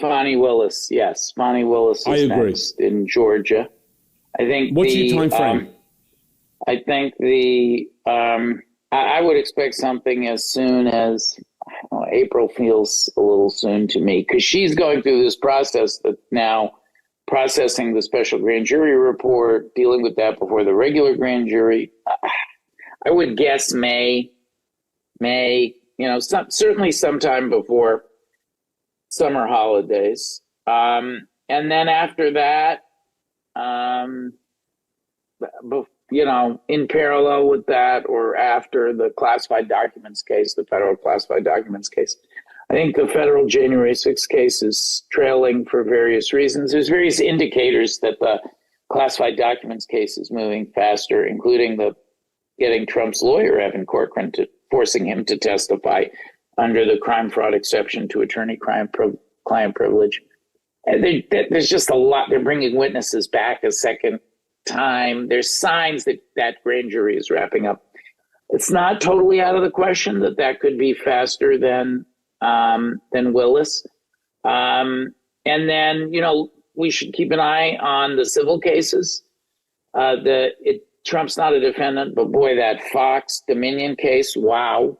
Fonnie Willis, yes. Fonnie Willis is next in Georgia. I think what's your time frame? I think I would expect something as soon as April feels a little soon to me, because she's going through this process that now processing the special grand jury report, dealing with that before the regular grand jury. I would guess May, certainly sometime before summer holidays. And then after that, in parallel with that or after the classified documents case, the federal classified documents case, I think the federal January 6th case is trailing for various reasons. There's various indicators that the classified documents case is moving faster, including getting Trump's lawyer, Evan Corcoran, forcing him to testify under the crime fraud exception to attorney-client privilege. And there's just a lot. They're bringing witnesses back a second time. There's signs that grand jury is wrapping up. It's not totally out of the question that could be faster than Willis. And then, we should keep an eye on the civil cases. Trump's not a defendant, but boy, that Fox Dominion case, wow.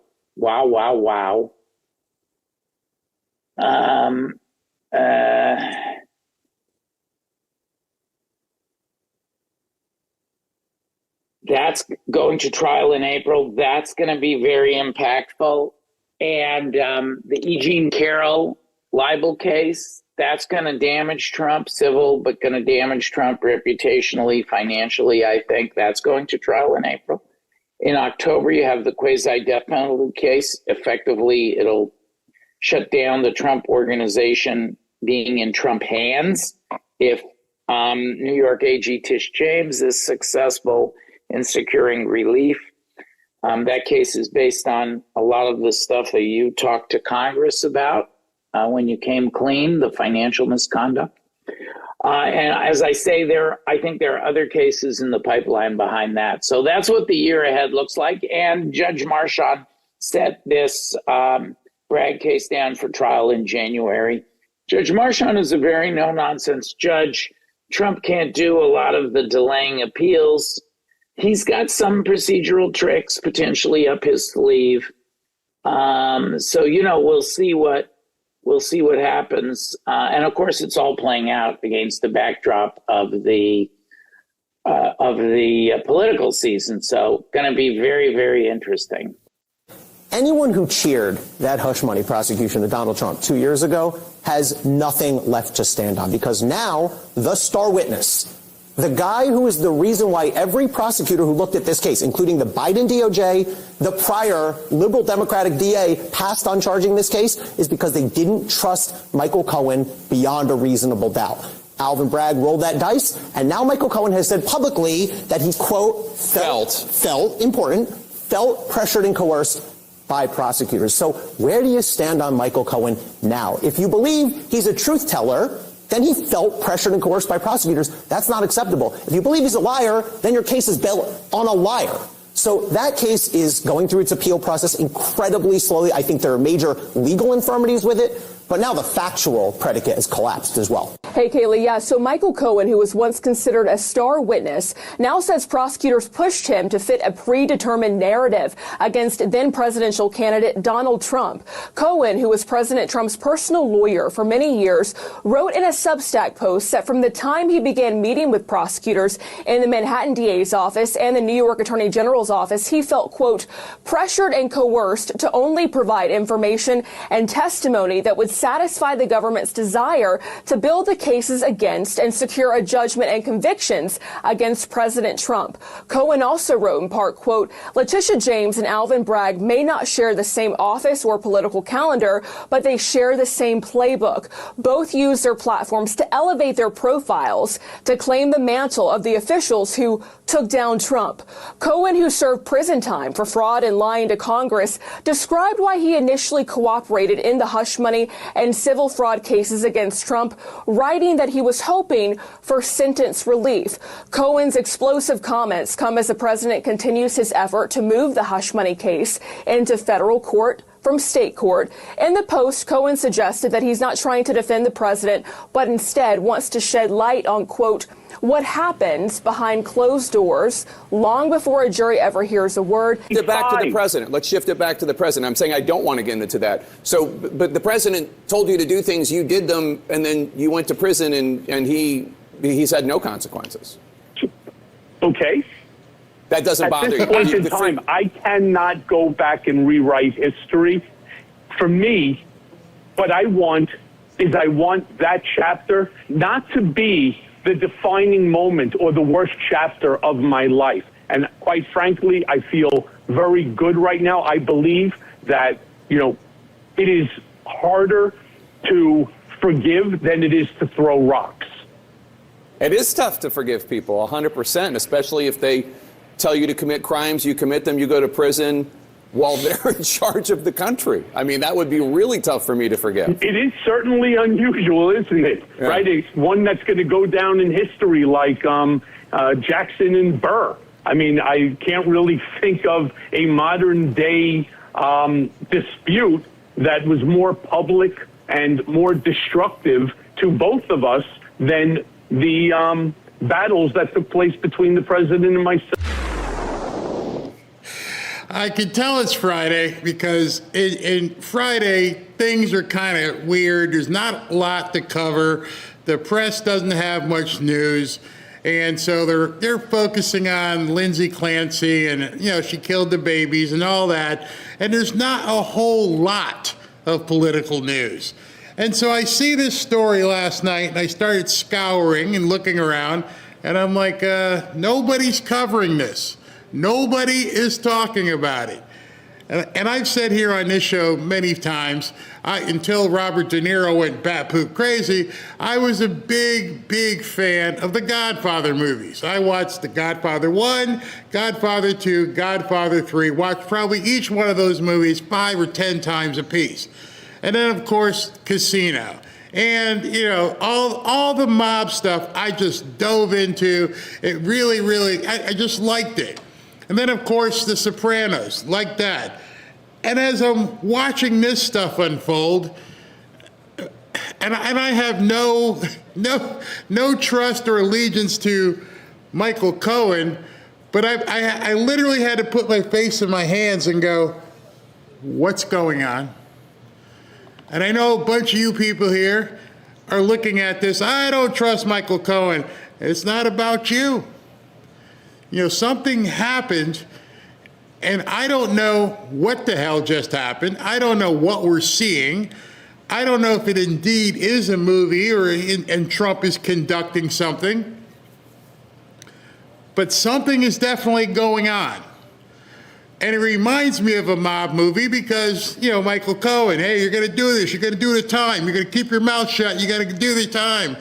That's going to trial in April. That's going to be very impactful. And the E. Jean Carroll libel case, that's going to damage Trump, civil, but going to damage Trump reputationally, financially, I think. That's going to trial in April. In October, you have the quasi-death penalty case. Effectively, it'll shut down the Trump organization being in Trump hands if New York AG Tish James is successful in securing relief. That case is based on a lot of the stuff that you talked to Congress about when you came clean, the financial misconduct. And as I say, I think there are other cases in the pipeline behind that. So that's what the year ahead looks like. And Judge Marchand set this Bragg case down for trial in January. Judge Marchand is a very no-nonsense judge. Trump can't do a lot of the delaying appeals. He's got some procedural tricks potentially up his sleeve. So, we'll see what happens. And of course, it's all playing out against the backdrop of the political season. So going to be very, very interesting. Anyone who cheered that hush money prosecution of Donald Trump 2 years ago has nothing left to stand on, because now the star witness, the guy who is the reason why every prosecutor who looked at this case, including the Biden DOJ, the prior liberal Democratic DA, passed on charging this case, is because they didn't trust Michael Cohen beyond a reasonable doubt. Alvin Bragg rolled that dice, and now Michael Cohen has said publicly that he, quote, felt pressured and coerced by prosecutors. So where do you stand on Michael Cohen now? If you believe he's a truth teller, then he felt pressured and coerced by prosecutors. That's not acceptable. If you believe he's a liar, then your case is built on a liar. So that case is going through its appeal process incredibly slowly. I think there are major legal infirmities with it, but now the factual predicate has collapsed as well. Hey, Kaylee, yeah, so Michael Cohen, who was once considered a star witness, now says prosecutors pushed him to fit a predetermined narrative against then presidential candidate Donald Trump. Cohen, who was President Trump's personal lawyer for many years, wrote in a Substack post that from the time he began meeting with prosecutors in the Manhattan DA's office and the New York Attorney General's office, he felt, quote, pressured and coerced to only provide information and testimony that would satisfy the government's desire to build the cases against and secure a judgment and convictions against President Trump. Cohen also wrote in part, quote, Letitia James and Alvin Bragg may not share the same office or political calendar, but they share the same playbook. Both use their platforms to elevate their profiles, to claim the mantle of the officials who took down Trump. Cohen, who served prison time for fraud and lying to Congress, described why he initially cooperated in the hush money and civil fraud cases against Trump, writing that he was hoping for sentence relief. Cohen's explosive comments come as the president continues his effort to move the hush money case into federal court from state court. In the post, Cohen suggested that he's not trying to defend the president, but instead wants to shed light on, quote, what happens behind closed doors long before a jury ever hears a word. Shift it back to the president. Let's shift it back to the president. I'm saying I don't want to get into that. So, but the president told you to do things, you did them, and then you went to prison, and he's had no consequences. Okay. That doesn't bother you. At this point in time, I cannot go back and rewrite history. For me, what I want is that chapter not to be the defining moment or the worst chapter of my life. And quite frankly, I feel very good right now. I believe that, it is harder to forgive than it is to throw rocks. It is tough to forgive people, 100%, especially if they tell you to commit crimes, you commit them, you go to prison while they're in charge of the country. I mean, that would be really tough for me to forgive. It is certainly unusual, isn't it? Yeah. Right? It's one that's going to go down in history like Jackson and Burr. I mean, I can't really think of a modern day dispute that was more public and more destructive to both of us than the battles that took place between the president and myself. I can tell it's Friday because in Friday, things are kind of weird. There's not a lot to cover. The press doesn't have much news. And so they're focusing on Lindsay Clancy and, she killed the babies and all that. And there's not a whole lot of political news. And so I see this story last night and I started scouring and looking around and I'm like, nobody's covering this. Nobody is talking about it. And I've said here on this show many times, until Robert De Niro went bat poop crazy, I was a big, big fan of the Godfather movies. I watched The Godfather 1, Godfather 2, Godfather 3, watched probably each one of those movies 5 or 10 times a piece. And then, of course, Casino. And, all the mob stuff I just dove into. It really, really, I just liked it. And then, of course, The Sopranos, like that. And as I'm watching this stuff unfold, and I have no trust or allegiance to Michael Cohen, but I literally had to put my face in my hands and go, what's going on? And I know a bunch of you people here are looking at this. I don't trust Michael Cohen. It's not about you. Something happened, and I don't know what the hell just happened. I don't know what we're seeing. I don't know if it indeed is a movie and Trump is conducting something. But something is definitely going on. And it reminds me of a mob movie because, Michael Cohen, hey, you're going to do this. You're going to do the time. You're going to keep your mouth shut. You got to do the time.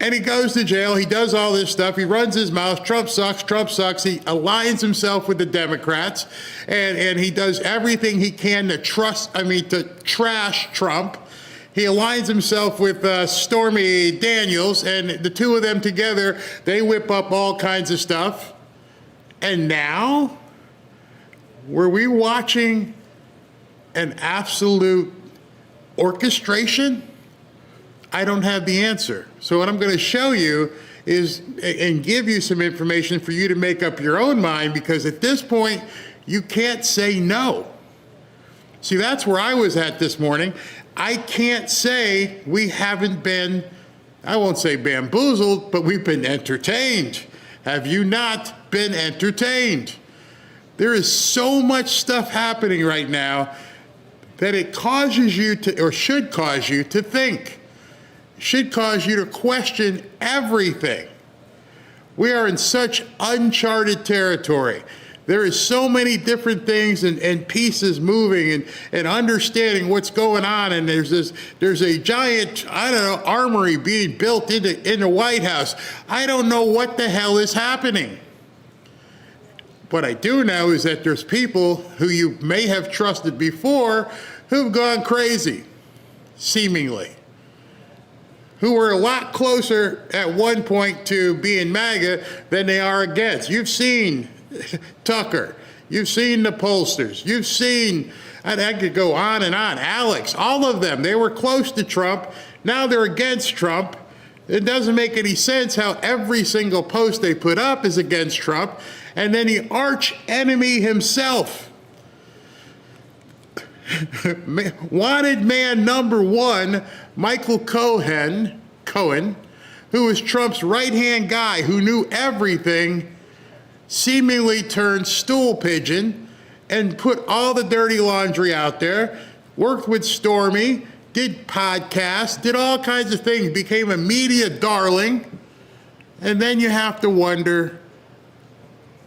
And he goes to jail. He does all this stuff. He runs his mouth. Trump sucks. Trump sucks. He aligns himself with the Democrats. And he does everything he can to trash Trump. He aligns himself with Stormy Daniels. And the two of them together, they whip up all kinds of stuff. And now, were we watching an absolute orchestration? I don't have the answer. So what I'm going to show you is, and give you some information for you to make up your own mind, because at this point, you can't say no. See, that's where I was at this morning. I can't say we haven't been, I won't say bamboozled, but we've been entertained. Have you not been entertained? There is so much stuff happening right now that it causes you to, or should cause you to think. Should cause you to question everything. We are in such uncharted territory. There is so many different things and pieces moving and understanding what's going on. And there's a giant, armory being built in the White House. I don't know what the hell is happening. What I do know is that there's people who you may have trusted before who've gone crazy, seemingly, who were a lot closer at one point to being MAGA than they are against. You've seen Tucker. You've seen the pollsters. You've seen I could go on and on. Alex, all of them, they were close to Trump. Now they're against Trump. It doesn't make any sense how every single post they put up is against Trump. And then the arch enemy himself, wanted man number one, Michael Cohen, who was Trump's right-hand guy who knew everything, seemingly turned stool pigeon and put all the dirty laundry out there, worked with Stormy, did podcasts, did all kinds of things, became a media darling. And then you have to wonder,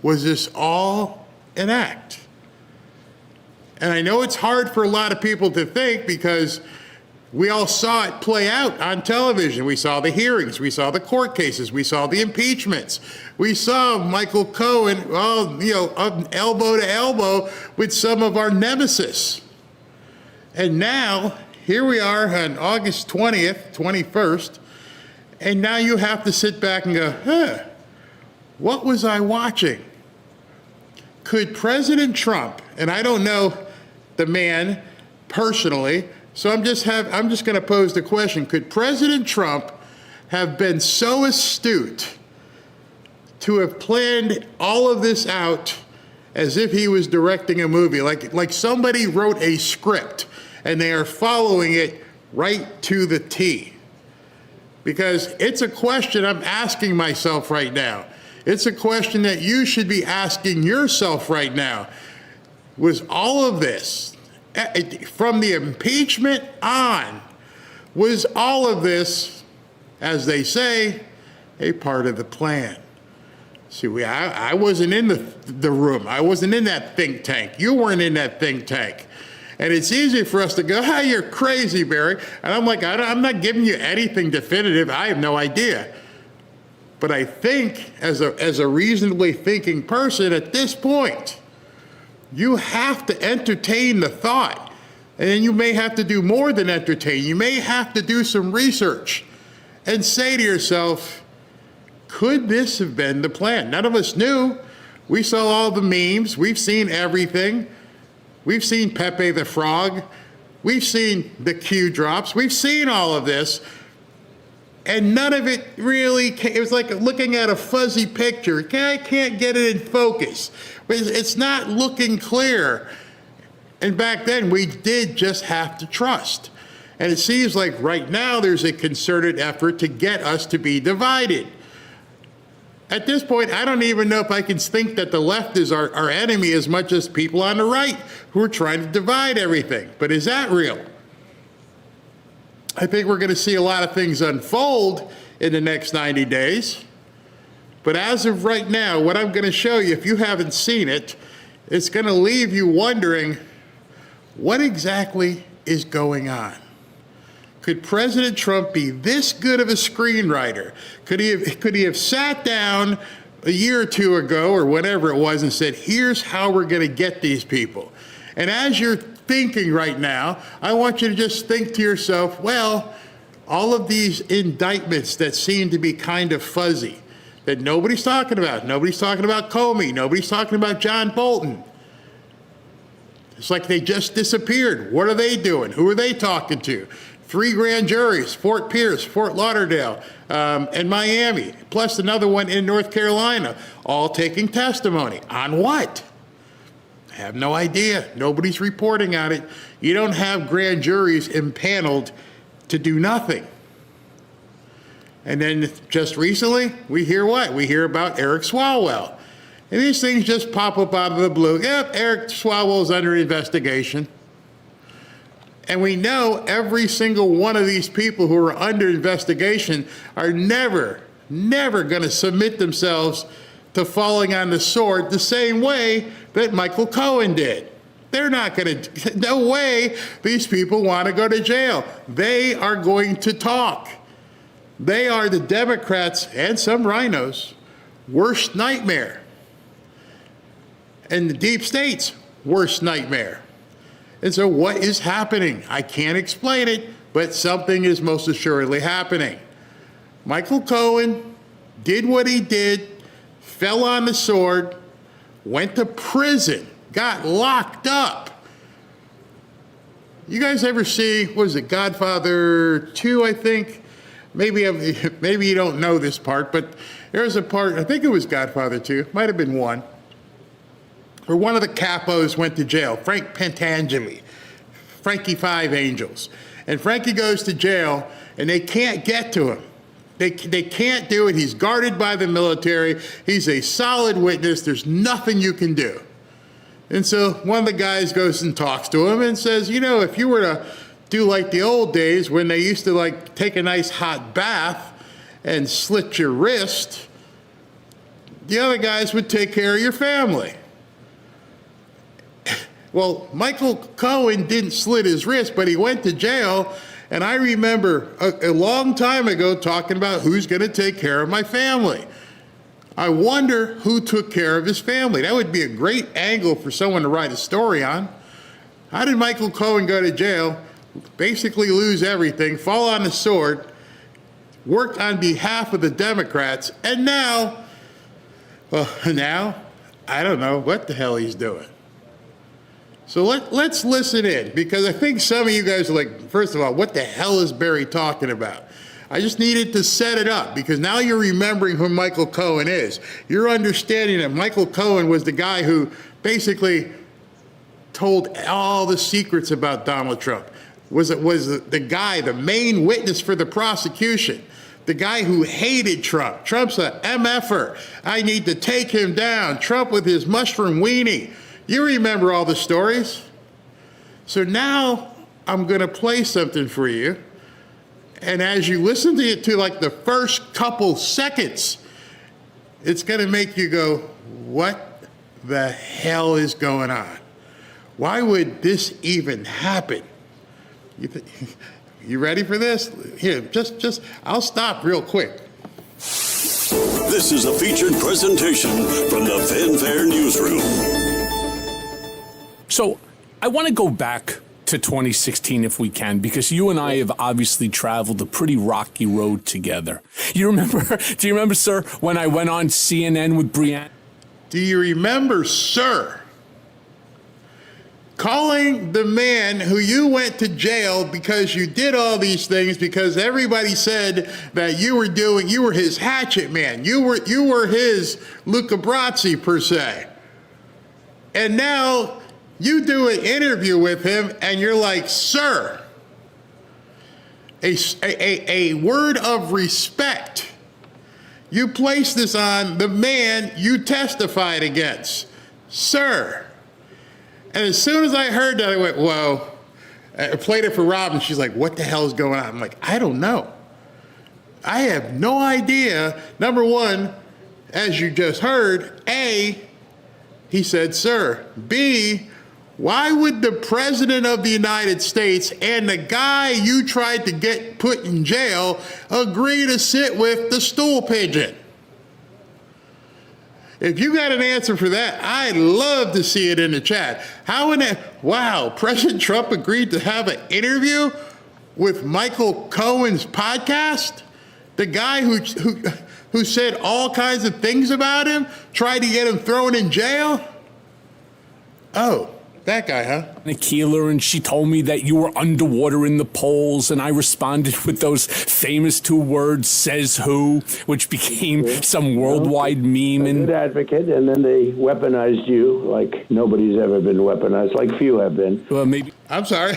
was this all an act? And I know it's hard for a lot of people to think because we all saw it play out on television. We saw the hearings, we saw the court cases, we saw the impeachments. We saw Michael Cohen, elbow to elbow with some of our nemesis. And now, here we are on August 20th, 21st, and now you have to sit back and go, what was I watching? Could President Trump, and I don't know the man personally, so I'm just going to pose the question, could President Trump have been so astute to have planned all of this out as if he was directing a movie, like somebody wrote a script and they are following it right to the T? Because it's a question I'm asking myself right now. It's a question that you should be asking yourself right now. Was all of this, from the impeachment on, was all of this, as they say, a part of the plan? See, I wasn't in the room. I wasn't in that think tank. You weren't in that think tank. And it's easy for us to go, you're crazy, Barry. And I'm like, I'm not giving you anything definitive. I have no idea. But I think as a reasonably thinking person at this point, you have to entertain the thought. And then you may have to do more than entertain. You may have to do some research and say to yourself, could this have been the plan? None of us knew. We saw all the memes. We've seen everything. We've seen Pepe the Frog. We've seen the Q drops. We've seen all of this. And none of it really it was like looking at a fuzzy picture. I can't get it in focus. It's not looking clear. And back then, we did just have to trust. And it seems like right now there's a concerted effort to get us to be divided. At this point, I don't even know if I can think that the left is our enemy as much as people on the right who are trying to divide everything. But is that real? I think we're going to see a lot of things unfold in the next 90 days. But as of right now, what I'm going to show you, if you haven't seen it, it's going to leave you wondering, what exactly is going on? Could President Trump be this good of a screenwriter? Could he have sat down a year or two ago or whatever it was and said, here's how we're going to get these people? And as you're thinking right now, I want you to just think to yourself, well, all of these indictments that seem to be kind of fuzzy, that nobody's talking about. Nobody's talking about Comey. Nobody's talking about John Bolton. It's like they just disappeared. What are they doing? Who are they talking to? 3 grand juries, Fort Pierce, Fort Lauderdale, and Miami, plus another one in North Carolina, all taking testimony. On what? I have no idea. Nobody's reporting on it. You don't have grand juries impaneled to do nothing. And then just recently, we hear what? We hear about Eric Swalwell. And these things just pop up out of the blue. Yep, Eric Swalwell's under investigation. And we know every single one of these people who are under investigation are never going to submit themselves to falling on the sword the same way that Michael Cohen did. They're not going to, no way these people want to go to jail. They are going to talk. They are the Democrats and some rhinos' worst nightmare. And the deep state's worst nightmare. And so what is happening? I can't explain it, but something is most assuredly happening. Michael Cohen did what he did, fell on the sword, went to prison, got locked up You guys ever see, what is it, Godfather 2, I think? Maybe you don't know this part, but there's a part, I think it was Godfather 2, might have been 1, where one of the capos went to jail, Frank Pentangeli, Frankie Five Angels. And Frankie goes to jail, and they can't get to him. They can't do it. He's guarded by the military. He's a solid witness. There's nothing you can do. And so one of the guys goes and talks to him and says, you know, if you were to do like the old days when they used to like take a nice hot bath and slit your wrist, the other guys would take care of your family. Well, Michael Cohen didn't slit his wrist, but he went to jail. And I remember a long time ago talking about who's going to take care of my family. I wonder who took care of his family. That would be a great angle for someone to write a story on. How did Michael Cohen go to jail, basically lose everything, fall on the sword, worked on behalf of the Democrats, and now I don't know what the hell he's doing. So let's listen in, because I think some of you guys are like, first of all, what the hell is Barry talking about? I just needed to set it up, because now you're remembering who Michael Cohen is. You're understanding that Michael Cohen was the guy who basically told all the secrets about Donald Trump, was the guy, the main witness for the prosecution, the guy who hated Trump. Trump's a MFer. I need to take him down. Trump with his mushroom weenie. You remember all the stories. So now I'm going to play something for you. And as you listen to it to like the first couple seconds, it's going to make you go, what the hell is going on? Why would this even happen? You ready for this? Here, just I'll stop real quick. This is a featured presentation from the Fanfare Newsroom. So I want to go back to 2016 if we can, because you and I have obviously traveled a pretty rocky road together. Do you remember, sir, when I went on CNN with Brianna? Do you remember, sir, calling the man who you went to jail because you did all these things, because everybody said that you were his hatchet man. You were his Luca Brasi, per se. And now you do an interview with him and you're like, sir, a word of respect. You place this on the man you testified against, sir. And as soon as I heard that, I went, whoa. I played it for Robin. She's like, what the hell is going on? I'm like, I don't know. I have no idea. Number one, as you just heard, A, he said, sir. B, why would the President of the United States and the guy you tried to get put in jail agree to sit with the stool pigeon? If you got an answer for that, I'd love to see it in the chat. Wow, President Trump agreed to have an interview with Michael Cohen's podcast? The guy who said all kinds of things about him, tried to get him thrown in jail? Oh, that guy, huh? Keeler, and she told me that you were underwater in the polls, and I responded with those famous two words, says who, which became some worldwide meme. A good advocate, and then they weaponized you like nobody's ever been weaponized, like few have been. Well, maybe. I'm sorry.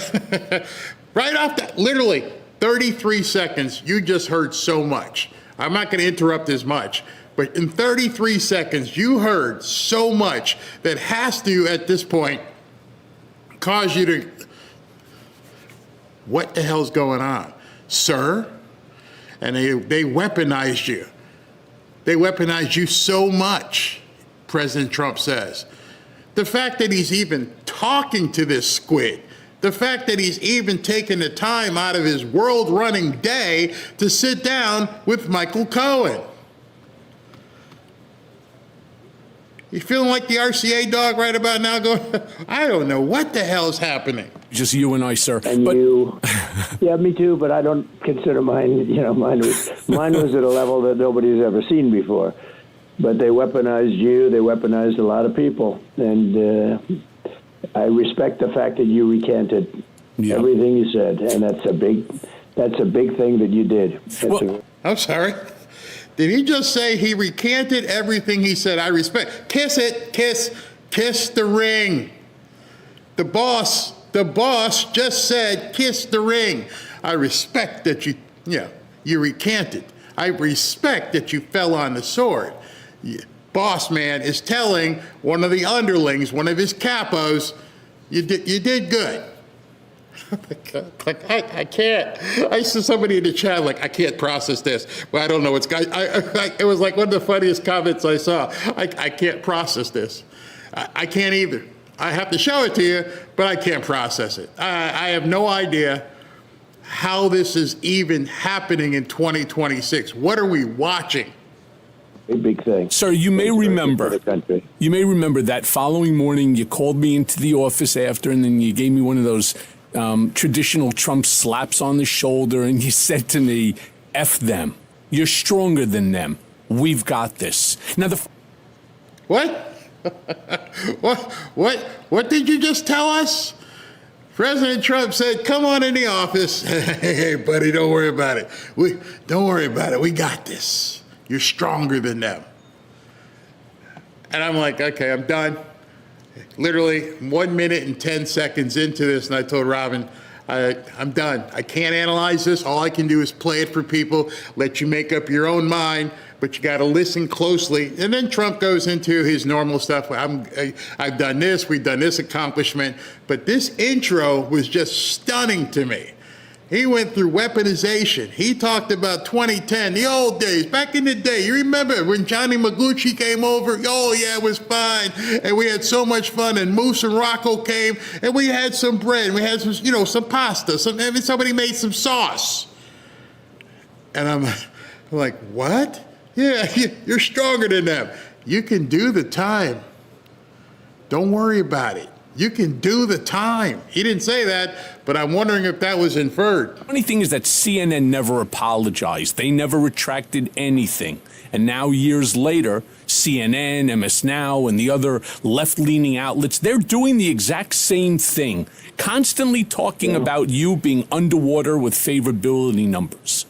Right off that, literally 33 seconds, you just heard so much. I'm not going to interrupt as much, but in 33 seconds, you heard so much that has to, at this point, cause you to, what the hell's going on, sir? And they weaponized you. They weaponized you so much, President Trump says. The fact that he's even talking to this squid, the fact that he's even taken the time out of his world-running day to sit down with Michael Cohen. You feeling like the RCA dog right about now going, I don't know what the hell's happening. Just you and I, sir. And you, yeah, me too, but I don't consider mine, mine was at a level that nobody's ever seen before. But they weaponized you, they weaponized a lot of people. And I respect the fact that you recanted. Yeah. Everything you said, and that's a big thing that you did. I'm sorry. Did he just say he recanted everything he said? I respect. Kiss it. Kiss the ring. The boss just said, kiss the ring. I respect that you recanted. I respect that you fell on the sword. Boss man is telling one of the underlings, one of his capos, you did good. I can't. I saw somebody in the chat like, I can't process this. Well, I don't know what's going. It was like one of the funniest comments I saw. I can't process this. I can't either. I have to show it to you, but I can't process it. I have no idea how this is even happening in 2026. What are we watching? A big thing. Sir, you may remember that following morning you called me into the office after, and then you gave me one of those traditional Trump slaps on the shoulder, and you said to me, F them. You're stronger than them. We've got this. Now, What? What did you just tell us? President Trump said, come on in the office. Hey, buddy, don't worry about it. Don't worry about it. We got this. You're stronger than them. And I'm like, okay, I'm done. Literally 1 minute and 10 seconds into this, and I told Robin, I'm done. I can't analyze this. All I can do is play it for people, let you make up your own mind, but you got to listen closely. And then Trump goes into his normal stuff. I've done this. We've done this accomplishment. But this intro was just stunning to me. He went through weaponization. He talked about 2010, the old days, back in the day. You remember when Johnny Magucci came over? Oh, yeah, it was fine. And we had so much fun. And Moose and Rocco came, and we had some bread. And we had some, some pasta. Somebody made some sauce. And I'm like, what? Yeah, you're stronger than them. You can do the time. Don't worry about it. You can do the time. He didn't say that, but I'm wondering if that was inferred. The funny thing is that CNN never apologized. They never retracted anything. And now, years later, CNN, MS Now, and the other left-leaning outlets, they're doing the exact same thing, constantly talking about you being underwater with favorability numbers.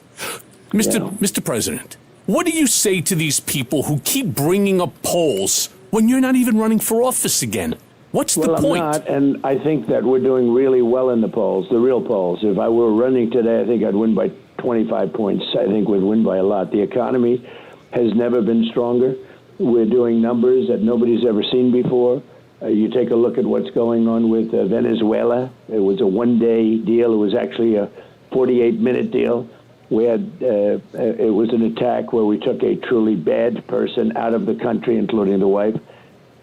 Mr. President, what do you say to these people who keep bringing up polls when you're not even running for office again? What's the point? I'm not, and I think that we're doing really well in the polls, the real polls. If I were running today, I think I'd win by 25 points. I think we'd win by a lot. The economy has never been stronger. We're doing numbers that nobody's ever seen before. You take a look at what's going on with Venezuela. It was a one-day deal. It was actually a 48-minute deal. We had it was an attack where we took a truly bad person out of the country, including the wife,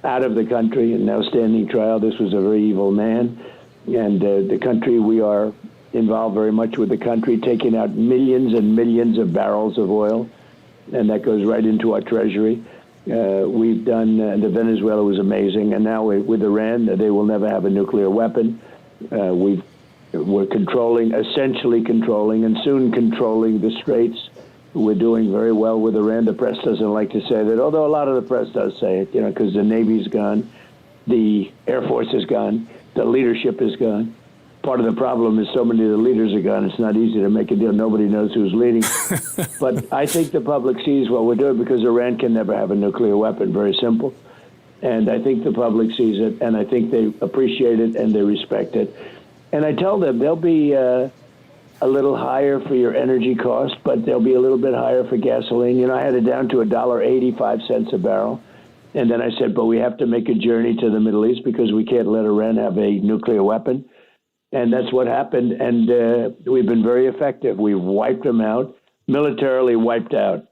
out of the country, and now standing trial. This was a very evil man. And the country, we are involved very much with the country, taking out millions and millions of barrels of oil, and that goes right into our treasury. We've done, the Venezuela was amazing, and now with Iran, they will never have a nuclear weapon. We're controlling, essentially controlling, and soon controlling the Straits. We're doing very well with Iran. The press doesn't like to say that, although a lot of the press does say it, because the Navy's gone, the Air Force is gone, the leadership is gone. Part of the problem is so many of the leaders are gone, it's not easy to make a deal. Nobody knows who's leading. But I think the public sees what we're doing because Iran can never have a nuclear weapon, very simple. And I think the public sees it, and I think they appreciate it and they respect it. And I tell them they'll be a little higher for your energy cost, but they'll be a little bit higher for gasoline. I had it down to $1.85 a barrel. And then I said, but we have to make a journey to the Middle East because we can't let Iran have a nuclear weapon. And that's what happened. And we've been very effective. We've wiped them out, militarily wiped out.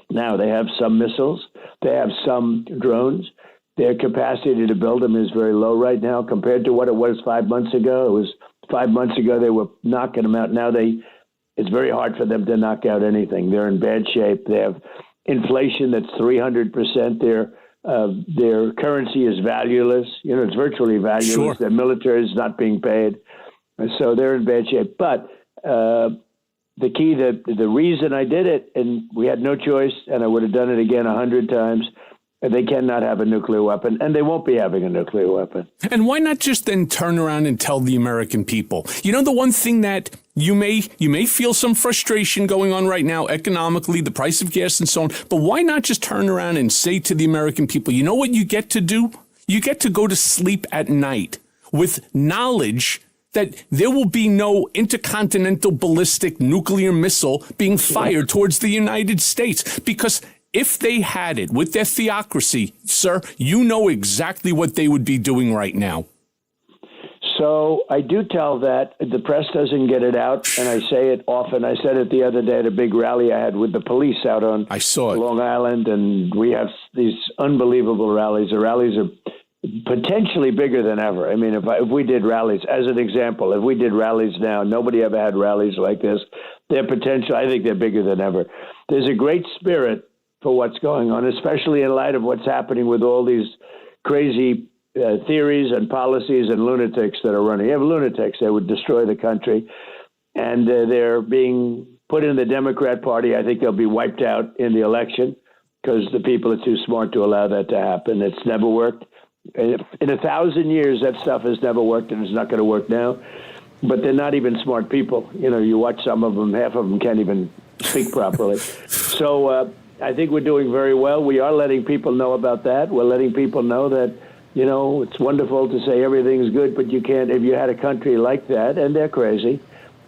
Now they have some missiles. They have some drones. Their capacity to build them is very low right now compared to what it was 5 months ago. It was 5 months ago they were knocking them out. Now it's very hard for them to knock out anything. They're in bad shape. They have inflation that's 300%. Their currency is valueless. It's virtually valueless. Sure. Their military is not being paid. So they're in bad shape. But the reason I did it, and we had no choice, and I would have done it again 100 times, They cannot have a nuclear weapon, and they won't be having a nuclear weapon. And why not just then turn around and tell the American people? You know, the one thing that you may feel some frustration going on right now economically, the price of gas and so on, but why not just turn around and say to the American people, you know what you get to do? You get to go to sleep at night with knowledge that there will be no intercontinental ballistic nuclear missile being fired towards the United States. Because if they had it with their theocracy, sir, you know exactly what they would be doing right now. So I do tell that. The press doesn't get it out, and I say it often. I said it the other day at a big rally I had with the police out on Long Island, and we have these unbelievable rallies. The rallies are potentially bigger than ever. I mean, if we did rallies, as an example, if we did rallies now, nobody ever had rallies like this. They're potential. I think they're bigger than ever. There's a great spirit for what's going on, especially in light of what's happening with all these crazy theories and policies and lunatics that are running. You have lunatics that would destroy the country, and they're being put in the Democrat Party. I think they'll be wiped out in the election because the people are too smart to allow that to happen. It's never worked. In 1,000 years, that stuff has never worked, and it's not going to work now. But they're not even smart people. You know, you watch some of them, half of them can't even speak properly. So I think we're doing very well. We are letting people know about that. We're letting people know that, you know, it's wonderful to say everything's good, but you can't. If you had a country like that, and they're crazy,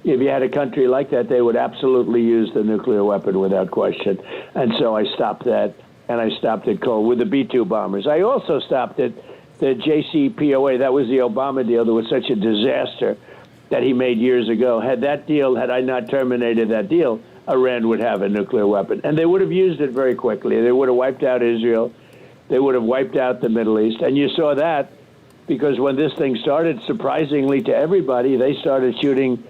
if you had a country like that, they would absolutely use the nuclear weapon without question. And so I stopped that, and I stopped it cold with the B-2 bombers. I also stopped it, the JCPOA. That was the Obama deal. That was such a disaster that he made years ago. Had I not terminated that deal, Iran would have a nuclear weapon. And they would have used it very quickly. They would have wiped out Israel. They would have wiped out the Middle East. And you saw that because when this thing started, surprisingly to everybody, they started shooting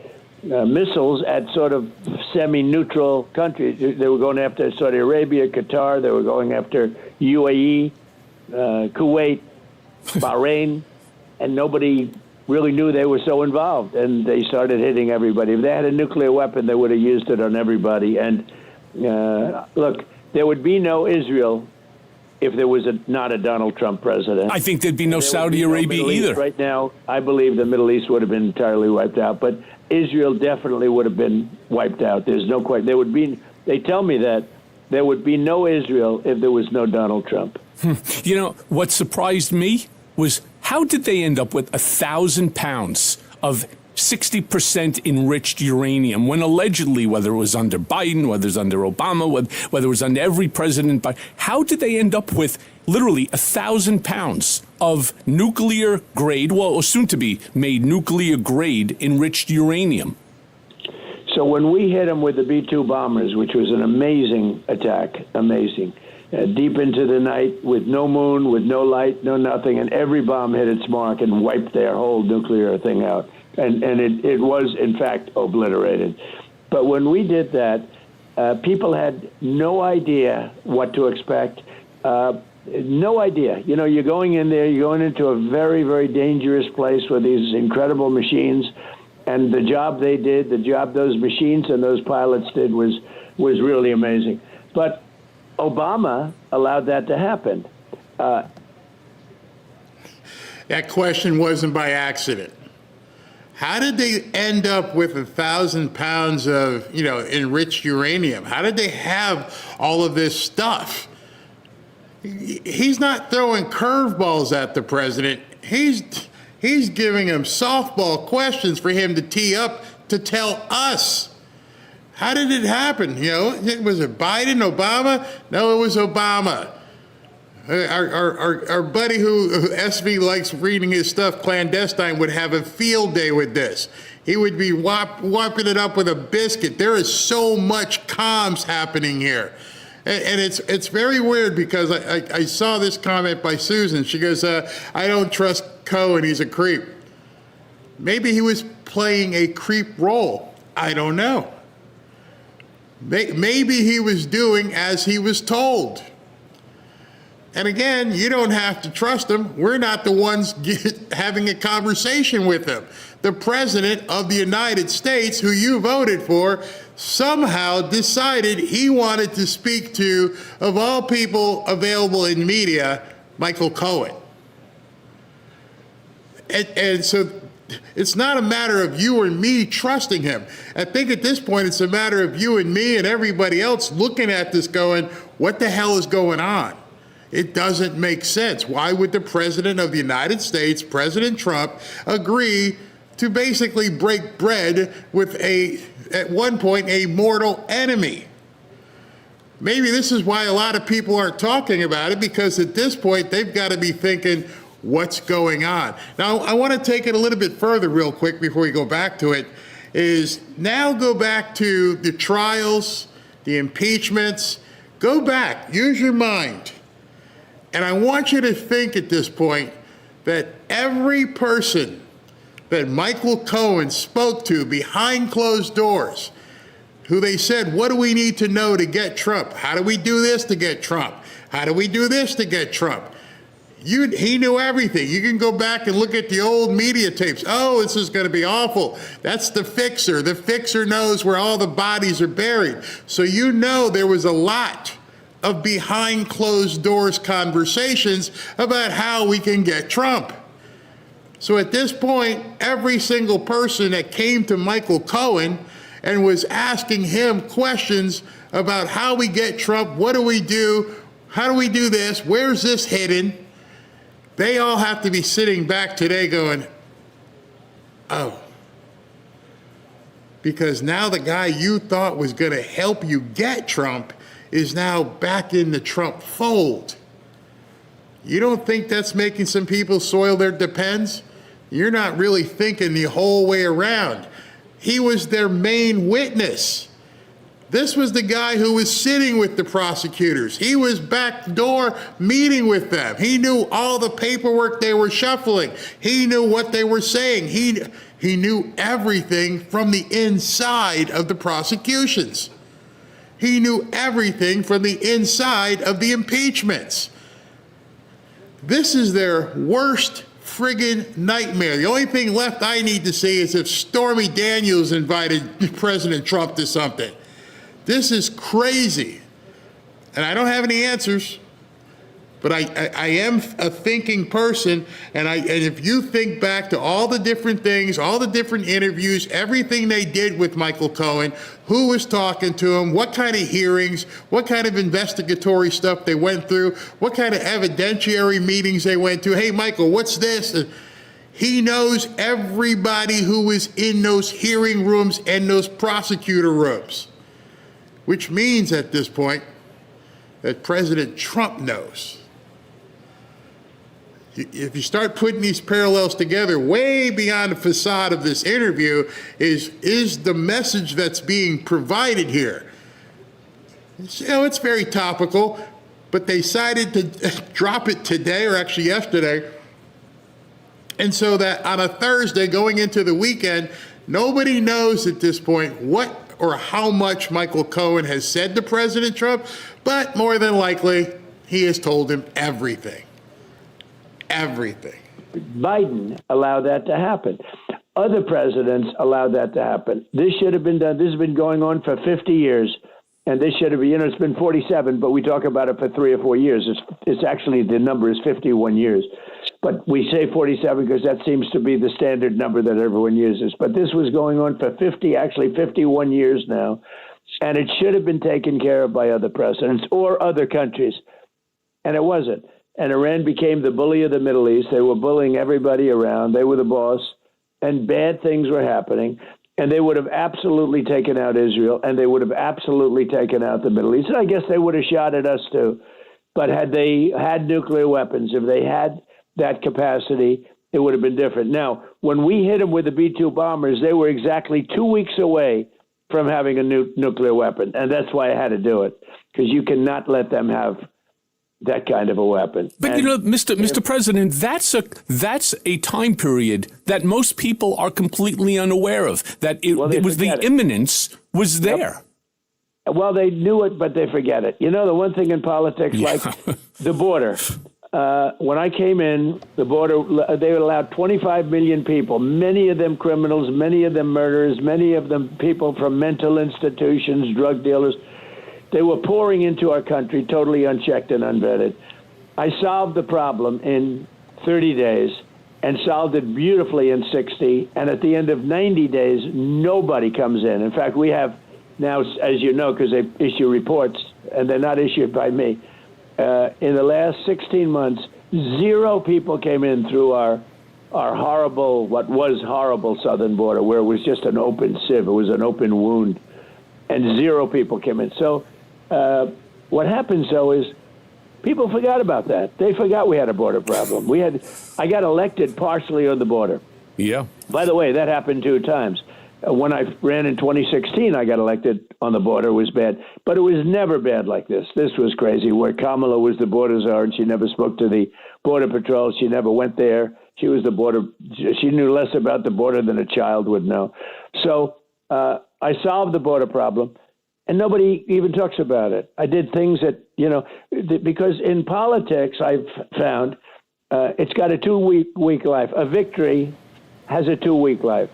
missiles at sort of semi-neutral countries. They were going after Saudi Arabia, Qatar. They were going after UAE, Kuwait, Bahrain, and nobody really knew they were so involved. And they started hitting everybody. If they had a nuclear weapon, they would have used it on everybody. And look, there would be no Israel if there was not a Donald Trump president. I think there'd be no Saudi Arabia either. Right now, I believe the Middle East would have been entirely wiped out, but Israel definitely would have been wiped out. There's no question. They tell me that there would be no Israel if there was no Donald Trump. You know, what surprised me was how did they end up with 1,000 pounds of 60% enriched uranium when allegedly, whether it was under Biden, whether it was under Obama, whether it was under every president, how did they end up with literally 1,000 pounds of nuclear grade, or soon to be made nuclear grade enriched uranium? So when we hit them with the B-2 bombers, which was an amazing attack, deep into the night with no moon, with no light, no nothing, and every bomb hit its mark and wiped their whole nuclear thing out. And it was, in fact, obliterated. But when we did that, people had no idea what to expect. No idea. You know, you're going in there, you're going into a very, very dangerous place with these incredible machines. And the job they did, the job those machines and those pilots did was really amazing. But Obama allowed that to happen. That question wasn't by accident. How did they end up with 1,000 pounds of, enriched uranium? How did they have all of this stuff? He's not throwing curveballs at the president. He's giving him softball questions for him to tee up to tell us. How did it happen? Was it Biden, Obama? No, it was Obama. Our buddy who SV likes reading his stuff clandestine would have a field day with this. He would be whopping it up with a biscuit. There is so much comms happening here. And it's very weird because I saw this comment by Susan. She goes, I don't trust Cohen. He's a creep. Maybe he was playing a creep role. I don't know. Maybe he was doing as he was told. And again, you don't have to trust him. We're not the ones having a conversation with him. The president of the United States, who you voted for, somehow decided he wanted to speak to, of all people available in media, Michael Cohen. And so it's not a matter of you or me trusting him. I think at this point it's a matter of you and me and everybody else looking at this going, what the hell is going on? It doesn't make sense. Why would the President of the United States, President Trump, agree to basically break bread with at one point, a mortal enemy? Maybe this is why a lot of people aren't talking about it, because at this point, they've got to be thinking, what's going on? Now, I want to take it a little bit further real quick before we go back to it, is now go back to the trials, the impeachments. Go back, use your mind. And I want you to think at this point that every person that Michael Cohen spoke to behind closed doors, who they said, what do we need to know to get Trump? How do we do this to get Trump? How do we do this to get Trump? He knew everything. You can go back and look at the old media tapes. Oh, this is going to be awful. That's the fixer. The fixer knows where all the bodies are buried. So you know there was a lot of behind closed doors conversations about how we can get Trump. So at this point, every single person that came to Michael Cohen and was asking him questions about how we get Trump, what do we do, how do we do this, where's this hidden, they all have to be sitting back today going, oh, because now the guy you thought was going to help you get Trump is now back in the Trump fold. You don't think that's making some people soil their depends? You're not really thinking the whole way around. He was their main witness. This was the guy who was sitting with the prosecutors. He was backdoor meeting with them. He knew all the paperwork they were shuffling. He knew what they were saying. He knew everything from the inside of the prosecutions. He knew everything from the inside of the impeachments. This is their worst friggin' nightmare. The only thing left I need to see is if Stormy Daniels invited President Trump to something. This is crazy. And I don't have any answers, but I am a thinking person, and if you think back to all the different things, all the different interviews, everything they did with Michael Cohen, who was talking to him, what kind of hearings, what kind of investigatory stuff they went through, what kind of evidentiary meetings they went to. Hey, Michael, what's this? He knows everybody who was in those hearing rooms and those prosecutor rooms, which means at this point that President Trump knows. If you start putting these parallels together, way beyond the facade of this interview is the message that's being provided here. It's very topical, but they decided to drop it today, or actually yesterday. And so that on a Thursday going into the weekend, nobody knows at this point what or how much Michael Cohen has said to President Trump, but more than likely, he has told him everything. Everything. Biden allowed that to happen. Other presidents allowed that to happen. This should have been done. This has been going on for 50 years, and this should have been, it's been 47, but we talk about it for 3 or 4 years. It's actually, the number is 51 years. But we say 47 because that seems to be the standard number that everyone uses. But this was going on for 51 years now, and it should have been taken care of by other presidents or other countries, and it wasn't. And Iran became the bully of the Middle East. They were bullying everybody around. They were the boss, and bad things were happening. And they would have absolutely taken out Israel, and they would have absolutely taken out the Middle East. And I guess they would have shot at us too. But had they had nuclear weapons, if they had that capacity, it would have been different. Now, when we hit them with the B-2 bombers, they were exactly 2 weeks away from having a nuclear weapon. And that's why I had to do it, because you cannot let them have that kind of a weapon. But Mr. President, that's a time period that most people are completely unaware of. That it was the imminence was there. Well, they knew it, but they forget it. You know, the one thing in politics, like the border. when I came in, the border, they allowed 25 million people, many of them criminals, many of them murderers, many of them people from mental institutions, drug dealers. They were pouring into our country totally unchecked and unvetted. I solved the problem in 30 days and solved it beautifully in 60. And at the end of 90 days, nobody comes in. In fact, we have now, as you know, because they issue reports, and they're not issued by me, in the last 16 months, 0 people came in through our horrible, what was horrible southern border, where it was just an open sieve. It was an open wound, and 0 people came in. So what happens, though, is people forgot about that. They forgot we had a border problem. I got elected partially on the border. Yeah. By the way, that happened 2 times. When I ran in 2016, I got elected on the border. It was bad. But it was never bad like this. This was crazy, where Kamala was the border czar, and she never spoke to the Border Patrol. She never went there. She was the border. She knew less about the border than a child would know. So I solved the border problem, and nobody even talks about it. I did things that, because in politics, I've found it's got a 2-week life. A victory has a 2-week life.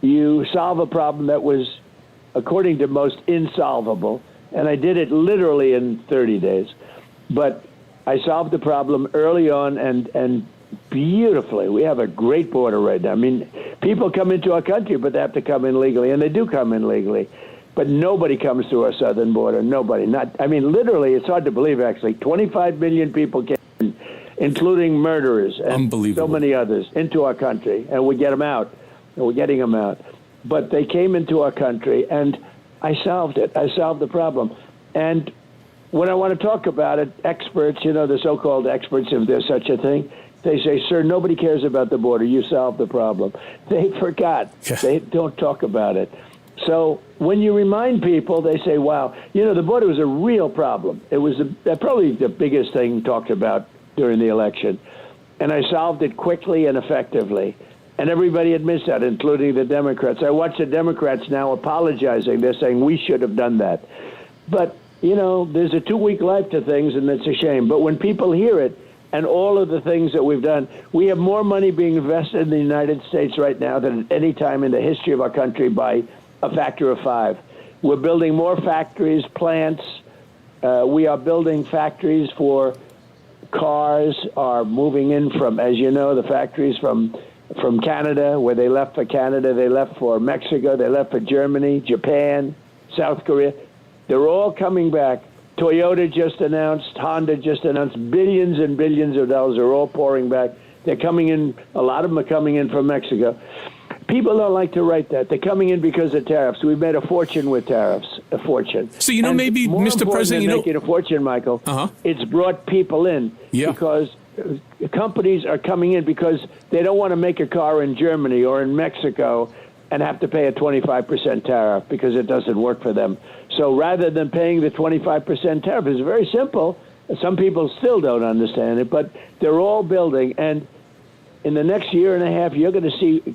You solve a problem that was, according to most, insolvable, and I did it literally in 30 days. But I solved the problem early on and beautifully. We have a great border right now. I mean, people come into our country, but they have to come in legally, and they do come in legally. But nobody comes to our southern border. Nobody. Literally, it's hard to believe, actually. 25 million people came in, including murderers and so many others, into our country, and we get them out. We're getting them out. But they came into our country, and I solved it. I solved the problem. And when I want to talk about it, experts, the so-called experts, if there's such a thing, they say, sir, nobody cares about the border. You solved the problem. They forgot. They don't talk about it. So when you remind people, they say, wow, the border was a real problem. It was probably the biggest thing talked about during the election. And I solved it quickly and effectively. And everybody admits that, including the Democrats. I watch the Democrats now apologizing. They're saying we should have done that. But, there's a 2-week life to things, and it's a shame. But when people hear it and all of the things that we've done, we have more money being invested in the United States right now than at any time in the history of our country by a factor of 5. We're building more factories, plants. We are building factories for cars are moving in from, as you know, the factories from Canada, where they left for Canada, they left for Mexico, they left for Germany, Japan, South Korea. They're all coming back. Toyota just announced, Honda just announced, billions and billions of dollars are all pouring back. They're coming in, a lot of them are coming in from Mexico. People don't like to write that. They're coming in because of tariffs. We've made a fortune with tariffs, a fortune. So, maybe, Mr. President, making a fortune, Michael, it's brought people in because companies are coming in because they don't want to make a car in Germany or in Mexico and have to pay a 25% tariff because it doesn't work for them. So rather than paying the 25% tariff, it's very simple. Some people still don't understand it, but they're all building. And in the next year and a half, you're going to see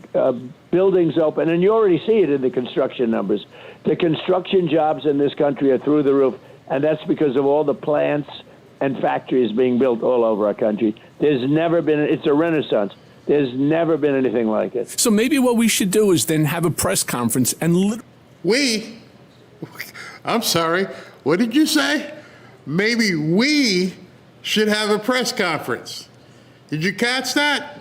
buildings open, and you already see it in the construction numbers. The construction jobs in this country are through the roof, and that's because of all the plants and factories being built all over our country. There's never been, it's a renaissance. There's never been anything like it. So maybe what we should do is then have a press conference and... I'm sorry, what did you say? Maybe we should have a press conference. Did you catch that?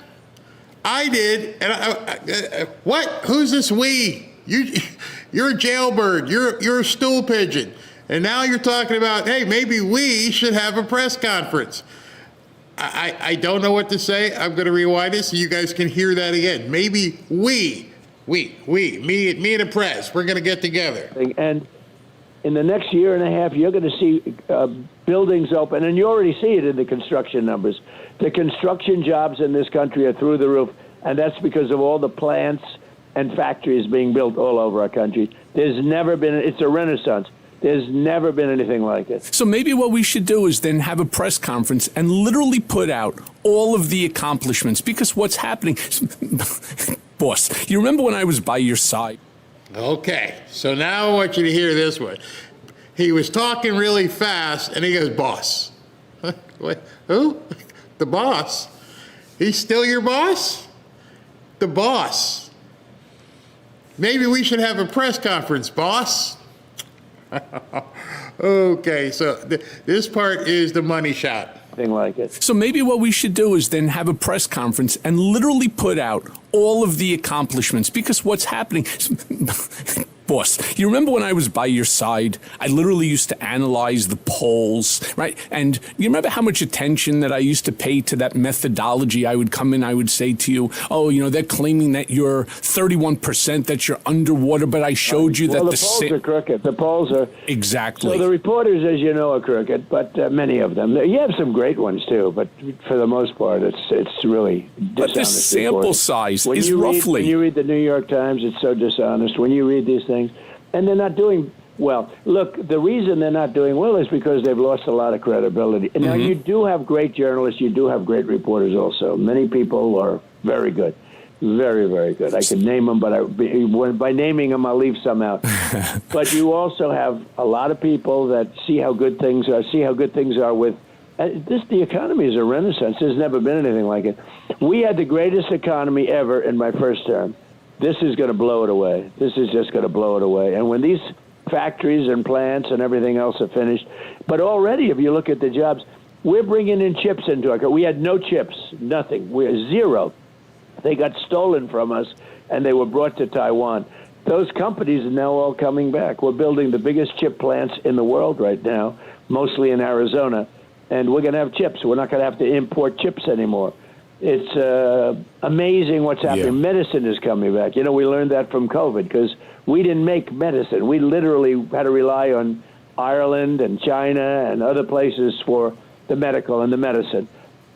I did, and what? Who's this we? You're a jailbird. You're a stool pigeon, and now you're talking about, hey, maybe we should have a press conference. I don't know what to say. I'm going to rewind it so you guys can hear that again. Maybe me and the press, we're going to get together. And in the next year and a half, you're going to see buildings open, and you already see it in the construction numbers. The construction jobs in this country are through the roof, and that's because of all the plants and factories being built all over our country. There's never been, it's a renaissance. There's never been anything like it. So maybe what we should do is then have a press conference and literally put out all of the accomplishments, because what's happening, boss, you remember when I was by your side? Okay, so now I want you to hear this one. He was talking really fast, and he goes, boss. What? Who? The boss? He's still your boss? The boss. Maybe we should have a press conference, boss. Okay, so this part is the money shot. Thing like it. So maybe what we should do is then have a press conference and literally put out all of the accomplishments, because what's happening, boss, you remember when I was by your side, I literally used to analyze the polls, right? And you remember how much attention that I used to pay to that methodology? I would come in, I would say to you, oh, you know, they're claiming that you're 31%, that you're underwater, but I showed you that the polls are crooked. The polls are... Exactly. So the reporters, as you know, are crooked, but many of them. You have some great ones, too, but for the most part, it's really dishonest. But the sample reporting. size When is you roughly... When you read the New York Times, it's so dishonest. When you read these things, and they're not doing well. Look, the reason they're not doing well is because they've lost a lot of credibility. And now you do have great journalists, you do have great reporters also. Many people are very good. Very, very good. I could name them, but by naming them, I'll leave some out. But you also have a lot of people that see how good things are with the economy is a renaissance. There's never been anything like it. We had the greatest economy ever in my first term. This is going to blow it away. This is just going to blow it away. And when these factories and plants and everything else are finished, but already if you look at the jobs, we're bringing in chips into our country. We had no chips, nothing. We're zero. They got stolen from us, and they were brought to Taiwan. Those companies are now all coming back. We're building the biggest chip plants in the world right now, mostly in Arizona. And we're going to have chips. We're not going to have to import chips anymore. It's amazing what's happening. Yeah. Medicine is coming back. You know, we learned that from COVID because we didn't make medicine. We literally had to rely on Ireland and China and other places for the medical and the medicine.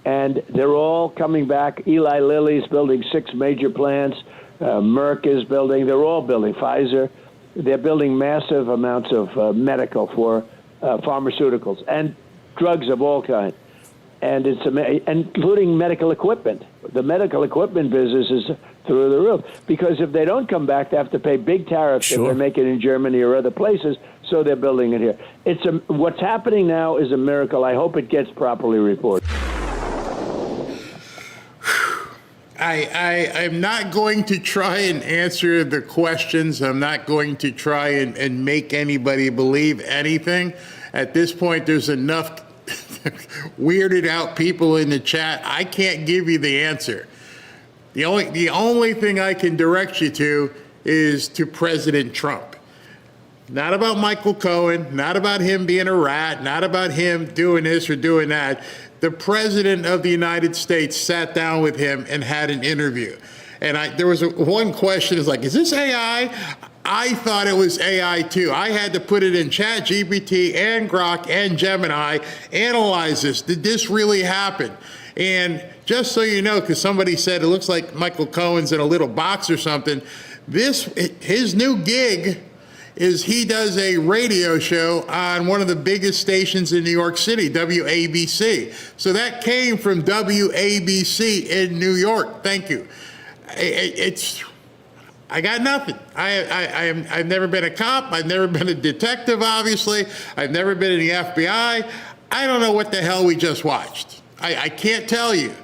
And they're all coming back. Eli Lilly's building 6 major plants. Merck is building. They're all building. Pfizer. They're building massive amounts of medical for pharmaceuticals and drugs of all kinds. And it's including medical equipment. The medical equipment business is through the roof because if they don't come back, they have to pay big tariffs if they make it in Germany or other places. So they're building it here. What's happening now is a miracle. I hope it gets properly reported. I'm not going to try and answer the questions. I'm not going to try and make anybody believe anything. At this point, there's enough weirded out people in the chat. I can't give you the answer. The only thing I can direct you to is to President Trump. Not about Michael Cohen, not about him being a rat, not about him doing this or doing that. The President of the United States sat down with him and had an interview. And there was one question, is like, is this AI? I thought it was AI too. I had to put it in ChatGPT and Grok and Gemini, analyze this. Did this really happen? And just so you know, because somebody said it looks like Michael Cohen's in a little box or something, his new gig is he does a radio show on one of the biggest stations in New York City, WABC. So that came from WABC in New York. Thank you. I got nothing. I've never been a cop. I've never been a detective, obviously. I've never been in the FBI. I don't know what the hell we just watched. I can't tell you.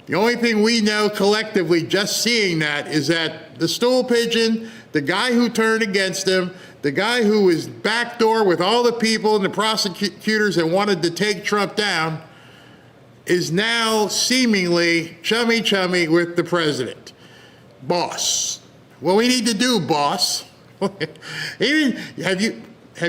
The only thing we know collectively just seeing that is that the stool pigeon, the guy who turned against him, the guy who was backdoor with all the people and the prosecutors that wanted to take Trump down, is now seemingly chummy with the president. Boss. What we need to do, boss. Have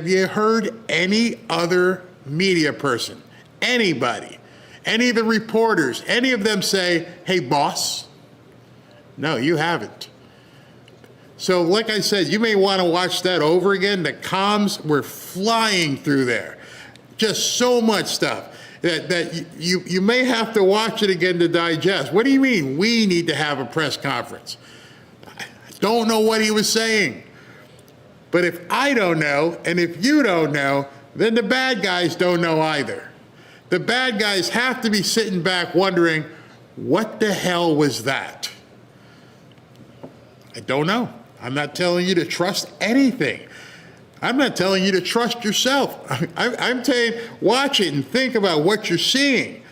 you heard any other media person, anybody, any of the reporters, any of them say, hey, boss? No, you haven't. So like I said, you may want to watch that over again. The comms were flying through there. Just so much stuff that you may have to watch it again to digest. What do you mean we need to have a press conference? I don't know what he was saying. But if I don't know, and if you don't know, then the bad guys don't know either. The bad guys have to be sitting back wondering, what the hell was that? I don't know. I'm not telling you to trust anything. I'm not telling you to trust yourself. I'm telling you, watch it and think about what you're seeing.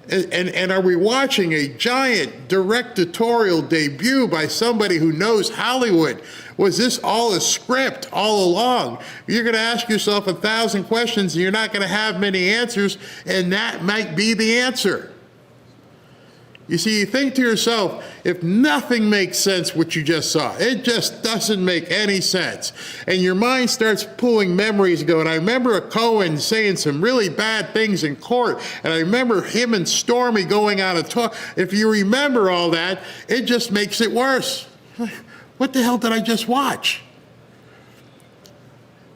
And are we watching a giant directorial debut by somebody who knows Hollywood? Was this all a script all along? You're going to ask yourself 1,000 questions and you're not going to have many answers, and that might be the answer. You see, you think to yourself, if nothing makes sense what you just saw, it just doesn't make any sense. And your mind starts pulling memories going, I remember a Cohen saying some really bad things in court, and I remember him and Stormy going on a talk. If you remember all that, it just makes it worse. What the hell did I just watch?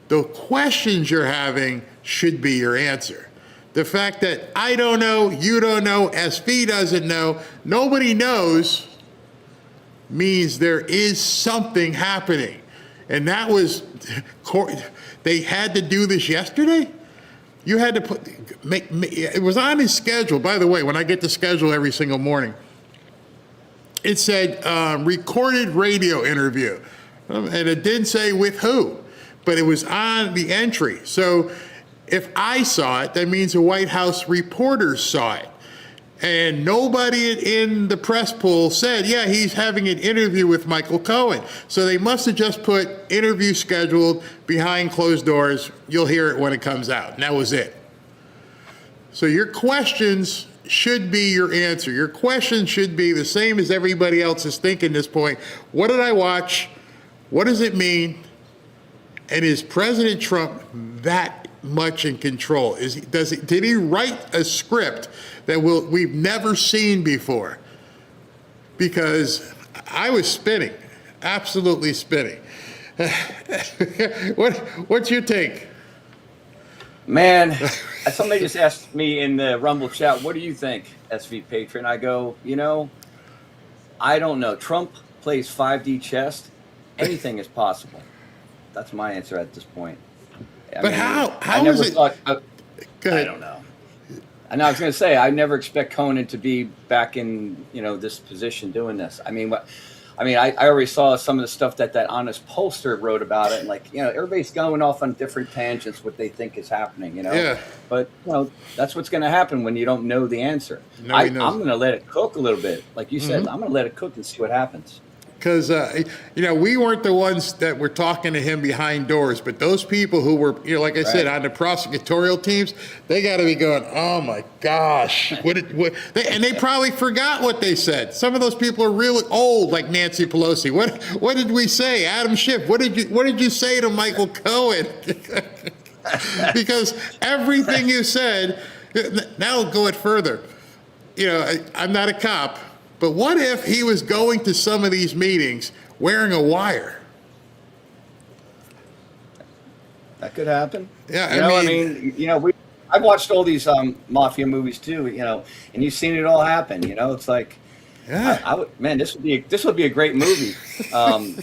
The questions you're having should be your answer. The fact that I don't know, you don't know, SV doesn't know, nobody knows, means there is something happening. And that was, they had to do this yesterday? You had to it was on his schedule. By the way, when I get the schedule every single morning, it said recorded radio interview. And it didn't say with who, but it was on the entry. So if I saw it, that means the White House reporters saw it. And nobody in the press pool said, yeah, he's having an interview with Michael Cohen. So they must have just put interview scheduled behind closed doors. You'll hear it when it comes out. And that was it. So your questions should be your answer. Your questions should be the same as everybody else is thinking at this point. What did I watch? What does it mean? And is President Trump that much in control? Did he write a script that we've never seen before? Because I was spinning, absolutely spinning. What's your take? Man, somebody just asked me in the Rumble chat, what do you think, SV Patron? I go, I don't know. Trump plays 5D chess. Anything is possible. That's my answer at this point. But how is it? I don't know. And I was going to say, I never expect Conan to be back in, this position doing this. I already saw some of the stuff that Honest Pollster wrote about it, and everybody's going off on different tangents what they think is happening, Yeah. But that's what's going to happen when you don't know the answer. I'm going to let it cook a little bit, like you said. I'm going to let it cook and see what happens. Because, we weren't the ones that were talking to him behind doors, but those people who were, like I said, on the prosecutorial teams, they got to be going, oh my gosh. And they probably forgot what they said. Some of those people are really old, like Nancy Pelosi. What did we say? Adam Schiff, what did you say to Michael Cohen? Because everything you said, now I'll go it further. I'm not a cop. But what if he was going to some of these meetings wearing a wire? That could happen. Yeah, I've watched all these mafia movies too, and you've seen it all happen. It's like, yeah. This would be a great movie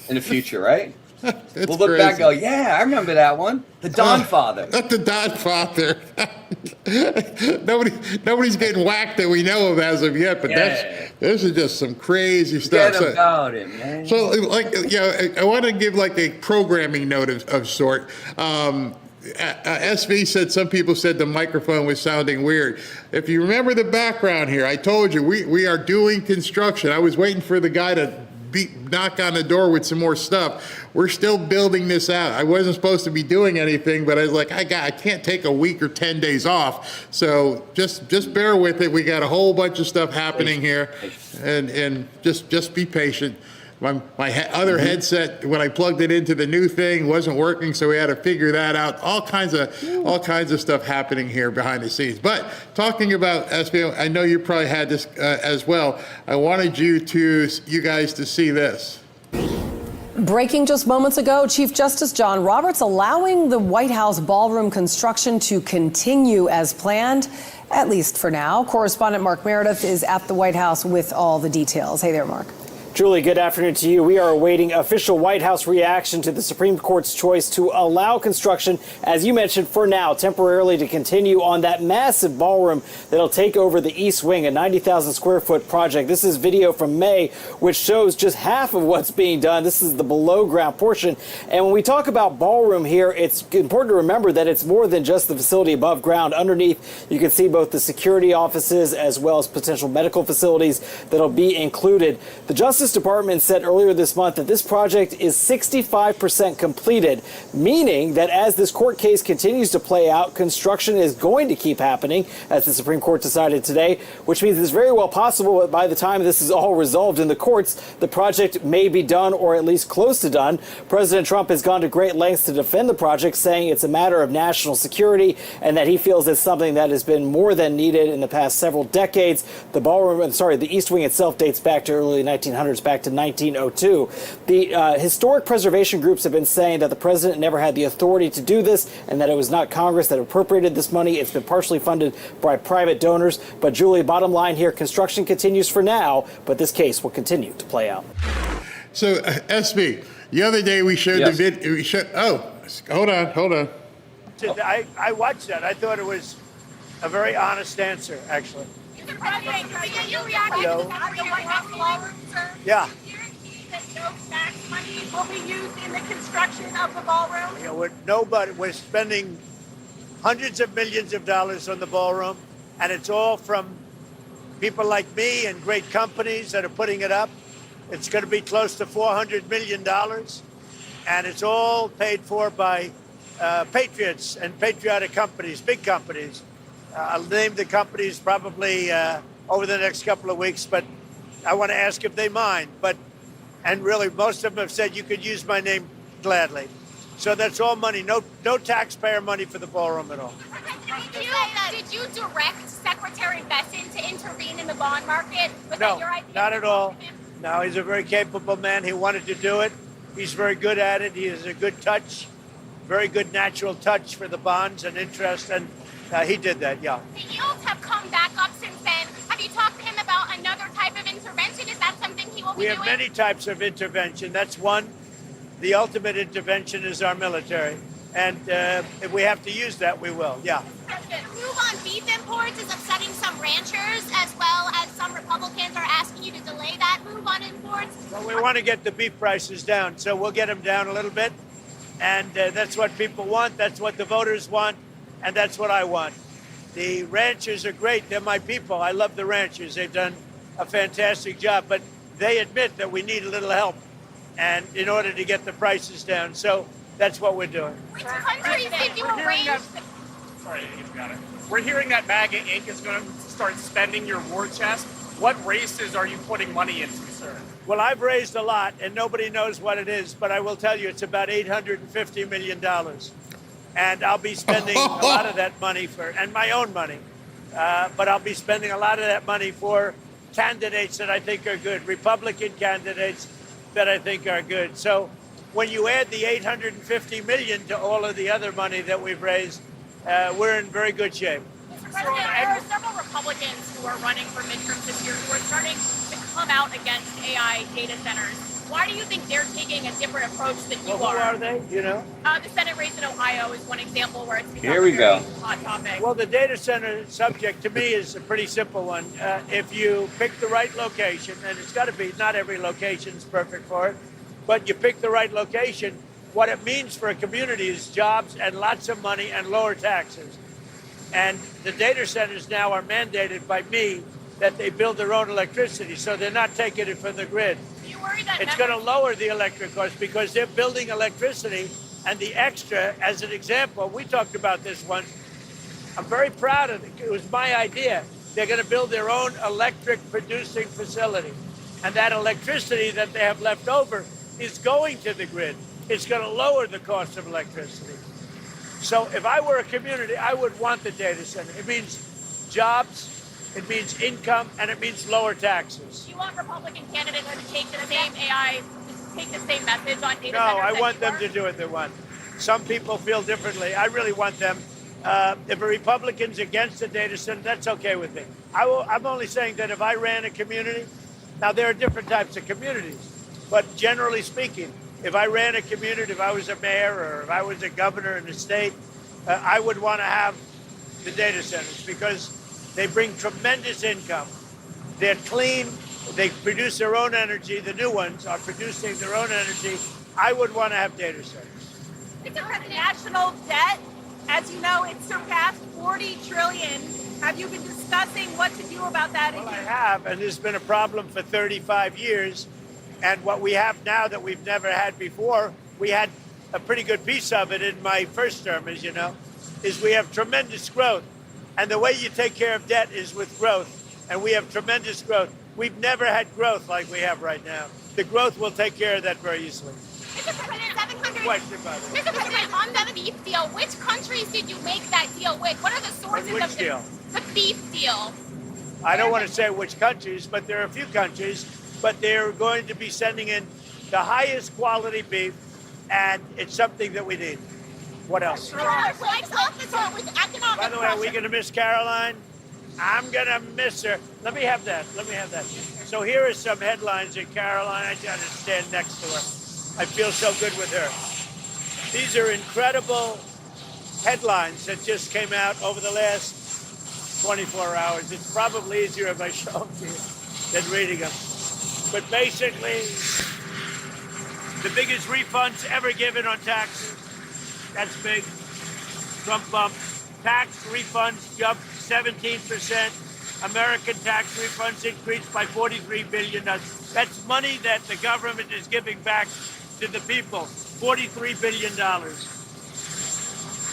in the future, right? We'll look crazy. back and go, yeah, I remember that one. The Don Father. Not the Don Father. Nobody's getting whacked that we know of as of yet, but this is just some crazy stuff. Forget about it, man. So, I want to give a programming note of sort. SV said some people said the microphone was sounding weird. If you remember the background here, I told you we are doing construction. I was waiting for the guy to knock on the door with some more stuff. We're still building this out. I wasn't supposed to be doing anything, but I was like, I can't take a week or 10 days off. So just bear with it. We got a whole bunch of stuff happening here, and just be patient. My other headset, when I plugged it into the new thing, wasn't working, so we had to figure that out. All kinds of stuff happening here behind the scenes. But talking about SBO, I know you probably had this as well. I wanted you guys to see this. Breaking just moments ago, Chief Justice John Roberts allowing the White House ballroom construction to continue as planned, at least for now. Correspondent Mark Meredith is at the White House with all the details. Hey there, Mark. Julie, good afternoon to you. We are awaiting official White House reaction to the Supreme Court's choice to allow construction, as you mentioned, for now, temporarily to continue on that massive ballroom that'll take over the East Wing, a 90,000 square foot project. This is video from May, which shows just half of what's being done. This is the below ground portion. And when we talk about ballroom here, it's important to remember that it's more than just the facility above ground. Underneath, you can see both the security offices as well as potential medical facilities that'll be included. The Justice Department said earlier this month that this project is 65% completed, meaning that as this court case continues to play out, construction is going to keep happening, as the Supreme Court decided today, which means it's very well possible that by the time this is all resolved in the courts, the project may be done or at least close to done. President Trump has gone to great lengths to defend the project, saying it's a matter of national security and that he feels it's something that has been more than needed in the past several decades. The East Wing itself dates back to early 1900s, back to 1902. The historic preservation groups have been saying that the president never had the authority to do this and that it was not Congress that appropriated this money. It's been partially funded by private donors. But Julie, bottom line here, construction continues for now, but this case will continue to play out. So, SB, the other day we showed the video. Hold on. I watched that. I thought it was a very honest answer, actually. Yeah. No tax money will be used in the construction of the ballroom? Yeah, we're spending hundreds of millions of dollars on the ballroom, and it's all from people like me and great companies that are putting it up. It's going to be close to $400 million, and it's all paid for by patriots and patriotic companies, big companies. I'll name the companies probably over the next couple of weeks, but I want to ask if they mind. And really, most of them have said you could use my name gladly. So that's all money, no taxpayer money for the ballroom at all. Did you direct Secretary Besson to intervene in the bond market? No, not at all. No, he's a very capable man. He wanted to do it. He's very good at it. He has a good touch, very good natural touch for the bonds and interest, and he did that, yeah. The yields have come back up since then. Have you talked to him about another type of intervention? Is that something he will be doing? We have many types of intervention. That's one. The ultimate intervention is our military. And if we have to use that, we will, yeah. The move on beef imports is upsetting some ranchers, as well as some Republicans are asking you to delay that move on imports. Well, we want to get the beef prices down, so we'll get them down a little bit. And that's what people want. That's what the voters want. And that's what I want. The ranchers are great. They're my people. I love the ranchers. They've done a fantastic job. But they admit that we need a little help and in order to get the prices down. So that's what we're doing. Which countries did you arrange? Sorry, you got it. We're hearing that MAGA Inc. is going to start spending your war chest. What races are you putting money into, sir? Well, I've raised a lot, and nobody knows what it is. But I will tell you, it's about $850 million. And I'll be spending a lot of that money and my own money. But I'll be spending a lot of that money for candidates that I think are good, Republican candidates that I think are good. So when you add the $850 million to all of the other money that we've raised, we're in very good shape. Mr. President, there are several Republicans who are running for midterms this year who are starting to come out against AI data centers. Why do you think they're taking a different approach than you are? Who are they? Do you know? The Senate race in Ohio is one example where it's become Here we a go. very hot topic. Well, the data center subject to me is a pretty simple one. If you pick the right location, and it's got to be, not every location is perfect for it, but you pick the right location, what it means for a community is jobs and lots of money and lower taxes. And the data centers now are mandated by me that they build their own electricity, so they're not taking it from the grid. It's going to lower the electric cost because they're building electricity, and the extra, as an example, we talked about this once. I'm very proud of it. It was my idea. They're going to build their own electric producing facility, and that electricity that they have left over is going to the grid. It's going to lower the cost of electricity. So if I were a community, I would want the data center. It means jobs, it means income, and it means lower taxes. Do you want Republican candidates to take the same message on data centers? No, I want them to do what they want. Some people feel differently. I really want them. If a Republican's against the data center, that's okay with me. I'm only saying that if I ran a community Now, there are different types of communities, but generally speaking, if I ran a community, if I was a mayor or if I was a governor in a state, I would want to have the data centers because they bring tremendous income. They're clean. They produce their own energy. The new ones are producing their own energy. I would want to have data centers. It's a national debt. As you know, it surpassed $40 trillion. Have you been discussing what to do about that? Well, I have, and there's been a problem for 35 years. And what we have now that we've never had before, we had a pretty good piece of it in my first term, as you know, is we have tremendous growth. And the way you take care of debt is with growth. And we have tremendous growth. We've never had growth like we have right now. The growth will take care of that very easily. Mr. President, 700. Question, by the way. Mr. President, on the beef deal, which countries did you make that deal with? What are the sources Which of deal? the beef deal? I don't want to say which countries, but there are a few countries, but they're going to be sending in the highest quality beef, and it's something that we need. What else? With economic By the way, are we going to miss Caroline? I'm going to miss her. Let me have that. So here are some headlines in Caroline. I got to stand next to her. I feel so good with her. These are incredible headlines that just came out over the last 24 hours. It's probably easier if I show them to you than reading them. But basically, the biggest refunds ever given on taxes. That's big. Trump bump. Tax refunds jumped 17%. American tax refunds increased by $43 billion. That's money that the government is giving back to the people. $43 billion.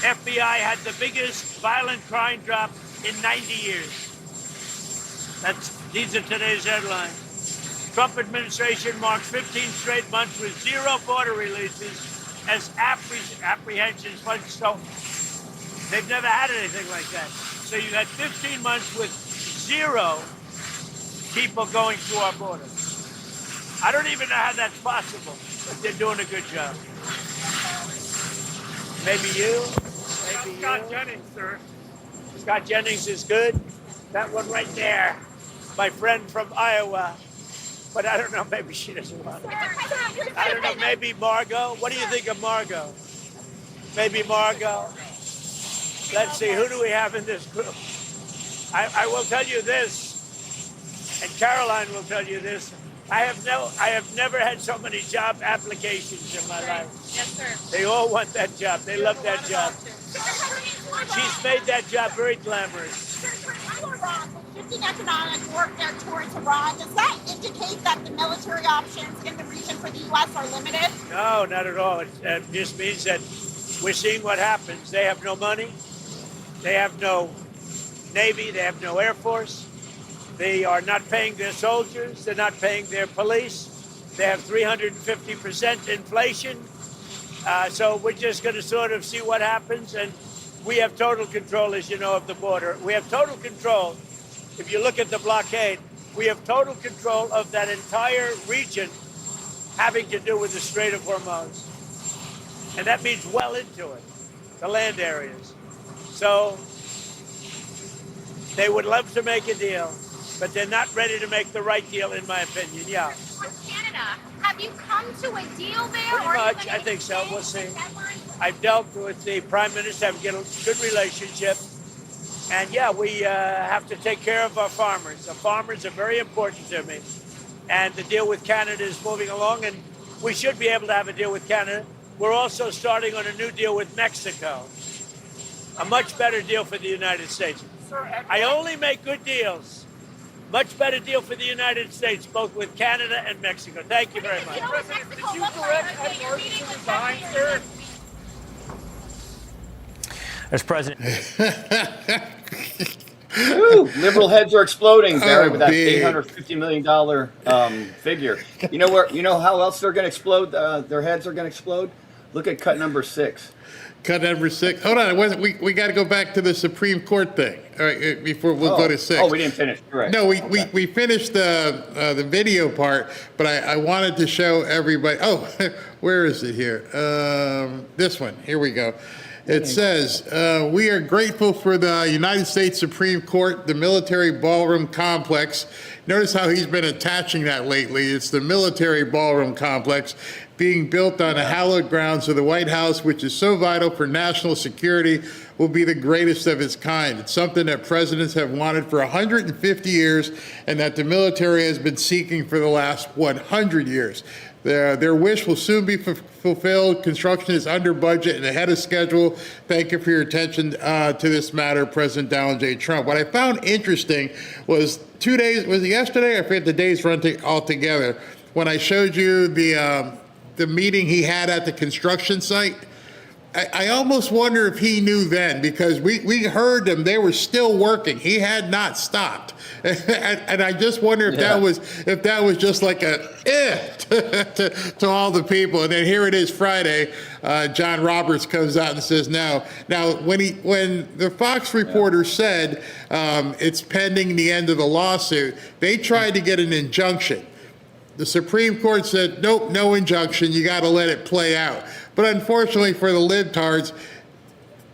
FBI had the biggest violent crime drop in 90 years. These are today's headlines. Trump administration marks 15 straight months with zero border releases as apprehensions fudge. So they've never had anything like that. So you had 15 months with zero people going through our border. I don't even know how that's possible, but they're doing a good job. Maybe you. Maybe Scott Jennings, sir. Scott Jennings is good. That one right there, my friend from Iowa. But I don't know, maybe she doesn't want it. I don't know, maybe Margot. What do you think of Margot? Maybe Margot. Let's see, who do we have in this group? I will tell you this, and Caroline will tell you this. I have never had so many job applications in my life. Yes, sir. They all want that job. They love that job. She's made that job very glamorous. Shifting economic work there towards Iran, does that indicate that the military options in the region for the U.S. are limited? No, not at all. It just means that we're seeing what happens. They have no money. They have no Navy. They have no Air Force. They are not paying their soldiers. They're not paying their police. They have 350% inflation. So we're just going to sort of see what happens. And we have total control, as you know, of the border. We have total control. If you look at the blockade, we have total control of that entire region having to do with the Strait of Hormuz. And that means well into it, the land areas. So they would love to make a deal, but they're not ready to make the right deal, in my opinion. Yeah. With Canada, have you come to a deal there? Pretty much, I think so. We'll see. I've dealt with the Prime Minister, have a good relationship. And yeah, we have to take care of our farmers. The farmers are very important to me. And the deal with Canada is moving along, and we should be able to have a deal with Canada. We're also starting on a new deal with Mexico. A much better deal for the United States. I only make good deals. Much better deal for the United States, both with Canada and Mexico. Thank you very much. President, did you direct Ed Markey to resign, sir? As president. Ooh, liberal heads are exploding, Barry, with that big. $850 million figure. You know where? You know how else they're going to explode? Their heads are going to explode. Look at cut number 6. Cut number 6. Hold on, we got to go back to the Supreme Court thing. All right, before we'll go to 6. Oh, we didn't finish. Correct. No, we finished the video part, but I wanted to show everybody. Oh, where is it here? This one. Here we go. It says, we are grateful for the United States Supreme Court, the military ballroom complex. Notice how he's been attaching that lately. It's the military ballroom complex being built on the hallowed grounds of the White House, which is so vital for national security, will be the greatest of its kind. It's something that presidents have wanted for 150 years and that the military has been seeking for the last 100 years. Their wish will soon be fulfilled. Construction is under budget and ahead of schedule. Thank you for your attention to this matter, President Donald J. Trump. What I found interesting was 2 days, was it yesterday? I forget the days run all together. When I showed you the meeting he had at the construction site, I almost wonder if he knew then, because we heard them. They were still working. He had not stopped. And I just wonder if that was just like a to all the people. And then here it is Friday. John Roberts comes out and says, now when the Fox reporter said it's pending the end of the lawsuit, they tried to get an injunction. The Supreme Court said, nope, no injunction. You got to let it play out. But unfortunately for the libtards,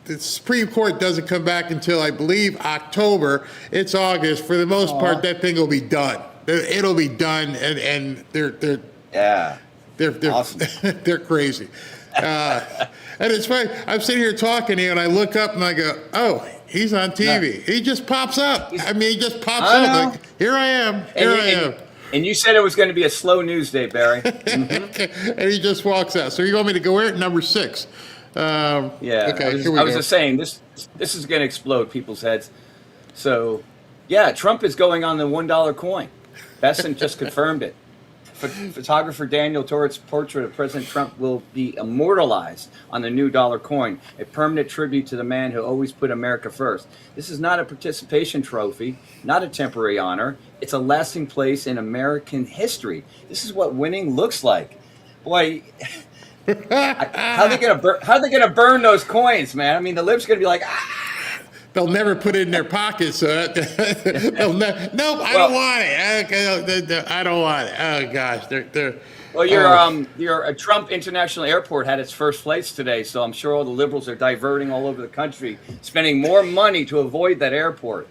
the Supreme Court doesn't come back until, I believe, October. It's August. For the most part, that thing will be done. It'll be done, and they're awesome. They're crazy. And it's funny. I'm sitting here talking to you, and I look up and I go, "Oh, he's on TV." Yeah. He just pops up. I mean, he just pops up. Like, here I am. Here I am. And you said it was going to be a slow news day, Barry. Mm-hmm. And he just walks out. So you want me to go where? Number 6. Yeah. Okay. I was just saying this is going to explode people's heads. So, yeah, Trump is going on the $1 coin. Besson just confirmed it. Photographer Daniel Torrett's portrait of President Trump will be immortalized on the new dollar coin, a permanent tribute to the man who always put America first. This is not a participation trophy, not a temporary honor. It's a lasting place in American history. This is what winning looks like. Boy, how they gonna burn those coins, man? I mean, the libs gonna be like, They'll never put it in their pockets. Nope, I don't want it. I don't want it. Oh gosh, they're. Well, your Trump International Airport had its first flights today, so I'm sure all the liberals are diverting all over the country, spending more money to avoid that airport.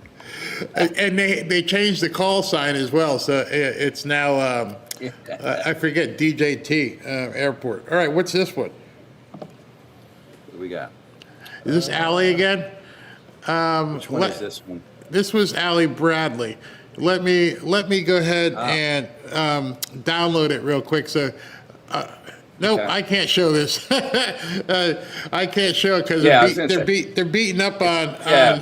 And they changed the call sign as well, so it's now I forget, DJT Airport. All right, what's this one? What do we got? Is this Allie again? Which one is this one? This was Allie Bradley. Let me go ahead and download it real quick. So, nope, okay. I can't show this. I can't show it because they're beating up on. Yeah.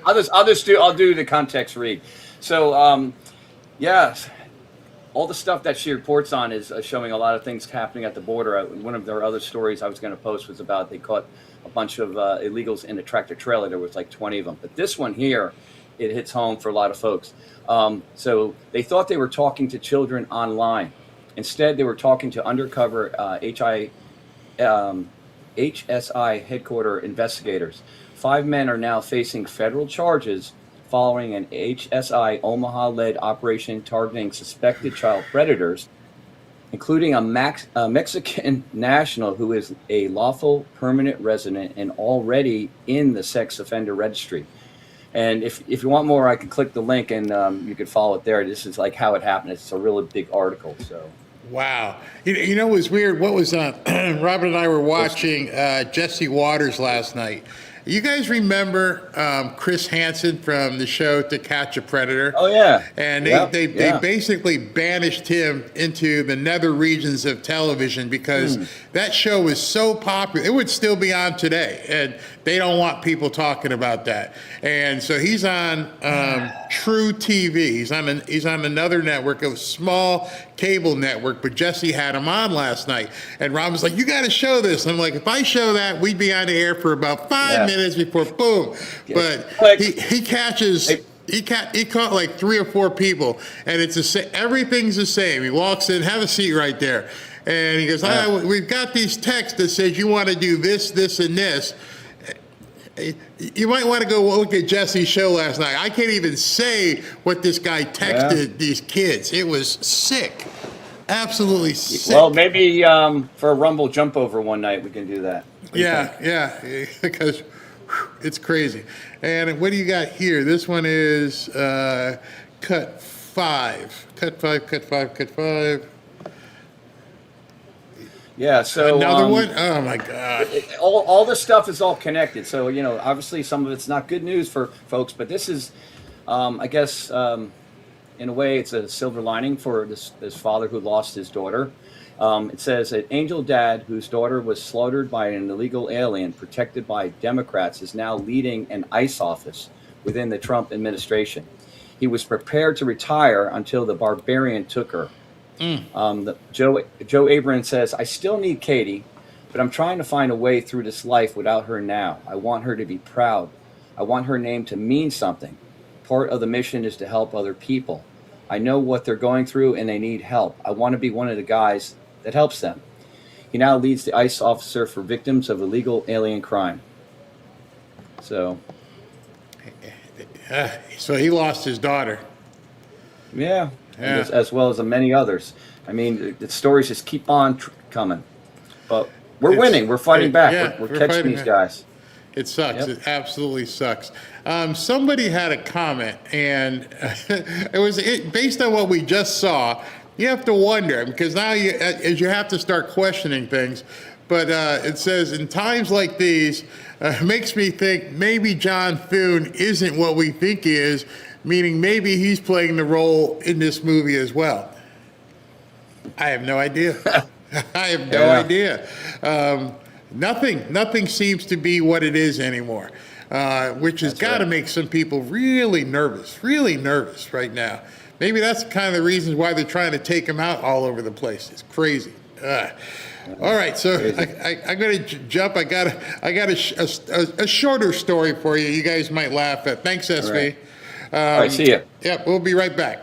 I'll do the context read. So, yes, all the stuff that she reports on is showing a lot of things happening at the border. One of their other stories I was going to post was about they caught a bunch of illegals in a tractor trailer. There was like 20 of them. But this one here, it hits home for a lot of folks. So they thought they were talking to children online. Instead, they were talking to undercover HSI headquarter investigators. 5 men are now facing federal charges following an HSI Omaha-led operation targeting suspected child predators, including a Mexican national who is a lawful permanent resident and already in the sex offender registry. And if you want more, I can click the link and you can follow it there. This is like how it happened. It's a really big article. So. Wow. You know, it was weird. What was Robert and I were watching Jesse Waters last night. You guys remember Chris Hansen from the show To Catch a Predator? Oh, yeah. And they basically banished him into the nether regions of television because that show was so popular. It would still be on today, and they don't want people talking about that. And so he's on True TV. He's on another network, a small cable network, but Jesse had him on last night. And Rob was like, you got to show this. I'm like, if I show that, we'd be on the air for about 5 minutes before boom. But he catches... He caught like 3 or 4 people, and everything's the same. He walks in, have a seat right there, and he goes, we've got these texts that says you want to do this, this, and this. You might want to go look at Jesse's show last night. I can't even say what this guy texted these kids. It was sick. Absolutely sick. Well, maybe for a Rumble jump over one night we can do that. Yeah, because it's crazy. And what do you got here? This one is cut 5. Cut 5. Yeah, so another one? Oh my God. All this stuff is all connected. So, obviously some of it's not good news for folks, but this is, I guess, in a way, it's a silver lining for this father who lost his daughter. It says an angel dad whose daughter was slaughtered by an illegal alien protected by Democrats is now leading an ICE office within the Trump administration. He was prepared to retire until the barbarian took her. Joe Abrams says, I still need Katie, but I'm trying to find a way through this life without her now. I want her to be proud. I want her name to mean something. Part of the mission is to help other people. I know what they're going through and they need help. I want to be one of the guys that helps them. He now leads the ICE officer for victims of illegal alien crime. So he lost his daughter. Yeah. As well as many others. I mean, the stories just keep on coming. But we're winning. We're fighting back. Yeah, we're catching these guys. It sucks. It absolutely sucks. Somebody had a comment, and it was based on what we just saw. You have to wonder, because now you have to start questioning things. But it says, in times like these, makes me think maybe John Thune isn't what we think he is, meaning maybe he's playing the role in this movie as well. I have no idea. I have no idea. Nothing seems to be what it is anymore, which has got to make some people really nervous right now. Maybe that's kind of the reasons why they're trying to take him out all over the place. It's crazy. All right, so I'm going to jump. I got a shorter story for you. You guys might laugh at. Thanks, SV. Right. All right, see ya. Yep, we'll be right back.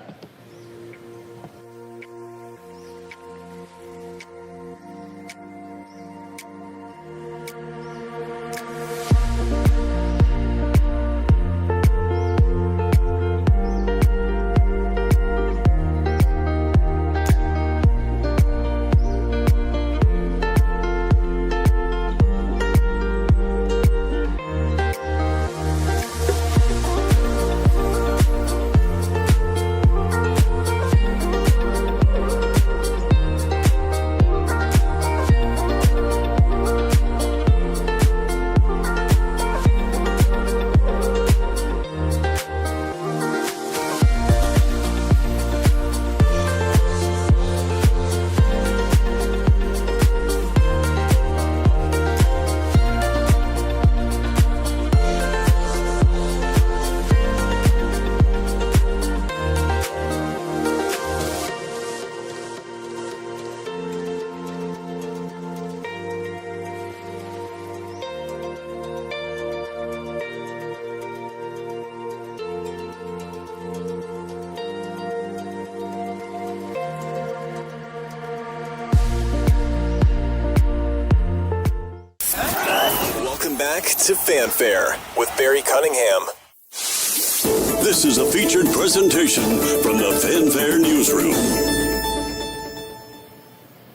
Back to Fanfare with Barry Cunningham. This is a featured presentation from the Fanfare Newsroom.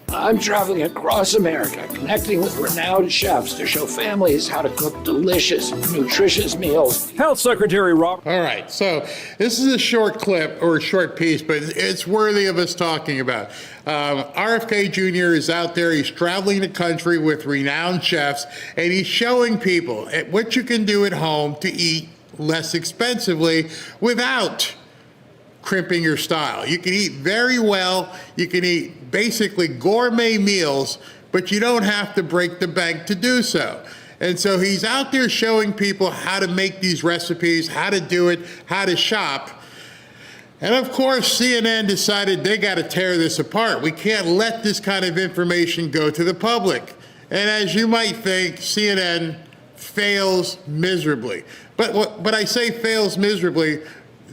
I'm traveling across America, connecting with renowned chefs to show families how to cook delicious, nutritious meals. Health Secretary Rob. All right, so this is a short clip or a short piece, but it's worthy of us talking about. RFK Jr. is out there. He's traveling the country with renowned chefs, and he's showing people what you can do at home to eat less expensively without crimping your style. You can eat very well. You can eat basically gourmet meals, but you don't have to break the bank to do so. And so he's out there showing people how to make these recipes, how to do it, how to shop. And of course, CNN decided they got to tear this apart. We can't let this kind of information go to the public. And as you might think, CNN fails miserably. But I say fails miserably,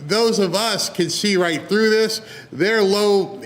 those of us can see right through this. Their low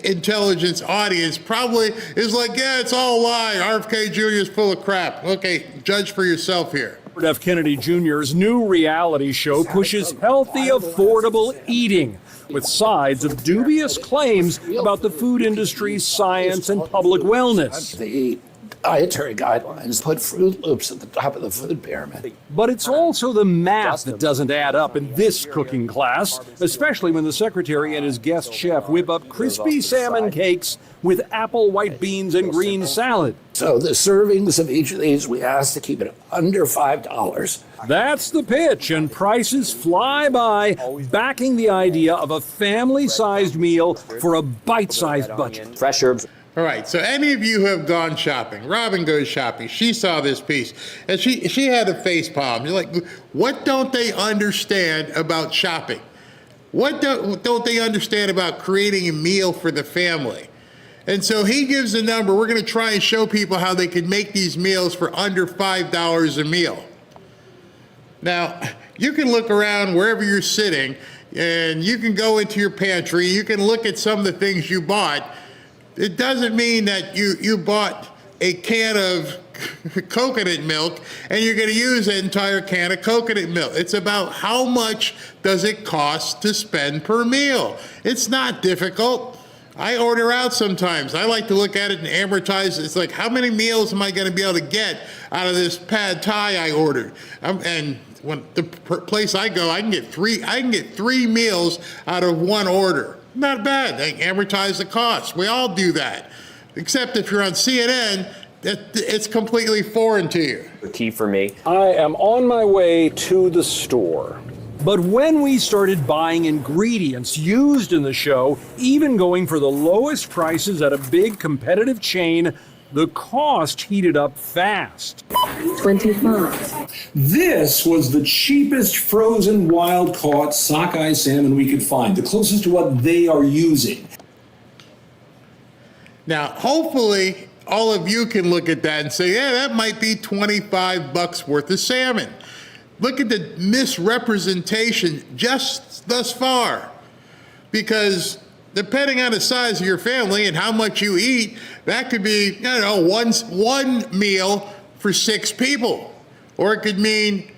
intelligence audience probably is like, yeah, it's all a lie. RFK Jr. is full of crap. Okay, judge for yourself here. Robert F. Kennedy Jr.'s new reality show pushes healthy, affordable eating with sides of dubious claims about the food industry's science and public wellness. They eat dietary guidelines put Fruit Loops at the top of the food pyramid. But it's also the math that doesn't add up in this cooking class, especially when the secretary and his guest chef whip up crispy salmon cakes with apple, white beans, and green salad. So the servings of each of these, we asked to keep it under $5. That's the pitch, and prices fly by, backing the idea of a family-sized meal for a bite-sized budget. Fresh herbs. All right, so any of you who have gone shopping, Robin goes shopping, she saw this piece, and she had a face palm. You're like, what don't they understand about shopping? What don't they understand about creating a meal for the family? And so he gives a number. We're going to try and show people how they can make these meals for under $5 a meal. Now, you can look around wherever you're sitting, and you can go into your pantry, you can look at some of the things you bought. It doesn't mean that you bought a can of coconut milk and you're going to use an entire can of coconut milk. It's about how much does it cost to spend per meal. It's not difficult. I order out sometimes. I like to look at it and amortize. It's like, how many meals am I going to be able to get out of this pad thai I ordered? And when the place I go, I can get three meals out of one order. Not bad. They amortize the cost. We all do that. Except if you're on CNN, it's completely foreign to you. The key for me. I am on my way to the store. But when we started buying ingredients used in the show, even going for the lowest prices at a big competitive chain, the cost heated up fast. 25. This was the cheapest frozen wild-caught sockeye salmon we could find, the closest to what they are using. Now, hopefully, all of you can look at that and say, yeah, that might be $25 worth of salmon. Look at the misrepresentation just thus far. Because depending on the size of your family and how much you eat, that could be, one meal for 6 people. Or it could mean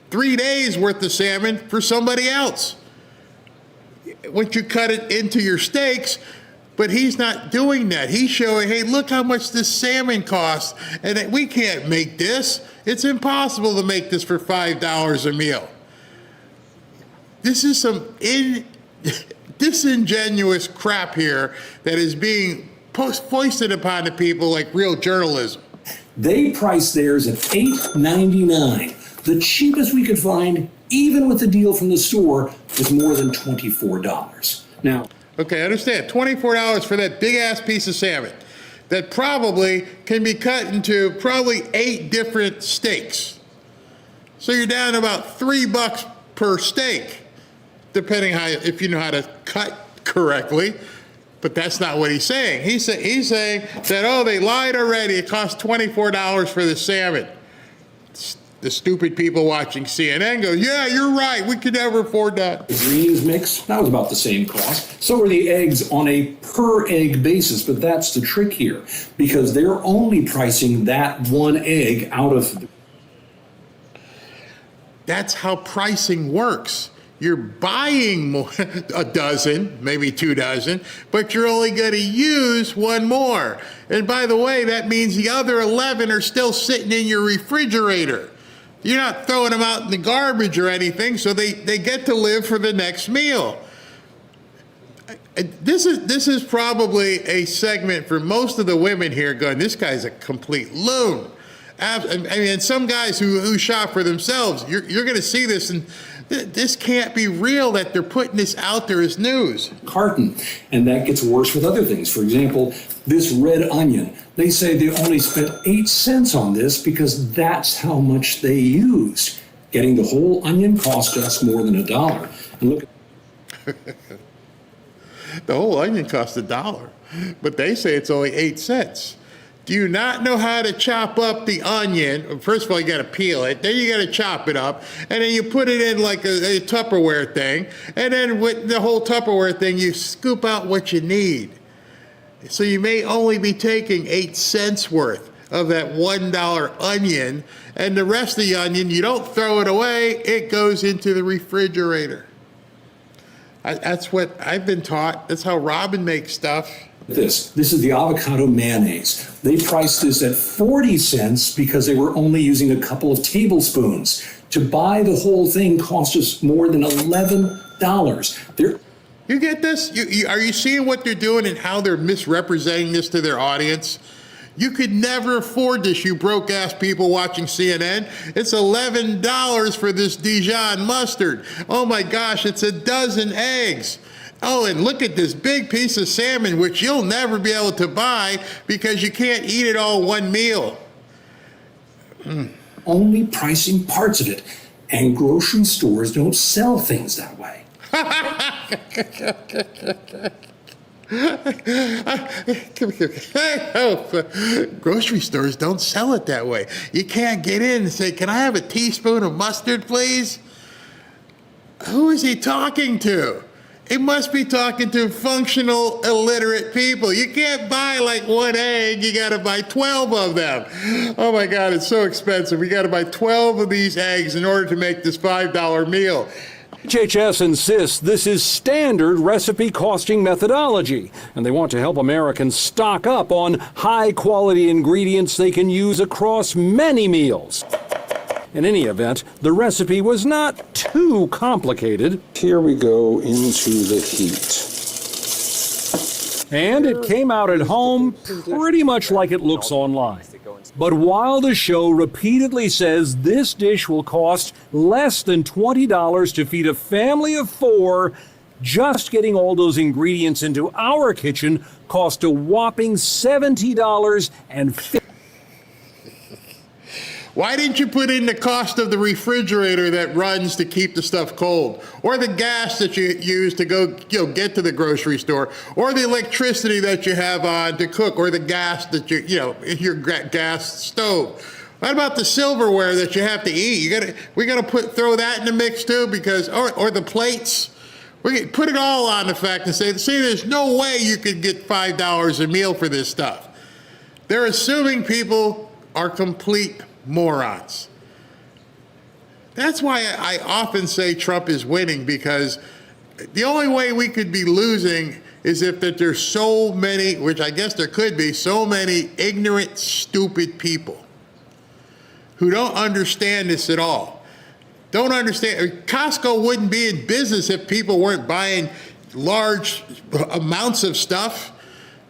3 days worth of salmon for somebody else. Once you cut it into your steaks, but he's not doing that. He's showing, hey, look how much this salmon costs, and we can't make this. It's impossible to make this for $5 a meal. This is some disingenuous crap here that is being foisted upon the people like real journalism. They priced theirs at $8.99. The cheapest we could find, even with the deal from the store, was more than $24. Now, okay, understand, $24 for that big-ass piece of salmon that probably can be cut into probably 8 different steaks. So you're down to about $3 per steak, depending if you know how to cut correctly. But that's not what he's saying. He's saying that, they lied already. It costs $24 for the salmon. The stupid people watching CNN go, yeah, you're right. We could never afford that. The greens mix, that was about the same cost. So were the eggs on a per egg basis, but that's the trick here because they're only pricing that one egg out of. That's how pricing works. You're buying a dozen, maybe 2 dozen, but you're only going to use one more. And by the way, that means the other 11 are still sitting in your refrigerator. You're not throwing them out in the garbage or anything, so they get to live for the next meal. This is probably a segment for most of the women here going, this guy's a complete loon. I mean, some guys who shop for themselves, you're going to see this and this can't be real that they're putting this out there as news. Carton, and that gets worse with other things. For example, this red onion. They say they only spent 8 cents on this because that's how much they used. Getting the whole onion cost us more than $1. And look at the whole onion cost $1, but they say it's only 8 cents. Do you not know how to chop up the onion? First of all, you got to peel it. Then you got to chop it up. And then you put it in like a Tupperware thing. And then with the whole Tupperware thing, you scoop out what you need. So you may only be taking 8 cents worth of that $1 onion. And the rest of the onion, you don't throw it away. It goes into the refrigerator. That's what I've been taught. That's how Robin makes stuff. This is the avocado mayonnaise. They priced this at 40 cents because they were only using a couple of tablespoons. To buy the whole thing cost us more than $11. You get this? Are you seeing what they're doing and how they're misrepresenting this to their audience? You could never afford this, you broke-ass people watching CNN. It's $11 for this Dijon mustard. Oh my gosh, it's a dozen eggs. Oh, and look at this big piece of salmon, which you'll never be able to buy because you can't eat it all one meal. Only pricing parts of it, and grocery stores don't sell things that way. Grocery stores don't sell it that way. You can't get in and say, "Can I have a teaspoon of mustard, please?" Who is he talking to? He must be talking to functional illiterate people. You can't buy like one egg, you gotta buy 12 of them. Oh my God, it's so expensive. We gotta buy 12 of these eggs in order to make this $5 meal. HHS insists this is standard recipe costing methodology, and they want to help Americans stock up on high-quality ingredients they can use across many meals. In any event, the recipe was not too complicated. Here we go into the heat. And it came out at home pretty much like it looks online. But while the show repeatedly says this dish will cost less than $20 to feed a family of 4, just getting all those ingredients into our kitchen cost a whopping $70.50. Why didn't you put in the cost of the refrigerator that runs to keep the stuff cold, or the gas that you use to go, get to the grocery store, or the electricity that you have on to cook, or the gas that your gas stove? What about the silverware that you have to eat? We gotta throw that in the mix too, because or the plates. We put it all on the fact and say, see, there's no way you could get $5 a meal for this stuff. They're assuming people are complete morons. That's why I often say Trump is winning, because the only way we could be losing is if that there's so many, which I guess there could be, so many ignorant, stupid people who don't understand this at all. Don't understand. Costco wouldn't be in business if people weren't buying large amounts of stuff,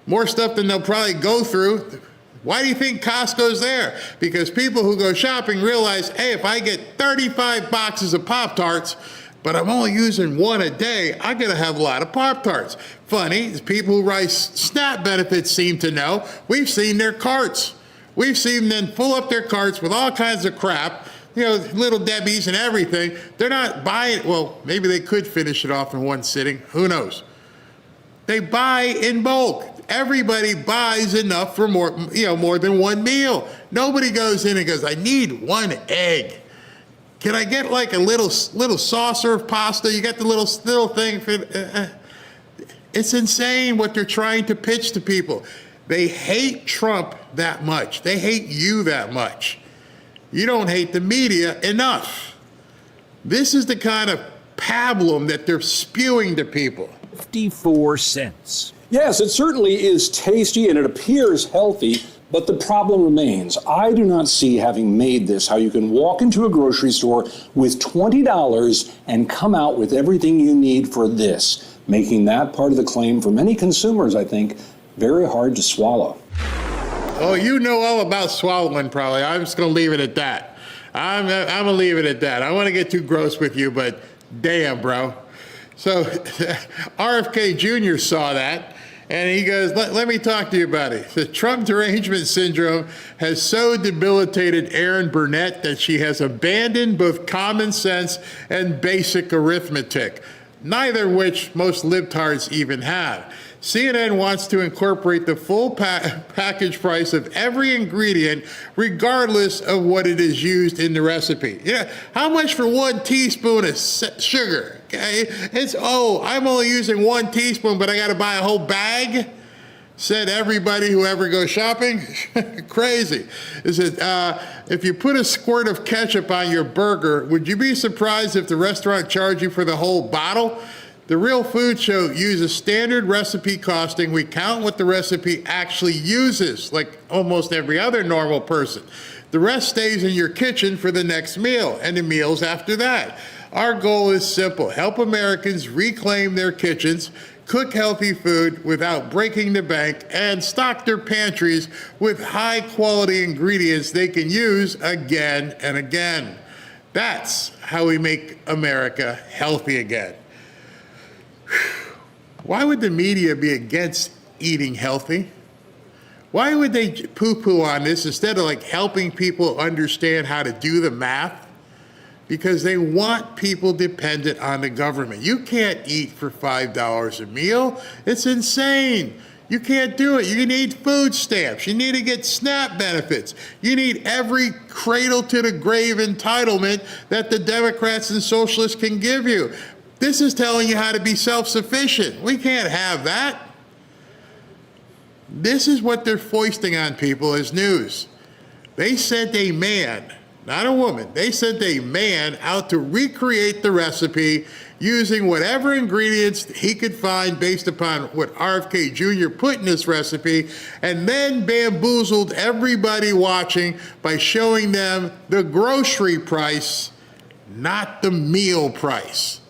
more stuff than they'll probably go through. Why do you think Costco's there? Because people who go shopping realize, hey, if I get 35 boxes of Pop-Tarts, but I'm only using one a day, I'm gonna have a lot of Pop-Tarts. Funny, people who write SNAP benefits seem to know. We've seen their carts. We've seen them pull up their carts with all kinds of crap, Little Debbie's and everything. They're not buying, well, maybe they could finish it off in one sitting, who knows? They buy in bulk. Everybody buys enough for more than one meal. Nobody goes in and goes, I need one egg. Can I get like a little saucer of pasta? You got the little thing for, it's insane what they're trying to pitch to people. They hate Trump that much. They hate you that much. You don't hate the media enough. This is the kind of pablum that they're spewing to people. 54 cents. Yes, it certainly is tasty and it appears healthy, but the problem remains. I do not see, having made this, how you can walk into a grocery store with $20 and come out with everything you need for this, making that part of the claim for many consumers, I think, very hard to swallow. Oh, you know all about swallowing, probably. I'm just going to leave it at that. I'm going to leave it at that. I don't want to get too gross with you, but damn, bro. So RFK Jr. saw that, and he goes, let me talk to you about it. The Trump derangement syndrome has so debilitated Erin Burnett that she has abandoned both common sense and basic arithmetic, neither of which most libtards even have. CNN wants to incorporate the full package price of every ingredient, regardless of what it is used in the recipe. How much for 1 teaspoon of sugar? Okay, I'm only using 1 teaspoon, but I got to buy a whole bag? Said everybody who ever goes shopping. Crazy. Is it? If you put a squirt of ketchup on your burger, would you be surprised if the restaurant charged you for the whole bottle? The Real Food Show uses standard recipe costing. We count what the recipe actually uses, like almost every other normal person. The rest stays in your kitchen for the next meal and the meals after that. Our goal is simple: help Americans reclaim their kitchens, cook healthy food without breaking the bank, and stock their pantries with high-quality ingredients they can use again and again. That's how we make America healthy again. Why would the media be against eating healthy? Why would they poo-poo on this instead of like helping people understand how to do the math? Because they want people dependent on the government. You can't eat for $5 a meal. It's insane. You can't do it. You need food stamps. You need to get SNAP benefits. You need every cradle to the grave entitlement that the Democrats and socialists can give you. This is telling you how to be self-sufficient. We can't have that. This is what they're foisting on people as news. They sent a man, not a woman, they sent a man out to recreate the recipe using whatever ingredients he could find based upon what RFK Jr. put in this recipe, and then bamboozled everybody watching by showing them the grocery price, not the meal price.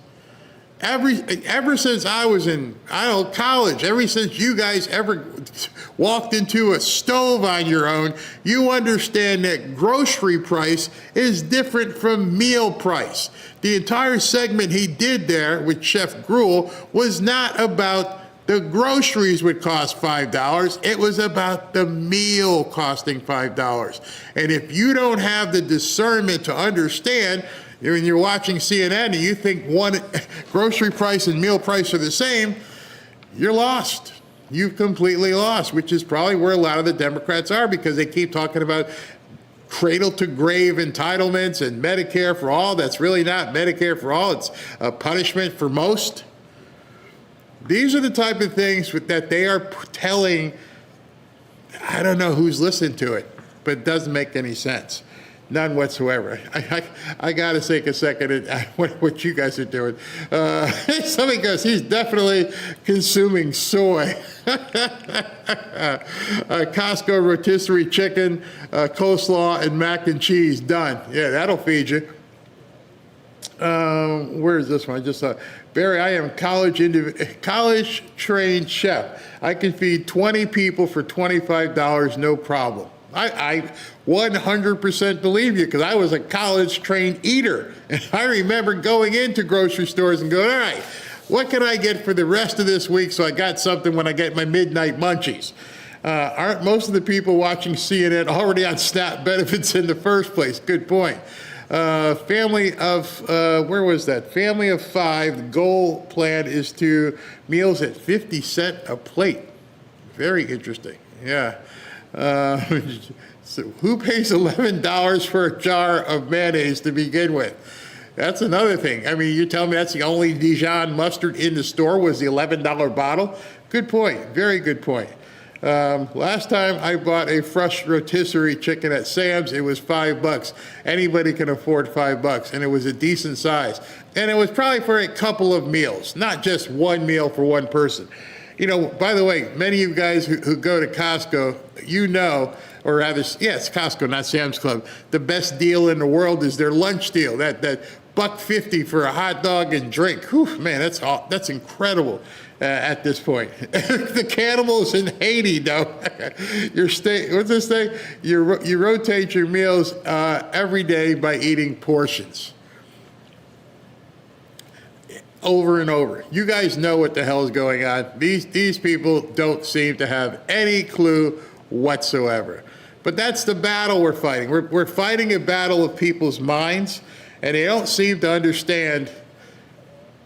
Ever since I was in, college, ever since you guys ever walked into a stove on your own, you understand that grocery price is different from meal price. The entire segment he did there with Chef Gruel was not about the groceries would cost $5. It was about the meal costing $5. And if you don't have the discernment to understand, when you're watching CNN and you think one grocery price and meal price are the same, you're lost. You've completely lost, which is probably where a lot of the Democrats are, because they keep talking about cradle to grave entitlements and Medicare for all. That's really not Medicare for all. It's a punishment for most. These are the type of things that they are telling. I don't know who's listening to it, but it doesn't make any sense. None whatsoever. I got to take a second at what you guys are doing. Somebody goes, he's definitely consuming soy. Costco rotisserie chicken, coleslaw, and mac and cheese, done. Yeah, that'll feed you. Where is this one? I just saw. Barry, I am college trained chef. I can feed 20 people for $25, no problem. I 100% believe you, because I was a college-trained eater. And I remember going into grocery stores and going, all right, what can I get for the rest of this week so I got something when I get my midnight munchies? Aren't most of the people watching CNN already on SNAP benefits in the first place? Good point. Family of, where was that? Family of 5, the goal plan is to meals at 50 cents a plate. Very interesting, yeah. So who pays $11 for a jar of mayonnaise to begin with? That's another thing. I mean, you tell me that's the only Dijon mustard in the store was the $11 bottle? Good point. Very good point. Last time I bought a fresh rotisserie chicken at Sam's, it was $5. Anybody can afford $5, and it was a decent size. And it was probably for a couple of meals, not just one meal for one person. You know, by the way, many of you guys who go to Costco, you know, or rather, yeah, it's Costco, not Sam's Club. The best deal in the world is their lunch deal. That $1.50 for a hot dog and drink. Whew, man, that's incredible at this point. The cannibals in Haiti, though. What's this thing? You rotate your meals every day by eating portions. Over and over. You guys know what the hell is going on. These people don't seem to have any clue whatsoever. But that's the battle we're fighting. We're fighting a battle of people's minds, and they don't seem to understand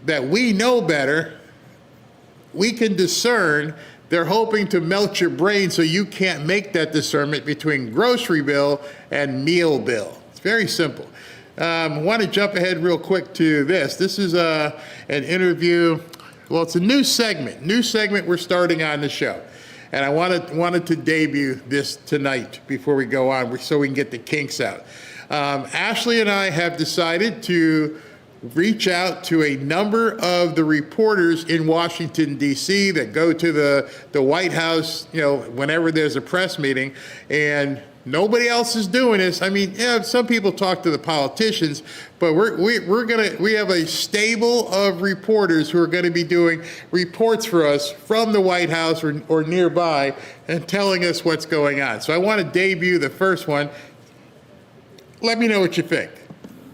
that we know better. We can discern. They're hoping to melt your brain so you can't make that discernment between grocery bill and meal bill. It's very simple. I want to jump ahead real quick to this. This is an interview. Well, it's a new segment we're starting on the show. And I wanted to debut this tonight before we go on so we can get the kinks out. Ashley and I have decided to reach out to a number of the reporters in Washington, D.C. that go to the White House, whenever there's a press meeting, and nobody else is doing this. I mean, yeah, some people talk to the politicians, but we have a stable of reporters who are going to be doing reports for us from the White House or nearby and telling us what's going on. So I want to debut the first one. Let me know what you think.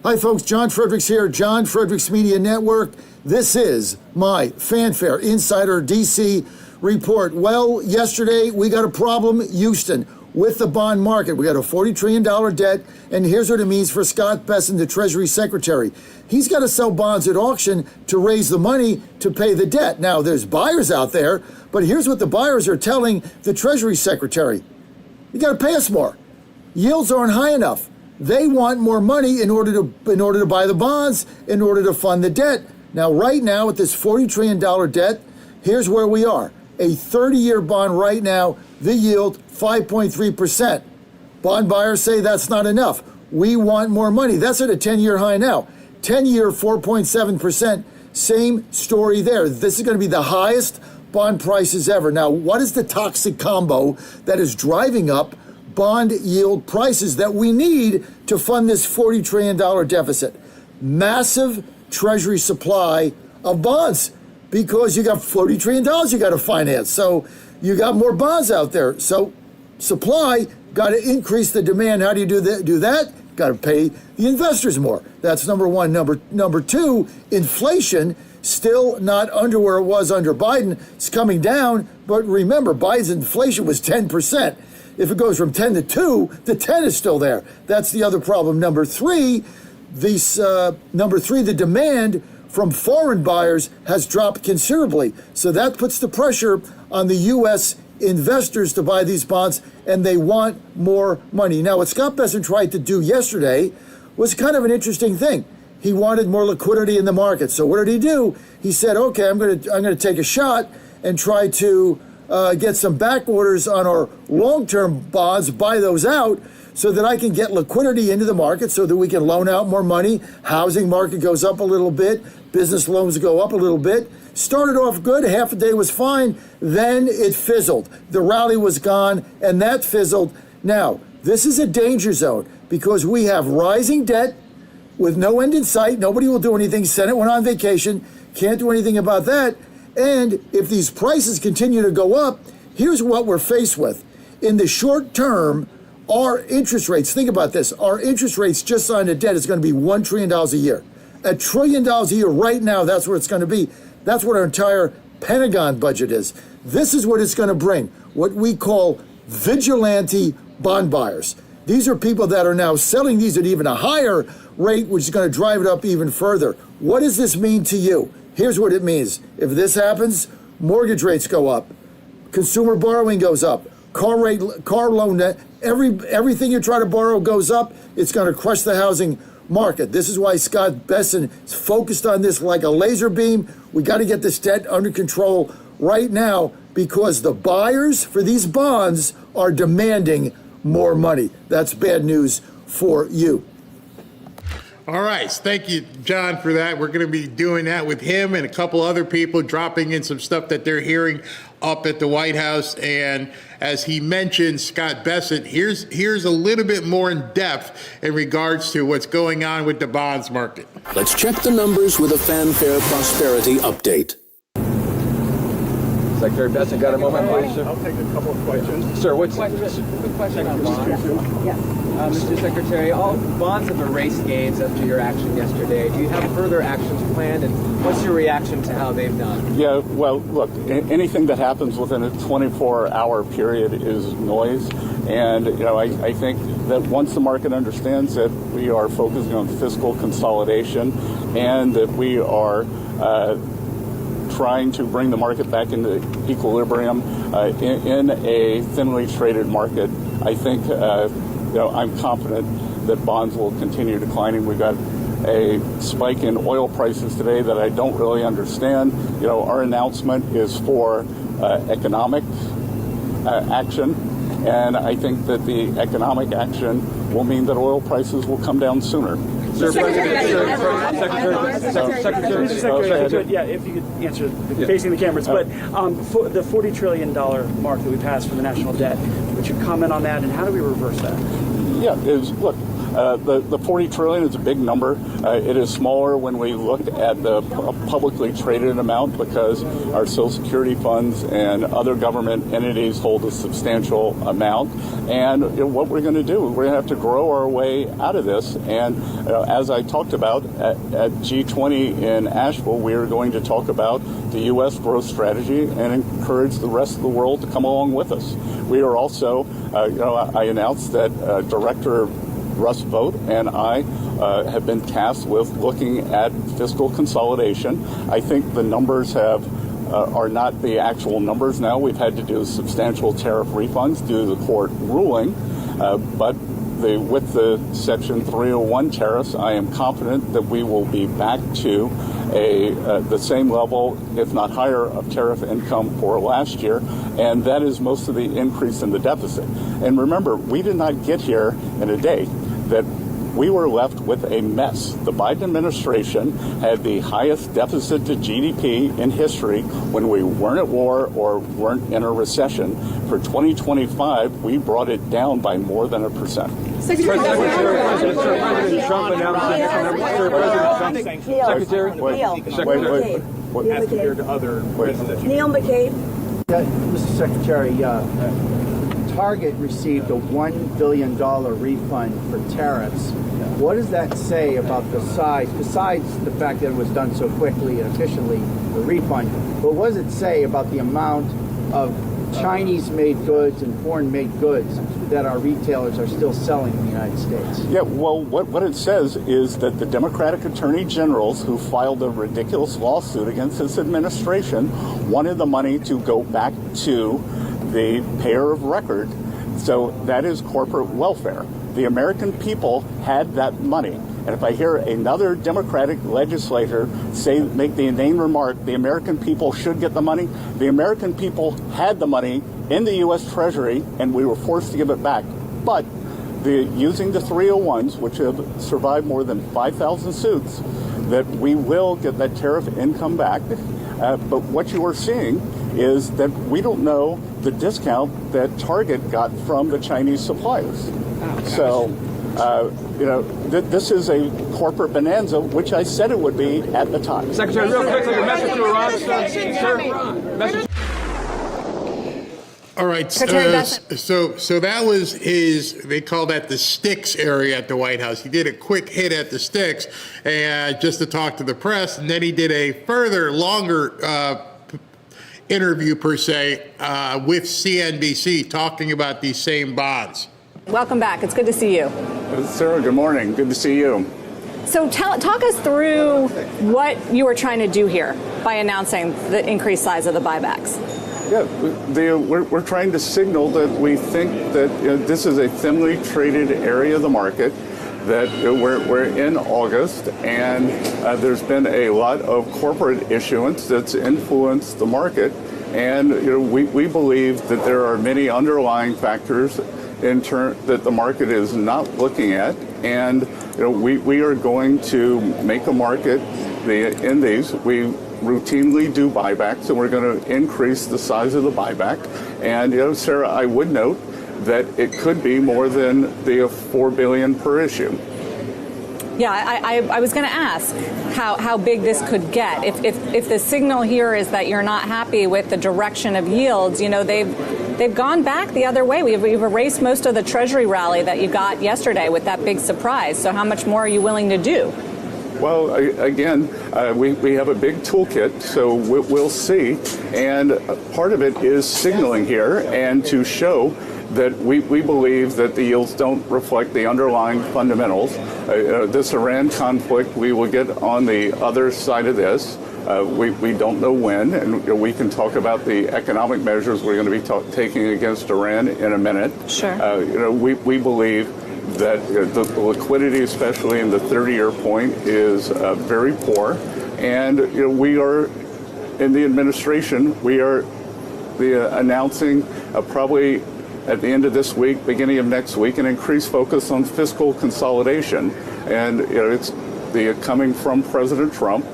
Hi, folks. John Fredericks here, John Fredericks Media Network. This is my Fanfare Insider DC report. Well, yesterday we got a problem, Houston, with the bond market. We got a $40 trillion debt, and here's what it means for Scott Bessent, the Treasury Secretary. He's got to sell bonds at auction to raise the money to pay the debt. Now, there's buyers out there, but here's what the buyers are telling the Treasury Secretary. You got to pay us more. Yields aren't high enough. They want more money in order to buy the bonds, in order to fund the debt. Now, right now, with this $40 trillion debt, here's where we are. A 30-year bond right now, the yield, 5.3%. Bond buyers say that's not enough. We want more money. That's at a 10-year high now. 10-year, 4.7%. Same story there. This is going to be the highest bond prices ever. Now, what is the toxic combo that is driving up bond yield prices that we need to fund this $40 trillion deficit? Massive Treasury supply of bonds, because you got $40 trillion you got to finance. So you got more bonds out there. So supply got to increase the demand. How do you do that? Got to pay the investors more. That's number one. Number two, inflation still not under where it was under Biden. It's coming down. But remember, Biden's inflation was 10%. If it goes from 10 to 2, the 10 is still there. That's the other problem. Number three, the demand from foreign buyers has dropped considerably. So that puts the pressure on the U.S. investors to buy these bonds, and they want more money. Now, what Scott Bessent tried to do yesterday was kind of an interesting thing. He wanted more liquidity in the market. So what did he do? He said, okay, I'm going to take a shot and try to get some back orders on our long-term bonds, buy those out so that I can get liquidity into the market so that we can loan out more money. Housing market goes up a little bit. Business loans go up a little bit. Started off good. Half a day was fine. Then it fizzled. The rally was gone, and that fizzled. Now, this is a danger zone because we have rising debt with no end in sight. Nobody will do anything. Senate went on vacation. Can't do anything about that. And if these prices continue to go up, here's what we're faced with. In the short term, our interest rates, think about this, our interest rates just on the debt is going to be $1 trillion a year. $1 trillion a year right now, that's where it's going to be. That's what our entire Pentagon budget is. This is what it's going to bring, what we call vigilante bond buyers. These are people that are now selling these at even a higher rate, which is going to drive it up even further. What does this mean to you? Here's what it means. If this happens, mortgage rates go up, consumer borrowing goes up, car loan, everything you try to borrow goes up. It's going to crush the housing market. This is why Scott Bessent is focused on this like a laser beam. We got to get this debt under control right now because the buyers for these bonds are demanding more money. That's bad news for you. All right. Thank you, John, for that. We're going to be doing that with him and a couple other people, dropping in some stuff that they're hearing up at the White House. And as he mentioned, Scott Bessent, here's a little bit more in depth in regards to what's going on with the bonds market. Let's check the numbers with a Fanfare Prosperity Update. Secretary Bessent, got a moment, please, sir? I'll take a couple of questions. Sir, quick question on bonds. Yes. Mr. Secretary, all bonds have erased gains after your action yesterday. Do you have further actions planned, and what's your reaction to how they've done? Yeah, well, look, anything that happens within a 24-hour period is noise. And, I think that once the market understands that we are focusing on fiscal consolidation and that we are trying to bring the market back into equilibrium in a thinly traded market, I think I'm confident that bonds will continue declining. We've got a spike in oil prices today that I don't really understand. Our announcement is for economic action, and I think that the economic action will mean that oil prices will come down sooner. Secretary, yeah, if you could answer facing the cameras. But for the $40 trillion mark that we passed for the national debt, would you comment on that, and how do we reverse that? Yeah, look, the $40 trillion is a big number. It is smaller when we look at the publicly traded amount because our Social Security funds and other government entities hold a substantial amount. And what we're going to do, we're going to have to grow our way out of this. And as I talked about at G20 in Asheville, we are going to talk about the U.S. growth strategy and encourage the rest of the world to come along with us. We are also, I announced that Director Russ Vogt and I have been tasked with looking at fiscal consolidation. I think the numbers are not the actual numbers now. We've had to do substantial tariff refunds due to the court ruling, but with the Section 301 tariffs, I am confident that we will be back to the same level, if not higher, of tariff income for last year, and that is most of the increase in the deficit. And remember, we did not get here in a day. That we were left with a mess. The Biden administration had the highest deficit to GDP in history when we weren't at war or weren't in a recession. For 2025, we brought it down by more than 1%. President Trump announced as compared to other presidents. Neil McCabe. Mr. Secretary, Target received a $1 billion refund for tariffs. What does that say about the size, besides the fact that it was done so quickly and efficiently, the refund, but what does it say about the amount of Chinese-made goods and foreign-made goods that our retailers are still selling in the United States? Yeah, well, what it says is that the Democratic attorney generals who filed a ridiculous lawsuit against this administration wanted the money to go back to the payer of record. So that is corporate welfare. The American people had that money. And if I hear another Democratic legislator make the inane remark, the American people should get the money, the American people had the money in the U.S. Treasury, and we were forced to give it back. But using the 301s, which have survived more than 5,000 suits, that we will get that tariff income back. But what you are seeing is that we don't know the discount that Target got from the Chinese suppliers. So, this is a corporate bonanza, which I said it would be at the time. Secretary, real quickly, a message to Iran. All right. So that was they call that the sticks area at the White House. He did a quick hit at the sticks just to talk to the press, and then he did a further longer interview, per se, with CNBC talking about these same bonds. Welcome back. It's good to see you. Sarah, good morning. Good to see you. So talk us through what you were trying to do here by announcing the increased size of the buybacks. Yeah, we're trying to signal that we think that this is a thinly traded area of the market, that we're in August, and there's been a lot of corporate issuance that's influenced the market. And we believe that there are many underlying factors that the market is not looking at, and we are going to make a market in these. We routinely do buybacks, and we're going to increase the size of the buyback. And Sarah, I would note that it could be more than the $4 billion per issue. Yeah, I was going to ask how big this could get. If the signal here is that you're not happy with the direction of yields, they've gone back the other way. We've erased most of the Treasury rally that you got yesterday with that big surprise. So how much more are you willing to do? Well, again, we have a big toolkit, so we'll see. And part of it is signaling here and to show that we believe that the yields don't reflect the underlying fundamentals. This Iran conflict, we will get on the other side of this. We don't know when, and we can talk about the economic measures we're going to be taking against Iran in a minute. Sure. We believe that the liquidity, especially in the 30-year point, is very poor. And we are, in the administration, we are announcing probably at the end of this week, beginning of next week, an increased focus on fiscal consolidation. and it's coming from President Trump.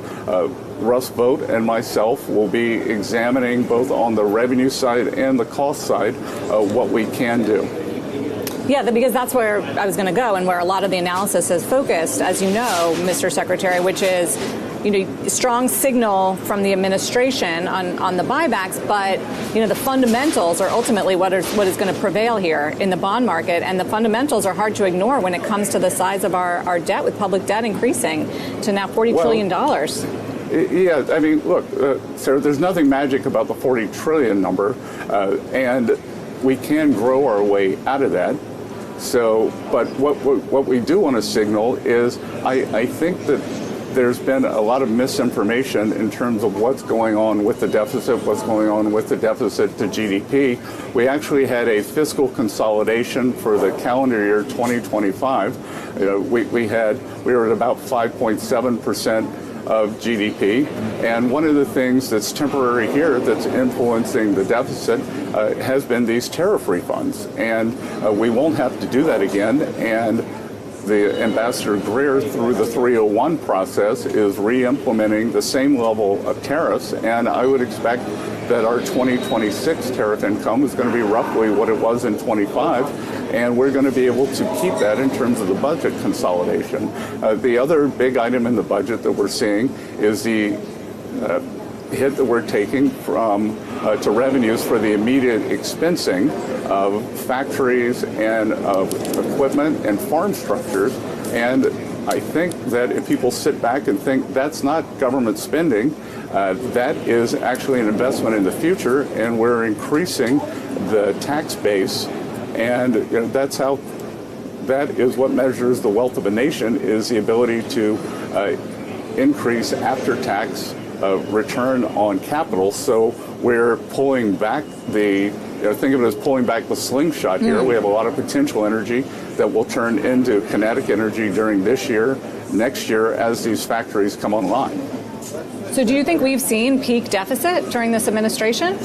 Russ Vought and myself will be examining both on the revenue side and the cost side what we can do. Yeah, because that's where I was going to go and where a lot of the analysis is focused, as you know, Mr. Secretary, which is, strong signal from the administration on the buybacks, but, the fundamentals are ultimately what is going to prevail here in the bond market, and the fundamentals are hard to ignore when it comes to the size of our debt, with public debt increasing to now $40 trillion. Yeah, I mean, look, Sarah, there's nothing magic about the 40 trillion number, and we can grow our way out of that. So, but what we do want to signal is I think that there's been a lot of misinformation in terms of what's going on with the deficit, what's going on with the deficit to GDP. We actually had a fiscal consolidation for the calendar year 2025. We were at about 5.7% of GDP, and one of the things that's temporary here that's influencing the deficit has been these tariff refunds, and we won't have to do that again. And the Ambassador Greer, through the 301 process, is re-implementing the same level of tariffs, and I would expect that our 2026 tariff income is going to be roughly what it was in 25, and we're going to be able to keep that in terms of the budget consolidation. The other big item in the budget that we're seeing is the hit that we're taking from to revenues for the immediate expensing of factories and of equipment and farm structures. And I think that if people sit back and think that's not government spending, that is actually an investment in the future, and we're increasing the tax base. And that is what measures the wealth of a nation, is the ability to increase after-tax return on capital. So we're pulling back think of it as pulling back the slingshot here. We have a lot of potential energy that will turn into kinetic energy during this year, next year, as these factories come online. So do you think we've seen peak deficit during this administration?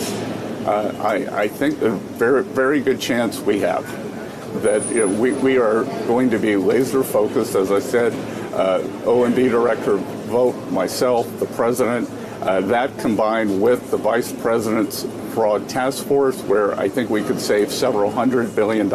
I think a very, very good chance we have. That we are going to be laser focused, as I said, OMB Director Vought, myself, the President, that combined with the Vice President's Fraud Task Force, where I think we could save several $100 billion.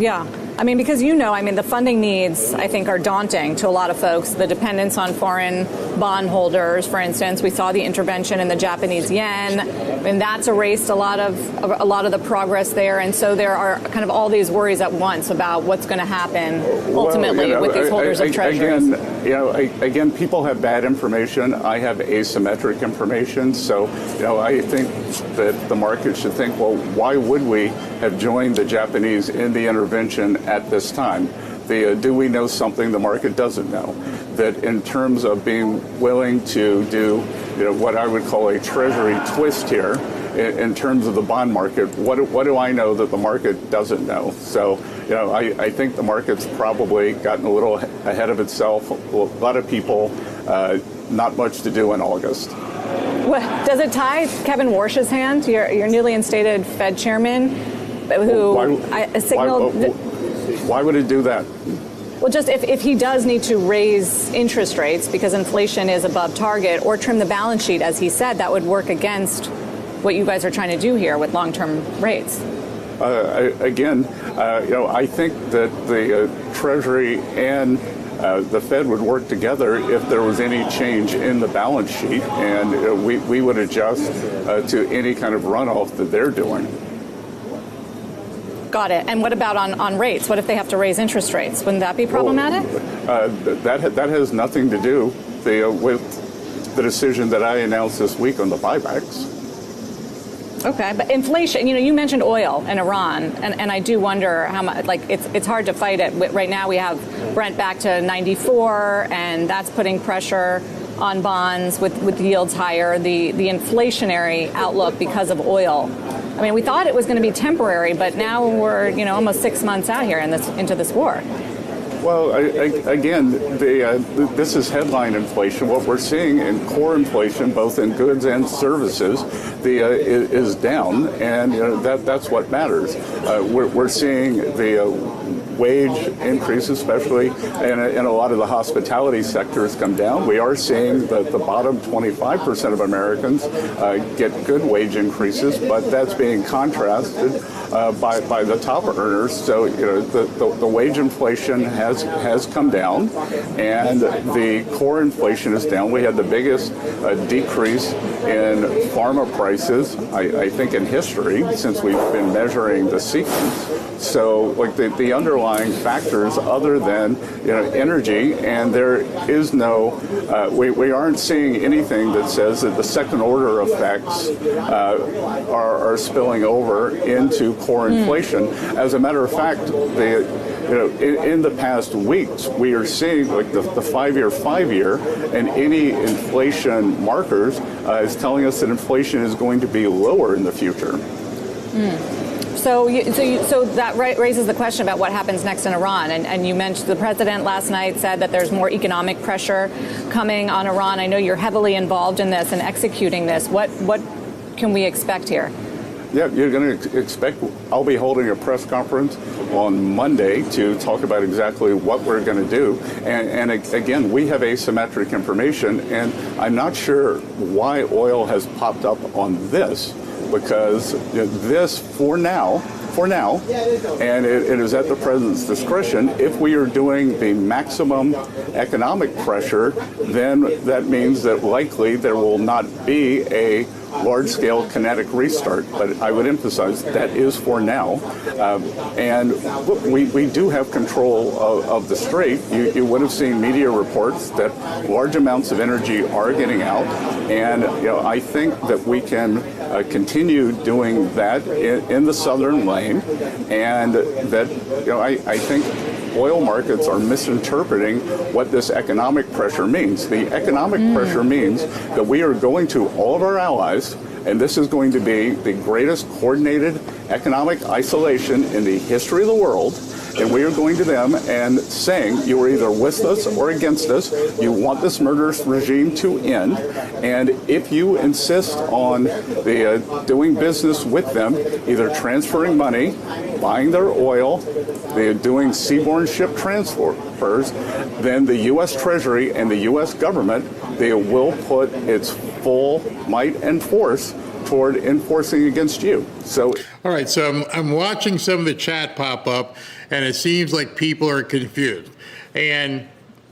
Yeah. I mean, because the funding needs, I think, are daunting to a lot of folks. The dependence on foreign bondholders, for instance, we saw the intervention in the Japanese yen, and that's erased a lot of the progress there. And so there are kind of all these worries at once about what's going to happen ultimately with these holders of treasuries. Again, people have bad information. I have asymmetric information. So, I think that the market should think, well, why would we have joined the Japanese in the intervention at this time? Do we know something the market doesn't know? That in terms of being willing to do, what I would call a treasury twist here, in terms of the bond market, what do I know that the market doesn't know? So, I think the market's probably gotten a little ahead of itself. A lot of people, not much to do in August. Well, does it tie Kevin Warsh's hand, your newly instated Fed chairman, who signaled... Why would it do that? Well, just if he does need to raise interest rates because inflation is above target, or trim the balance sheet, as he said, that would work against what you guys are trying to do here with long-term rates. I think that the Treasury and the Fed would work together if there was any change in the balance sheet, and we would adjust to any kind of runoff that they're doing. Got it. And what about on rates? What if they have to raise interest rates? Wouldn't that be problematic? That has nothing to do with the decision that I announced this week on the buybacks. Okay, but inflation, you mentioned oil and Iran, and I do wonder how much, it's hard to fight it. Right now we have Brent back to 94, and that's putting pressure on bonds with yields higher, the inflationary outlook because of oil. I mean, we thought it was going to be temporary, but now we're, almost 6 months out here into this war. Well, this is headline inflation. What we're seeing in core inflation, both in goods and services, is down, and that's what matters. We're seeing wage increases, especially in a lot of the hospitality sectors, come down. We are seeing that the bottom 25% of Americans get good wage increases, but that's being contrasted by the top earners. So the wage inflation has come down, and the core inflation is down. We had the biggest decrease in pharma prices, I think, in history since we've been measuring the sequence. So, like the underlying factors, other than energy, and there is no, we aren't seeing anything that says that the second order effects are spilling over into core inflation. As a matter of fact, in the past weeks, we are seeing like the 5-year, and any inflation markers is telling us that inflation is going to be lower in the future. So that raises the question about what happens next in Iran. And you mentioned the president last night said that there's more economic pressure coming on Iran. I know you're heavily involved in this and executing this. What can we expect here? Yeah, you're going to expect, I'll be holding a press conference on Monday to talk about exactly what we're going to do. And again, we have asymmetric information, and I'm not sure why oil has popped up on this, because this, for now, and it is at the president's discretion, if we are doing the maximum economic pressure, then that means that likely there will not be a large-scale kinetic restart. But I would emphasize that is for now. And look, we do have control of the strait. You would have seen media reports that large amounts of energy are getting out. And I think that we can continue doing that in the southern lane. And that, I think oil markets are misinterpreting what this economic pressure means. The economic pressure means that we are going to all of our allies, and this is going to be the greatest coordinated economic isolation in the history of the world. And we are going to them and saying, you are either with us or against us. You want this murderous regime to end. And if you insist on doing business with them, either transferring money, buying their oil, doing seaborne ship transfers, then the U.S. Treasury and the U.S. government, they will put its full might and force toward enforcing against you. So, all right, so I'm watching some of the chat pop up, and it seems like people are confused. And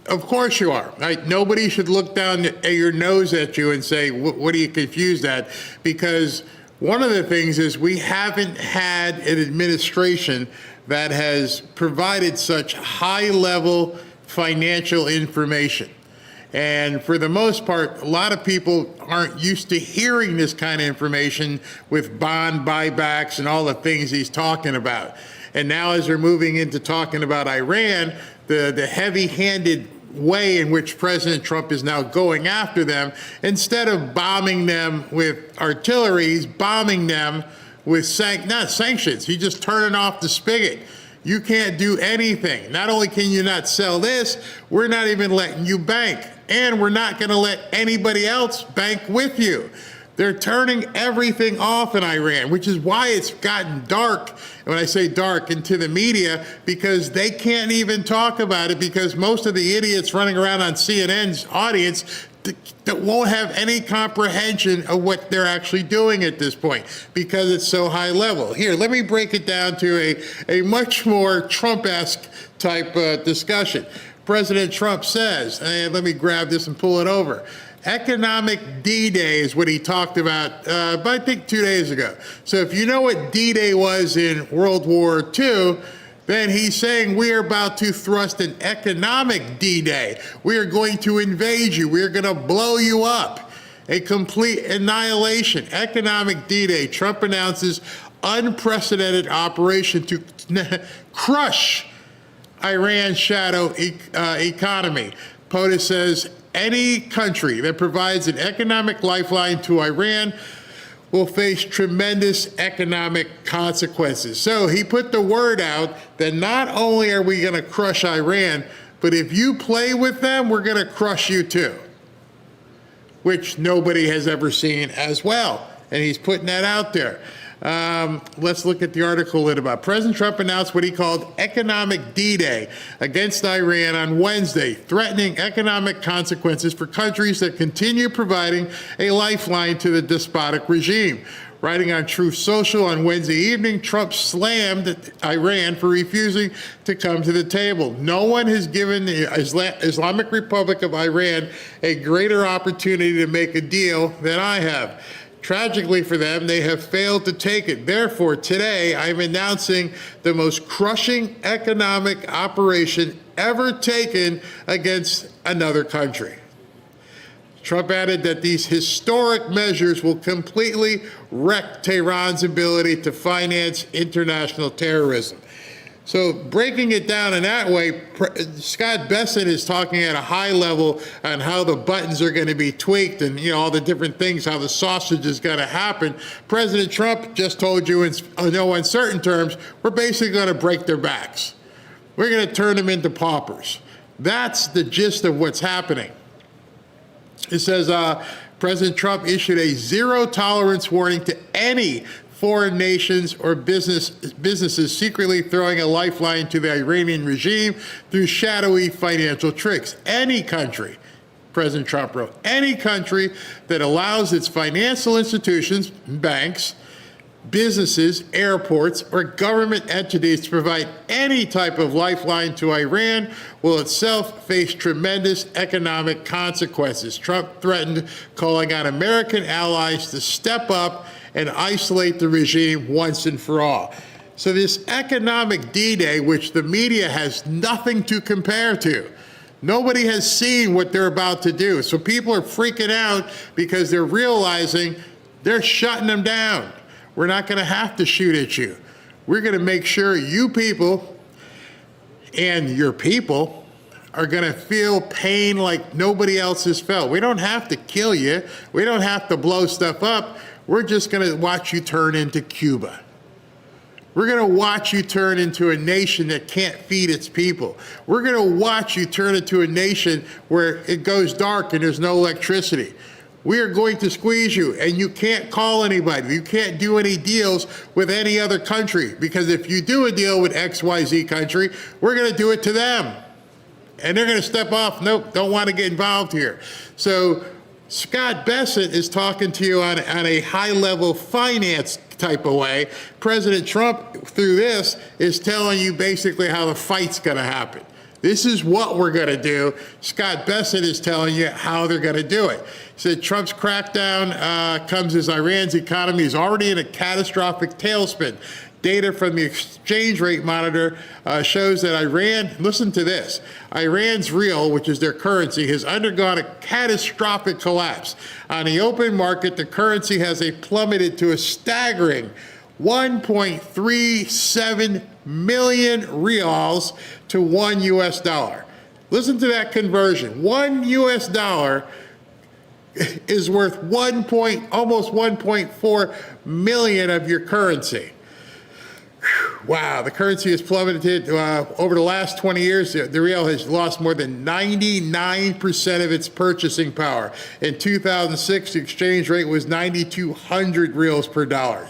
of course you are. Right? Nobody should look down your nose at you and say, what are you confused at? Because one of the things is we haven't had an administration that has provided such high-level financial information. And for the most part, a lot of people aren't used to hearing this kind of information with bond buybacks and all the things he's talking about. And now as they're moving into talking about Iran, the heavy-handed way in which President Trump is now going after them, instead of bombing them with artillery, he's bombing them with not sanctions. He's just turning off the spigot. You can't do anything. Not only can you not sell this, we're not even letting you bank. And we're not going to let anybody else bank with you. They're turning everything off in Iran, which is why it's gotten dark. And when I say dark, into the media, because they can't even talk about it, because most of the idiots running around on CNN's audience that won't have any comprehension of what they're actually doing at this point, because it's so high level. Here, let me break it down to a much more Trump-esque type discussion. President Trump says, and let me grab this and pull it over, economic D-Day is what he talked about, I think 2 days ago. So if you know what D-Day was in World War II, then he's saying we are about to thrust an economic D-Day. We are going to invade you. We are going to blow you up. A complete annihilation. Economic D-Day. Trump announces unprecedented operation to crush Iran's shadow economy. POTUS says any country that provides an economic lifeline to Iran will face tremendous economic consequences. So he put the word out that not only are we going to crush Iran, but if you play with them, we're going to crush you too, which nobody has ever seen as well. And he's putting that out there. Let's look at the article in about. President Trump announced what he called economic D-Day against Iran on Wednesday, threatening economic consequences for countries that continue providing a lifeline to the despotic regime. Writing on Truth Social on Wednesday evening, Trump slammed Iran for refusing to come to the table. No one has given the Islamic Republic of Iran a greater opportunity to make a deal than I have. Tragically for them, they have failed to take it. Therefore, today, I'm announcing the most crushing economic operation ever taken against another country. Trump added that these historic measures will completely wreck Tehran's ability to finance international terrorism. So breaking it down in that way, Scott Bessent is talking at a high level on how the buttons are going to be tweaked and, all the different things, how the sausage is going to happen. President Trump just told you in no uncertain terms, we're basically going to break their backs. We're going to turn them into paupers. That's the gist of what's happening. It says President Trump issued a zero-tolerance warning to any foreign nations or businesses secretly throwing a lifeline to the Iranian regime through shadowy financial tricks. Any country, President Trump wrote, any country that allows its financial institutions, banks, businesses, airports, or government entities to provide any type of lifeline to Iran will itself face tremendous economic consequences. Trump threatened calling on American allies to step up and isolate the regime once and for all. So this economic D-Day, which the media has nothing to compare to, nobody has seen what they're about to do. So people are freaking out because they're realizing they're shutting them down. We're not going to have to shoot at you. We're going to make sure you people and your people are going to feel pain like nobody else has felt. We don't have to kill you. We don't have to blow stuff up. We're just going to watch you turn into Cuba. We're going to watch you turn into a nation that can't feed its people. We're going to watch you turn into a nation where it goes dark and there's no electricity. We are going to squeeze you, and you can't call anybody. You can't do any deals with any other country, because if you do a deal with XYZ country, we're going to do it to them. And they're going to step off. Nope, don't want to get involved here. So Scott Bessent is talking to you on a high-level finance type of way. President Trump, through this, is telling you basically how the fight's going to happen. This is what we're going to do. Scott Bessent is telling you how they're going to do it. He said Trump's crackdown comes as Iran's economy is already in a catastrophic tailspin. Data from the exchange rate monitor shows that Iran, listen to this, Iran's rial, which is their currency, has undergone a catastrophic collapse. On the open market, the currency has plummeted to a staggering 1.37 million rials to $1 US. Listen to that conversion. $1 US is worth almost 1.4 million of your currency. Wow, the currency has plummeted over the last 20 years. The rial has lost more than 99% of its purchasing power. In 2006, the exchange rate was 9,200 rials per dollar.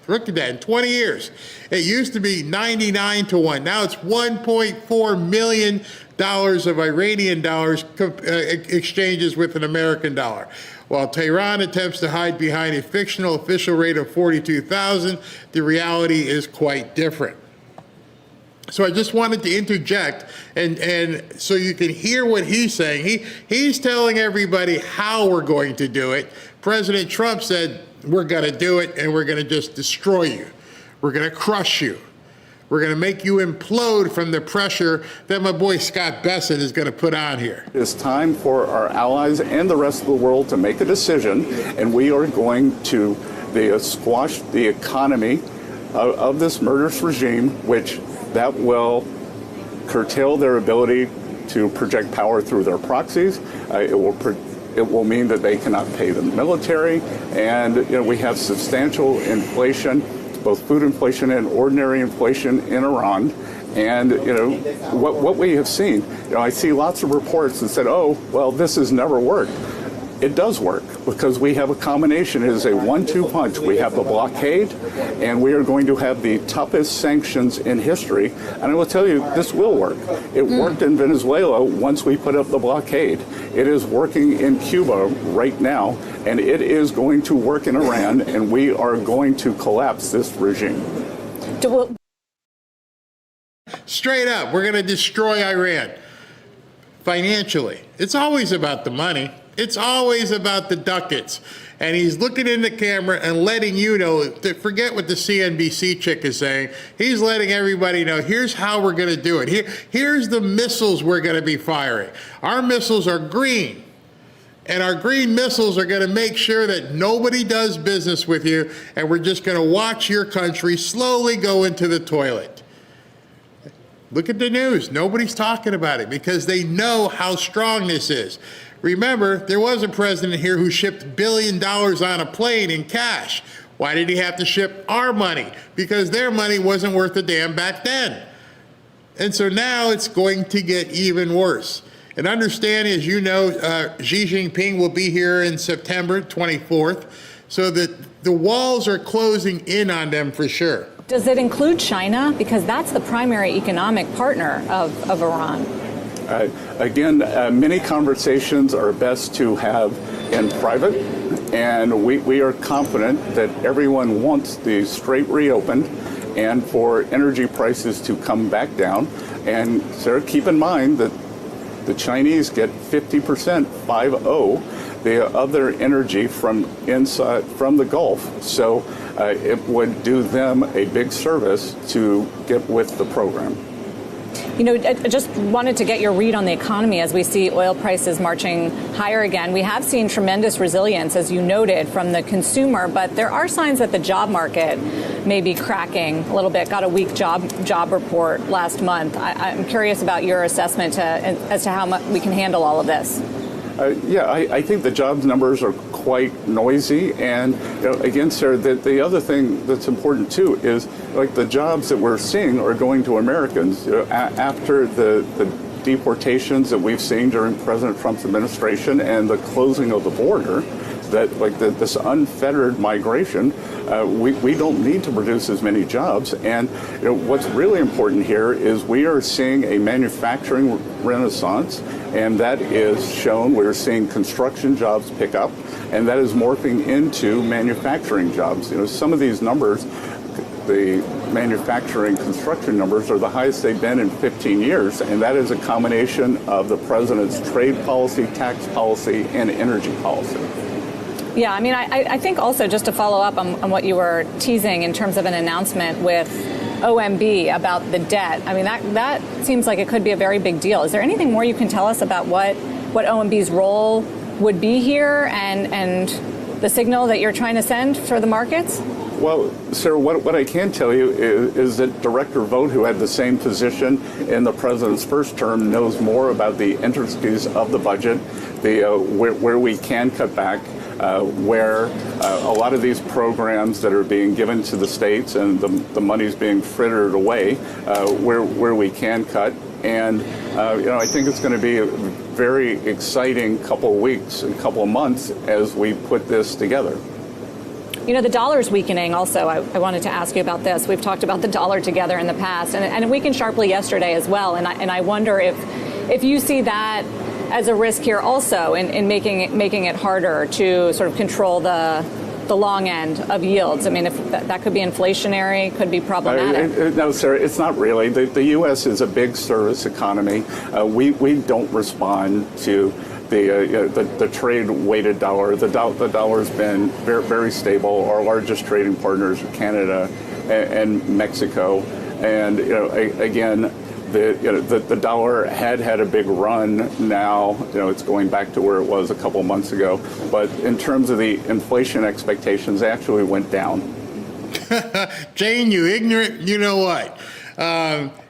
Look at that, in 20 years. It used to be 99 to 1. Now it's $1.4 million of Iranian dollars exchanges with an American dollar. While Tehran attempts to hide behind a fictional official rate of 42,000, the reality is quite different. So I just wanted to interject, and so you can hear what he's saying. He's telling everybody how we're going to do it. President Trump said, we're going to do it, and we're going to just destroy you. We're going to crush you. We're going to make you implode from the pressure that my boy Scott Bessent is going to put on here. It's time for our allies and the rest of the world to make a decision, and we are going to squash the economy of this murderous regime, which that will curtail their ability to project power through their proxies. It will mean that they cannot pay the military, and we have substantial inflation, both food inflation and ordinary inflation in Iran. And what we have seen, I see lots of reports that said, oh, well, this has never worked. it does work because we have a combination. It is a 1-2 punch. We have the blockade, and we are going to have the toughest sanctions in history. And I will tell you, this will work. It worked in Venezuela once we put up the blockade. It is working in Cuba right now, and it is going to work in Iran, and we are going to collapse this regime. Straight up, we're going to destroy Iran financially. It's always about the money. It's always about the ducats. And he's looking in the camera and letting you know, forget what the CNBC chick is saying. He's letting everybody know, here's how we're going to do it. Here's the missiles we're going to be firing. Our missiles are green. And our green missiles are going to make sure that nobody does business with you. And we're just going to watch your country slowly go into the toilet. Look at the news. Nobody's talking about it because they know how strong this is. Remember, there was a president here who shipped $1 billion on a plane in cash. Why did he have to ship our money? Because their money wasn't worth a damn back then. And so now it's going to get even worse. And understand, as you know, Xi Jinping will be here in September 24th, so that the walls are closing in on them for sure. Does it include China? Because that's the primary economic partner of Iran. Again, many conversations are best to have in private, and we are confident that everyone wants the Strait reopened and for energy prices to come back down. And Sarah, keep in mind that the Chinese get 50%, 5-0, the other energy from inside, from the Gulf. So it would do them a big service to get with the program. You know, I just wanted to get your read on the economy as we see oil prices marching higher again. We have seen tremendous resilience, as you noted, from the consumer, but there are signs that the job market may be cracking a little bit. Got a weak job report last month. I'm curious about your assessment as to how much we can handle all of this. I think the jobs numbers are quite noisy, and again, Sarah, the other thing that's important too is like the jobs that we're seeing are going to Americans. After the deportations that we've seen during President Trump's administration and the closing of the border, that like this unfettered migration, we don't need to produce as many jobs. And what's really important here is we are seeing a manufacturing renaissance, and that is shown. We're seeing construction jobs pick up, and that is morphing into manufacturing jobs. Some of these numbers, the manufacturing construction numbers, are the highest they've been in 15 years, and that is a combination of the president's trade policy, tax policy, and energy policy. Yeah, I mean, I think also just to follow up on what you were teasing in terms of an announcement with OMB about the debt. I mean, that seems like it could be a very big deal. Is there anything more you can tell us about what OMB's role would be here and the signal that you're trying to send for the markets? Well, Sarah, what I can tell you is that Director Vogt, who had the same position in the president's first term, knows more about the intricacies of the budget, where we can cut back, where a lot of these programs that are being given to the states and the money's being frittered away, where we can cut. And, I think it's going to be a very exciting couple of weeks and couple of months as we put this together. The dollar's weakening also. I wanted to ask you about this. We've talked about the dollar together in the past, and it weakened sharply yesterday as well. And I wonder if you see that as a risk here also in making it harder to sort of control the long end of yields. I mean, if that could be inflationary, could be problematic. No, Sarah, it's not really. The U.S. is a big service economy. We don't respond to the trade-weighted dollar. The dollar's been very, very stable. Our largest trading partners are Canada and Mexico. And again, the dollar had a big run. Now it's going back to where it was a couple months ago. But in terms of the inflation expectations, they actually went down. Jane, you ignorant, you know what?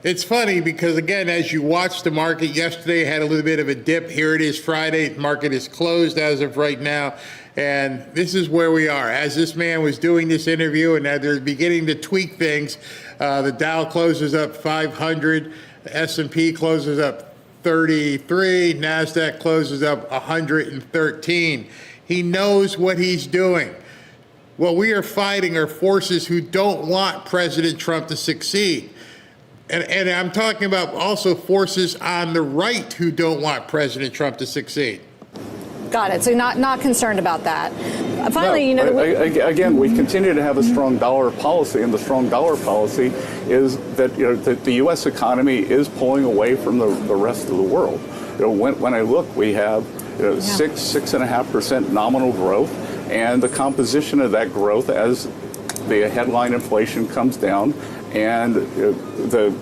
It's funny because, again, as you watch the market yesterday, had a little bit of a dip. Here it is Friday. The market is closed as of right now. And this is where we are. As this man was doing this interview and as they're beginning to tweak things, the Dow closes up 500, the S&P closes up 133. NASDAQ closes up 113. He knows what he's doing. What we are fighting are forces who don't want President Trump to succeed. And I'm talking about also forces on the right who don't want President Trump to succeed. Got it. So you're not concerned about that. Finally, again, we continue to have a strong dollar policy, and the strong dollar policy is that that the U.S. economy is pulling away from the rest of the world. When I look, we have 6.5% nominal growth, and the composition of that growth as the headline inflation comes down, and the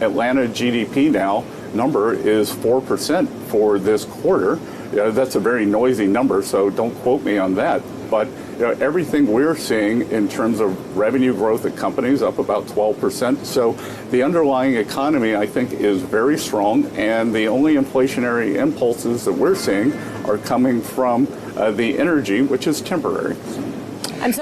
Atlanta GDP now number is 4% for this quarter. That's a very noisy number, so don't quote me on that. But everything we're seeing in terms of revenue growth at companies up about 12%. So the underlying economy, I think, is very strong, and the only inflationary impulses that we're seeing are coming from the energy, which is temporary.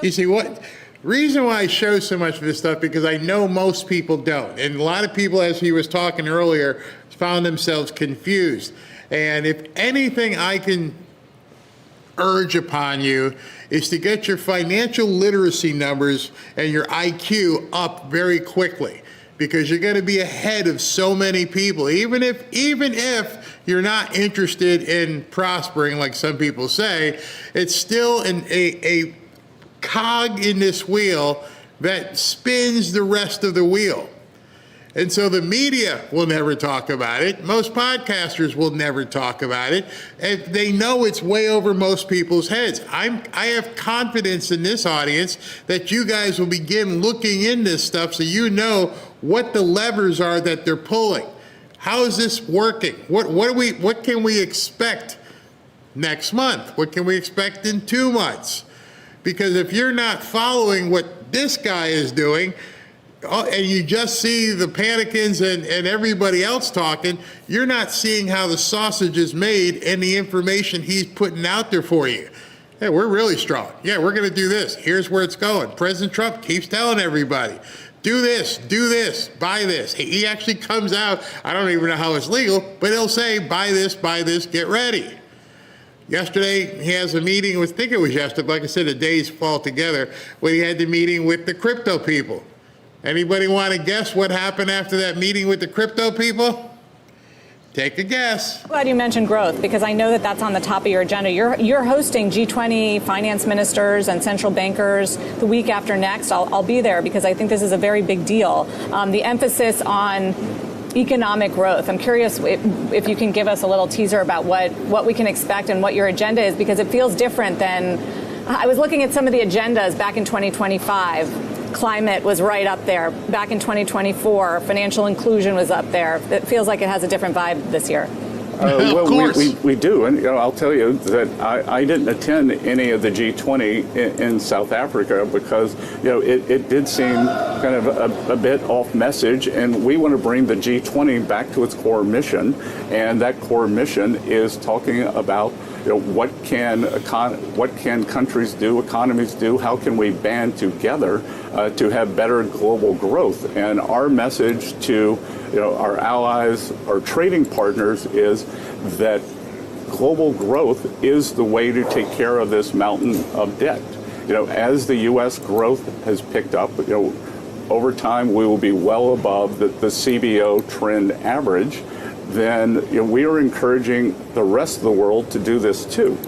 You see, what reason why I show so much of this stuff, because I know most people don't. And a lot of people, as he was talking earlier, found themselves confused. And if anything I can urge upon you is to get your financial literacy numbers and your IQ up very quickly, because you're going to be ahead of so many people. Even if you're not interested in prospering, like some people say, it's still a cog in this wheel that spins the rest of the wheel. And so the media will never talk about it. Most podcasters will never talk about it. And they know it's way over most people's heads. I have confidence in this audience that you guys will begin looking in this stuff so you know what the levers are that they're pulling. How is this working? What can we expect next month? What can we expect in 2 months? Because if you're not following what this guy is doing, and you just see the Panikins and everybody else talking, you're not seeing how the sausage is made and the information he's putting out there for you. Hey, we're really strong. Yeah, we're going to do this. Here's where it's going. President Trump keeps telling everybody, do this, buy this. He actually comes out, I don't even know how it's legal, but he'll say, buy this, get ready. Yesterday, he has a meeting with, I think it was yesterday, like I said, the days fall together, when he had the meeting with the crypto people. Anybody want to guess what happened after that meeting with the crypto people? Take a guess. I'm glad you mentioned growth, because I know that that's on the top of your agenda. You're hosting G20 finance ministers and central bankers the week after next. I'll be there because I think this is a very big deal. The emphasis on economic growth. I'm curious if you can give us a little teaser about what we can expect and what your agenda is, because it feels different than, I was looking at some of the agendas back in 2025. Climate was right up there. Back in 2024, financial inclusion was up there. It feels like it has a different vibe this year. Well, we do, and I'll tell you that I didn't attend any of the G20 in South Africa because it did seem kind of a bit off message, and we want to bring the G20 back to its core mission, and that core mission is talking about what can countries do, economies do, how can we band together to have better global growth. And our message to our allies, our trading partners, is that global growth is the way to take care of this mountain of debt. As the U.S. growth has picked up, over time we will be well above the CBO trend average. Then we are encouraging the rest of the world to do this too.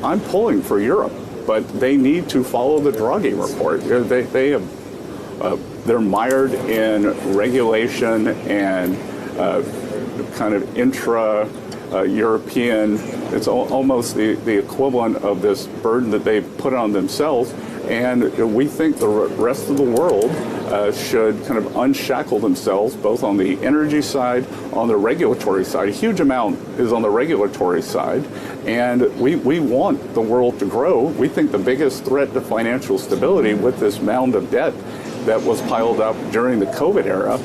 I'm pulling for Europe, but they need to follow the Draghi report. They're mired in regulation and kind of intra-European. It's almost the equivalent of this burden that they've put on themselves. And we think the rest of the world should kind of unshackle themselves, both on the energy side, on the regulatory side. A huge amount is on the regulatory side. And we want the world to grow. We think the biggest threat to financial stability with this mound of debt that was piled up during the COVID era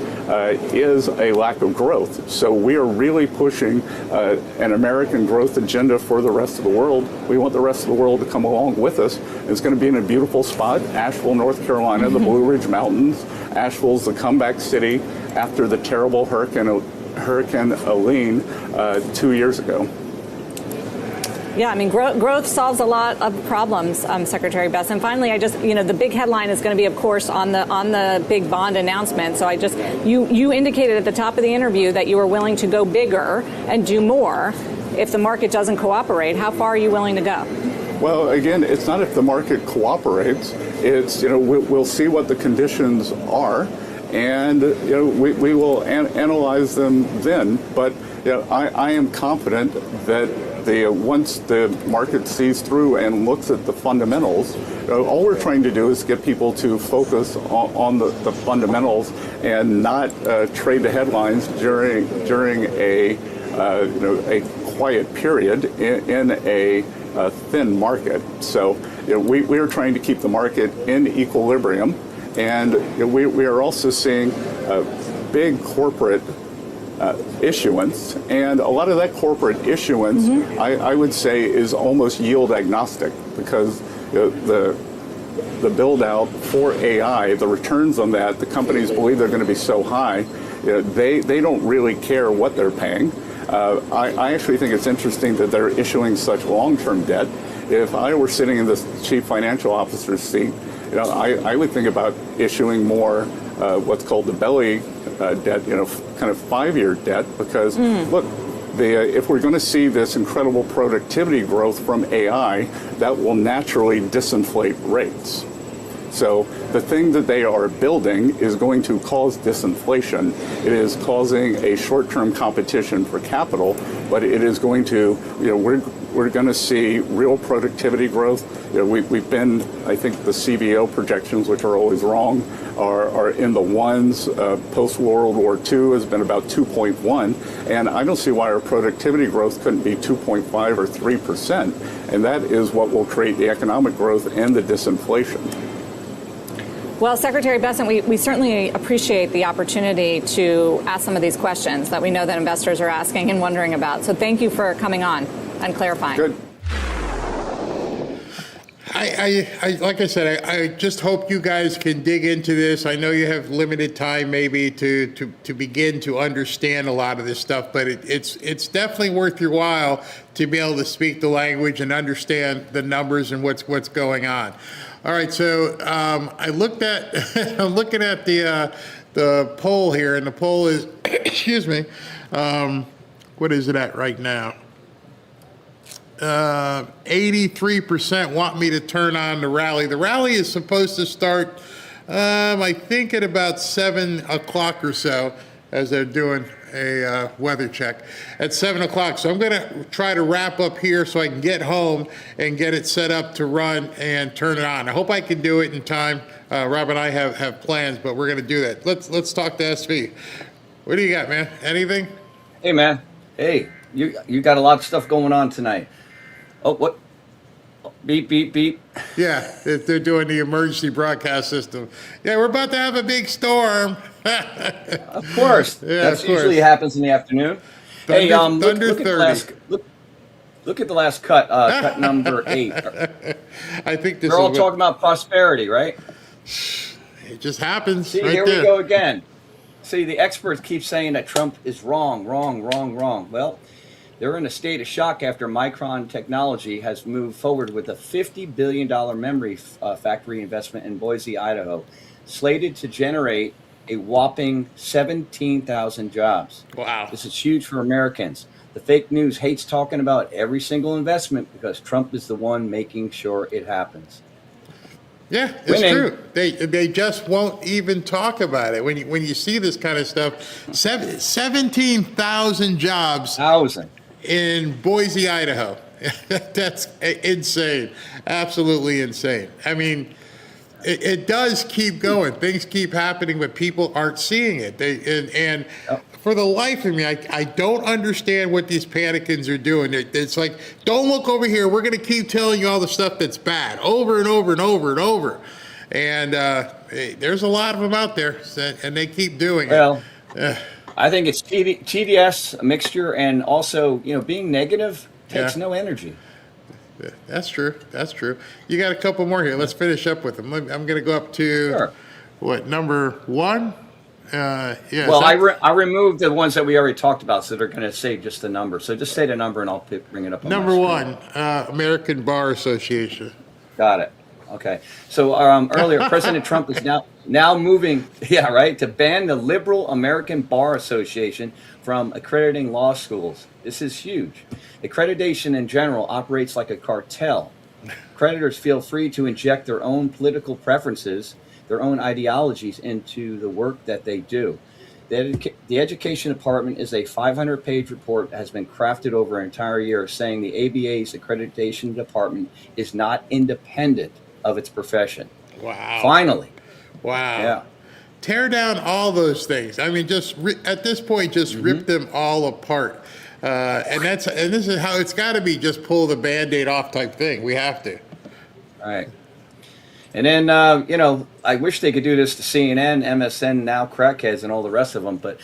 is a lack of growth. So we are really pushing an American growth agenda for the rest of the world. We want the rest of the world to come along with us. It's going to be in a beautiful spot, Asheville, North Carolina, the Blue Ridge Mountains. Asheville's the comeback city after the terrible Hurricane Hurricane Helene 2 years ago. Yeah, I mean, growth solves a lot of problems, Secretary Bess. And finally, the big headline is going to be, of course, on the big bond announcement. So you indicated at the top of the interview that you were willing to go bigger and do more if the market doesn't cooperate. How far are you willing to go? Well, again, it's not if the market cooperates. It's, we'll see what the conditions are, and, we will analyze them then. But, I am confident that once the market sees through and looks at the fundamentals, all we're trying to do is get people to focus on the fundamentals and not trade the headlines during a quiet period in a thin market. So we are trying to keep the market in equilibrium, and we are also seeing big corporate issuance, and a lot of that corporate issuance, I would say, is almost yield agnostic, because the build out for AI, the returns on that, the companies believe they're going to be so high, they don't really care what they're paying. I actually think it's interesting that they're issuing such long-term debt. If I were sitting in this chief financial officer's seat, I would think about issuing more what's called the belly debt, kind of 5-year debt, because look, if we're going to see this incredible productivity growth from AI, that will naturally disinflate rates. So the thing that they are building is going to cause disinflation. It is causing a short-term competition for capital, but it is going to, we're going to see real productivity growth. We've been, I think the CBO projections, which are always wrong, are in the ones. Post-World War II has been about 2.1, and I don't see why our productivity growth couldn't be 2.5 or 3%, and that is what will create the economic growth and the disinflation. Well, Secretary Bessent, we certainly appreciate the opportunity to ask some of these questions that we know that investors are asking and wondering about. So thank you for coming on and clarifying. Good. Like I said, I just hope you guys can dig into this. I know you have limited time maybe to begin to understand a lot of this stuff, but it's definitely worth your while to be able to speak the language and understand the numbers and what's going on. All right, so I'm looking at the poll here, and the poll is, excuse me, what is it at right now? 83% want me to turn on the rally. The rally is supposed to start, I think, at about 7 o'clock or so, as they're doing a weather check at 7 o'clock. So I'm going to try to wrap up here so I can get home and get it set up to run and turn it on. I hope I can do it in time. Rob and I have plans, but we're going to do that. Let's talk to SV. What do you got, man? Anything? Hey, man. Hey, you got a lot of stuff going on tonight. Oh, what? Beep, beep, beep. Yeah, they're doing the emergency broadcast system. Yeah, we're about to have a big storm. Of course. Yeah, That usually happens in the afternoon. Thunder, Hey, Thunder look 30. Look at the last cut, cut number 8. I think this We're all is talking about prosperity, right? It just happens. See, right here there. we go again. See, the experts keep saying that Trump is wrong. Well, they're in a state of shock after Micron Technology has moved forward with a $50 billion memory factory investment in Boise, Idaho, slated to generate a whopping 17,000 jobs. Wow. This is huge for Americans. The fake news hates talking about every single investment because Trump is the one making sure it happens. Yeah, it's true. They just won't even talk about it. When you see this kind of stuff, 17,000 jobs in Boise, Idaho. That's insane. Absolutely insane. I mean, it does keep going. Things keep happening, but people aren't seeing it. And for the life of me, I don't understand what these panicans are doing. It's like, don't look over here. We're going to keep telling you all the stuff that's bad over and over and over and over. And there's a lot of them out there, and they keep doing it. Well, I think it's TDS, a mixture, and also, being negative takes no energy. That's true. That's true. You got a couple more here. Let's finish up with them. I'm going to go up to, number 1? Yeah. Well, I removed the ones that we already talked about, so they're going to say just the number. So just say the number, and I'll bring it up. Number one, American Bar Association. Got it. Okay. So earlier, President Trump is now moving, to ban the Liberal American Bar Association from accrediting law schools. This is huge. Accreditation in general operates like a cartel. Creditors feel free to inject their own political preferences, their own ideologies into the work that they do. The Education Department is a 500-page report that has been crafted over an entire year saying the ABA's Accreditation Department is not independent of its profession. Wow. Finally. Wow. Yeah. Tear down all those things. I mean, just at this point, just rip them all apart. And this is how it's got to be. Just pull the Band-Aid off type thing. We have to. All right. And then, I wish they could do this to CNN, MSN, now crackheads, and all the rest of them. But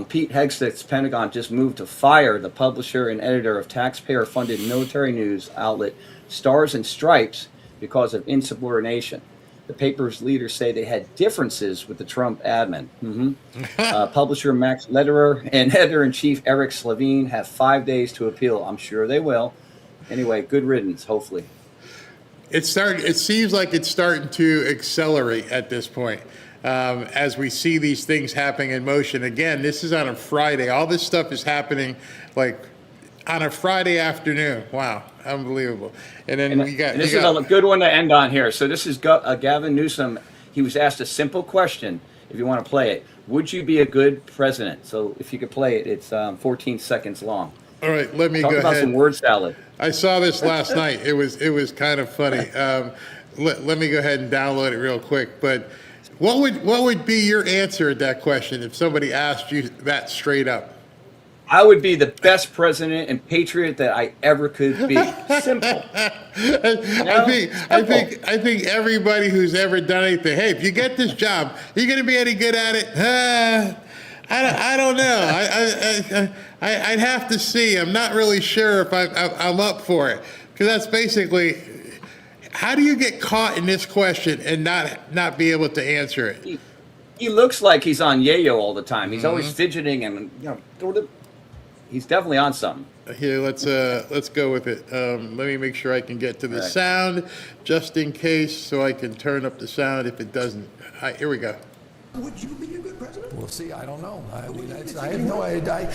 Pete Hegseth's Pentagon just moved to fire the publisher and editor of taxpayer-funded military news outlet Stars and Stripes because of insubordination. The paper's leaders say they had differences with the Trump admin. Publisher Max Lederer and editor-in-chief Eric Slavine have 5 days to appeal. I'm sure they will. Anyway, good riddance, hopefully. It seems like it's starting to accelerate at this point. As we see these things happening in motion. Again, this is on a Friday. All this stuff is happening like on a Friday afternoon. Wow, unbelievable. And then this is a good one to end on here. So this is Gavin Newsom. He was asked a simple question, if you want to play it. Would you be a good president? So if you could play it, it's 14 seconds long. All right, let me go ahead. Talk about some word salad. I saw this last night. It was kind of funny. Let me go ahead and download it real quick. But what would be your answer at that question if somebody asked you that straight up? I would be the best president and patriot that I ever could be. Simple. I think everybody who's ever done anything. Hey, if you get this job, are you going to be any good at it? I don't know. I'd have to see. I'm not really sure if I'm up for it, because that's basically, how do you get caught in this question and not be able to answer it? He looks like he's on yayo all the time. He's always fidgeting and he's definitely on something. Here, let's go with it. Let me make sure I can get to the sound, just in case, so I can turn up the sound if it doesn't. Here we go. Would you be a good president? We'll see. I don't know. I have no idea.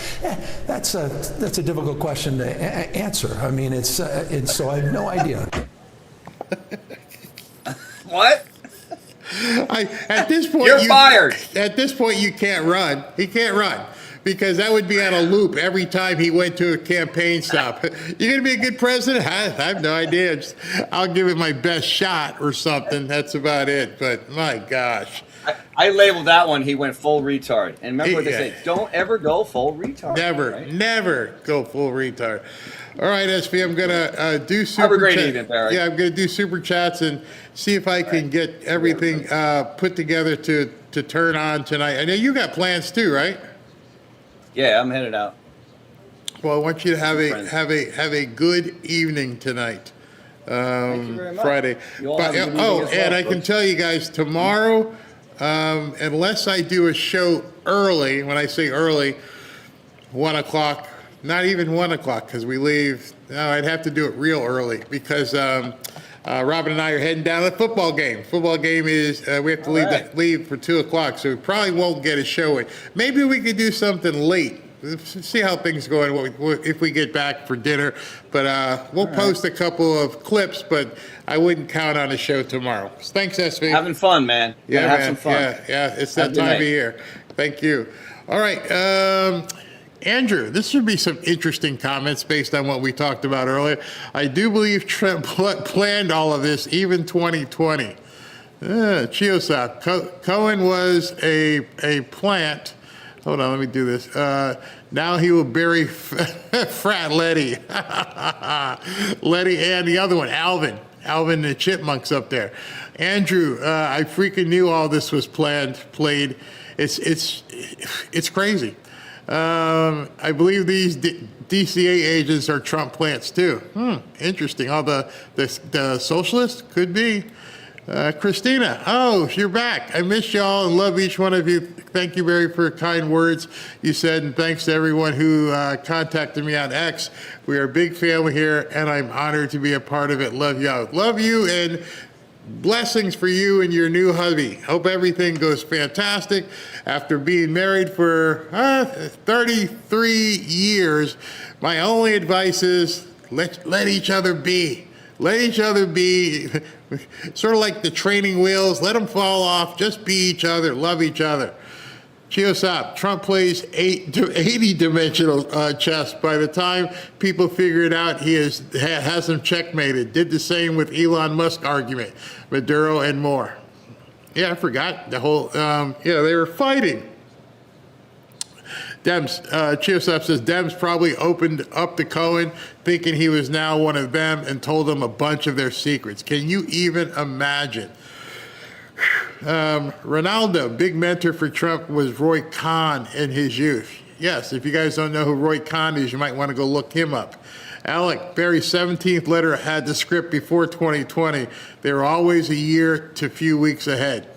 That's a difficult question to answer. I mean, it's so I have no idea. What? At this point, you're fired. At this point, you can't run. He can't run, because that would be on a loop every time he went to a campaign stop. You're going to be a good president? I have no idea. I'll give it my best shot or something. That's about it. But my gosh. I labeled that one. He went full retard. And remember what they say, don't ever go full retard. Never go full retard. All right, SP, I'm going to do super Have a great evening, Barry. Yeah, I'm going to do super chats and see if I can get everything put together to turn on tonight. I know you got plans too, right? Yeah, I'm headed out. Well, I want you to have a good evening tonight. Thank you very much. Friday. And I can tell you guys, tomorrow, unless I do a show early, when I say early, 1 o'clock, not even 1 o'clock, because we leave. No, I'd have to do it real early, because Robin and I are heading down to the football game. Football game is, we have to leave for 2 o'clock, so we probably won't get a show in. Maybe we could do something late. See how things go if we get back for dinner. But we'll post a couple of clips, but I wouldn't count on a show tomorrow. Thanks, SV. Having fun, man. Yeah, have some fun. Yeah, it's that time of year. Thank you. All right, Andrew, this should be some interesting comments based on what we talked about earlier. I do believe Trump planned all of this, even 2020. Chiosop, Cohen was a plant. Hold on, let me do this. Now he will bury Frat Letty. Letty and the other one, Alvin the Chipmunks up there. Andrew, I freaking knew all this was played. It's crazy. I believe these DCA agents are Trump plants too. Interesting. All the socialists could be. Christina, oh, you're back. I miss y'all and love each one of you. Thank you, Barry, for kind words you said, and thanks to everyone who contacted me on X. We are a big family here, and I'm honored to be a part of it. Love y'all. Love you, and blessings for you and your new hubby. Hope everything goes fantastic. After being married for 33 years, my only advice is let each other be. Let each other be. Sort of like the training wheels. Let them fall off. Just be each other. Love each other. Chiosop, Trump plays 80-dimensional chess. By the time people figure it out, he has them checkmated. Did the same with Elon Musk argument, Maduro, and more. Yeah, I forgot the whole, they were fighting. Dems, Chiosop says, Dems probably opened up to Cohen thinking he was now one of them and told him a bunch of their secrets. Can you even imagine? Ronaldo, big mentor for Trump was Roy Cohn in his youth. Yes, if you guys don't know who Roy Cohn is, you might want to go look him up. Alec, Barry's 17th letter had the script before 2020. They were always a year to few weeks ahead.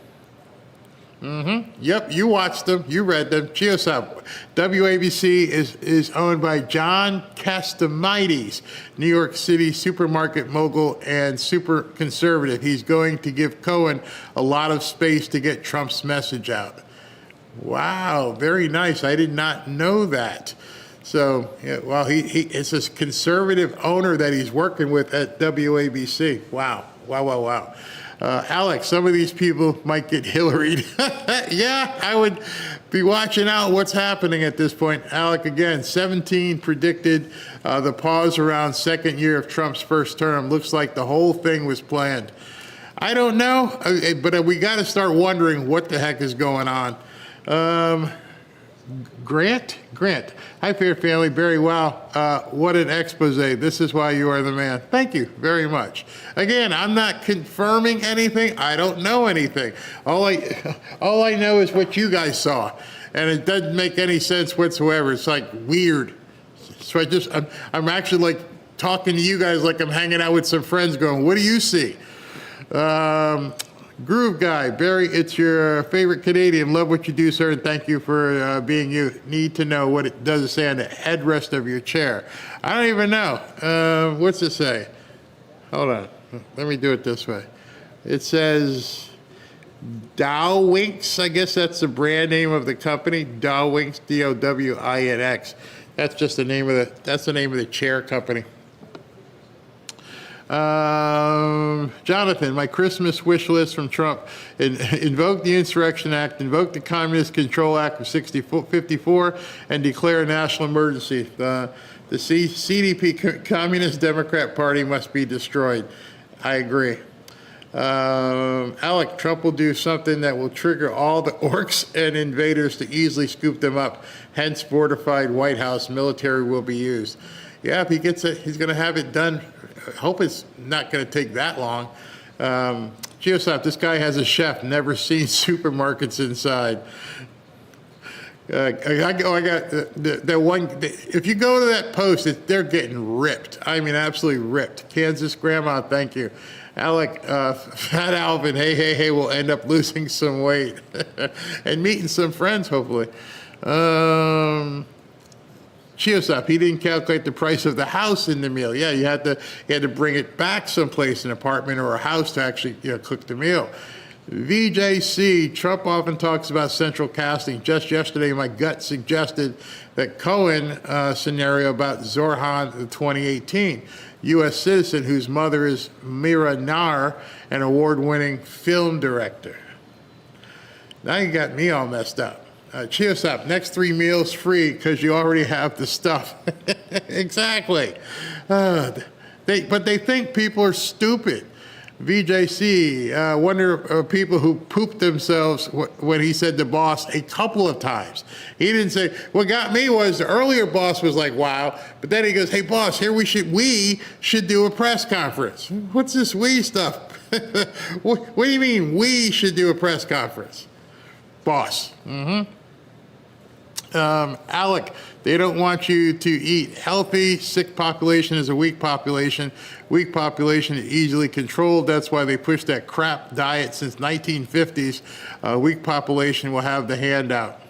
Yep, you watched them, you read them. Chiosop, WABC is owned by John Castamaides, New York City supermarket mogul and super conservative. He's going to give Cohen a lot of space to get Trump's message out. Wow, very nice. I did not know that. So, yeah, well, it's a conservative owner that he's working with at WABC. Wow, wow, wow, wow. Alex, some of these people might get Hillaried. Yeah, I would be watching out what's happening at this point. Alec, again, 17 predicted the pause around second year of Trump's first term. Looks like the whole thing was planned. I don't know, but we got to start wondering what the heck is going on. Grant. Hi, Fair Family. Barry, wow, what an expose. This is why you are the man. Thank you very much. Again, I'm not confirming anything. I don't know anything. All I know is what you guys saw, and it doesn't make any sense whatsoever. It's like weird. So I'm actually like talking to you guys like I'm hanging out with some friends going, what do you see? Groove Guy, Barry, it's your favorite Canadian. Love what you do, sir, and thank you for being you. Need to know what it does say on the headrest of your chair. I don't even know. What's it say? Hold on. Let me do it this way. It says Dowwinks. I guess that's the brand name of the company. Dowwinks, D-O-W-I-N-X. That's just the name of the chair company. Jonathan, my Christmas wish list from Trump: invoke the Insurrection Act, invoke the Communist Control Act of 54, and declare a national emergency. The CDP, Communist Democrat Party, must be destroyed. I agree. Alec, Trump will do something that will trigger all the orcs and invaders to easily scoop them up. Hence, fortified White House military will be used. Yeah, if he gets it, he's going to have it done. I hope it's not going to take that long. Geosop, this guy has a chef, never seen supermarkets inside. I got the one. If you go to that post, they're getting ripped. I mean, absolutely ripped. Kansas Grandma, thank you. Alec, Fat Alvin, hey, we'll end up losing some weight and meeting some friends, hopefully. Chiosop, he didn't calculate the price of the house in the meal. Yeah, you had to bring it back someplace, an apartment or a house, to actually cook the meal. VJC, Trump often talks about central casting. Just yesterday, my gut suggested that Cohen scenario about Zorhan, the 2018 U.S. citizen whose mother is Mira Nar, an award-winning film director. Now you got me all messed up. Chiosop, next 3 meals free because you already have the stuff. Exactly. But they think people are stupid. VJC, wonder people who pooped themselves when he said the boss a couple of times. He didn't say, what got me was the earlier boss was like, wow, but then he goes, hey boss, here we should do a press conference. What's this we stuff? What do you mean we should do a press conference? Boss. Alec, they don't want you to eat healthy. Sick population is a weak population. Weak population is easily controlled. That's why they pushed that crap diet since 1950s. Weak population will have the handout.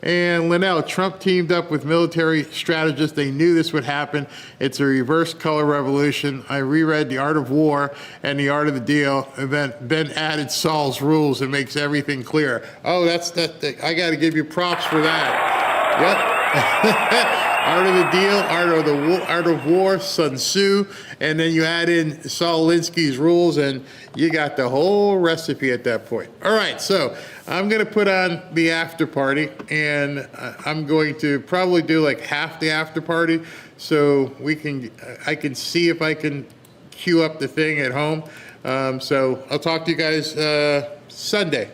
And Linnell, Trump teamed up with military strategists. They knew this would happen. It's a reverse color revolution. I reread The Art of War and The Art of the Deal, and then Ben added Saul's rules and makes everything clear. Oh, I got to give you props for that. Yep. Art of the Deal, Art of War, Sun Tzu, and then you add in Saul Alinsky's rules, and you got the whole recipe at that point. All right, so I'm going to put on the after party, and I'm going to probably do like half the after party, so I can see if I can queue up the thing at home. So I'll talk to you guys Sunday.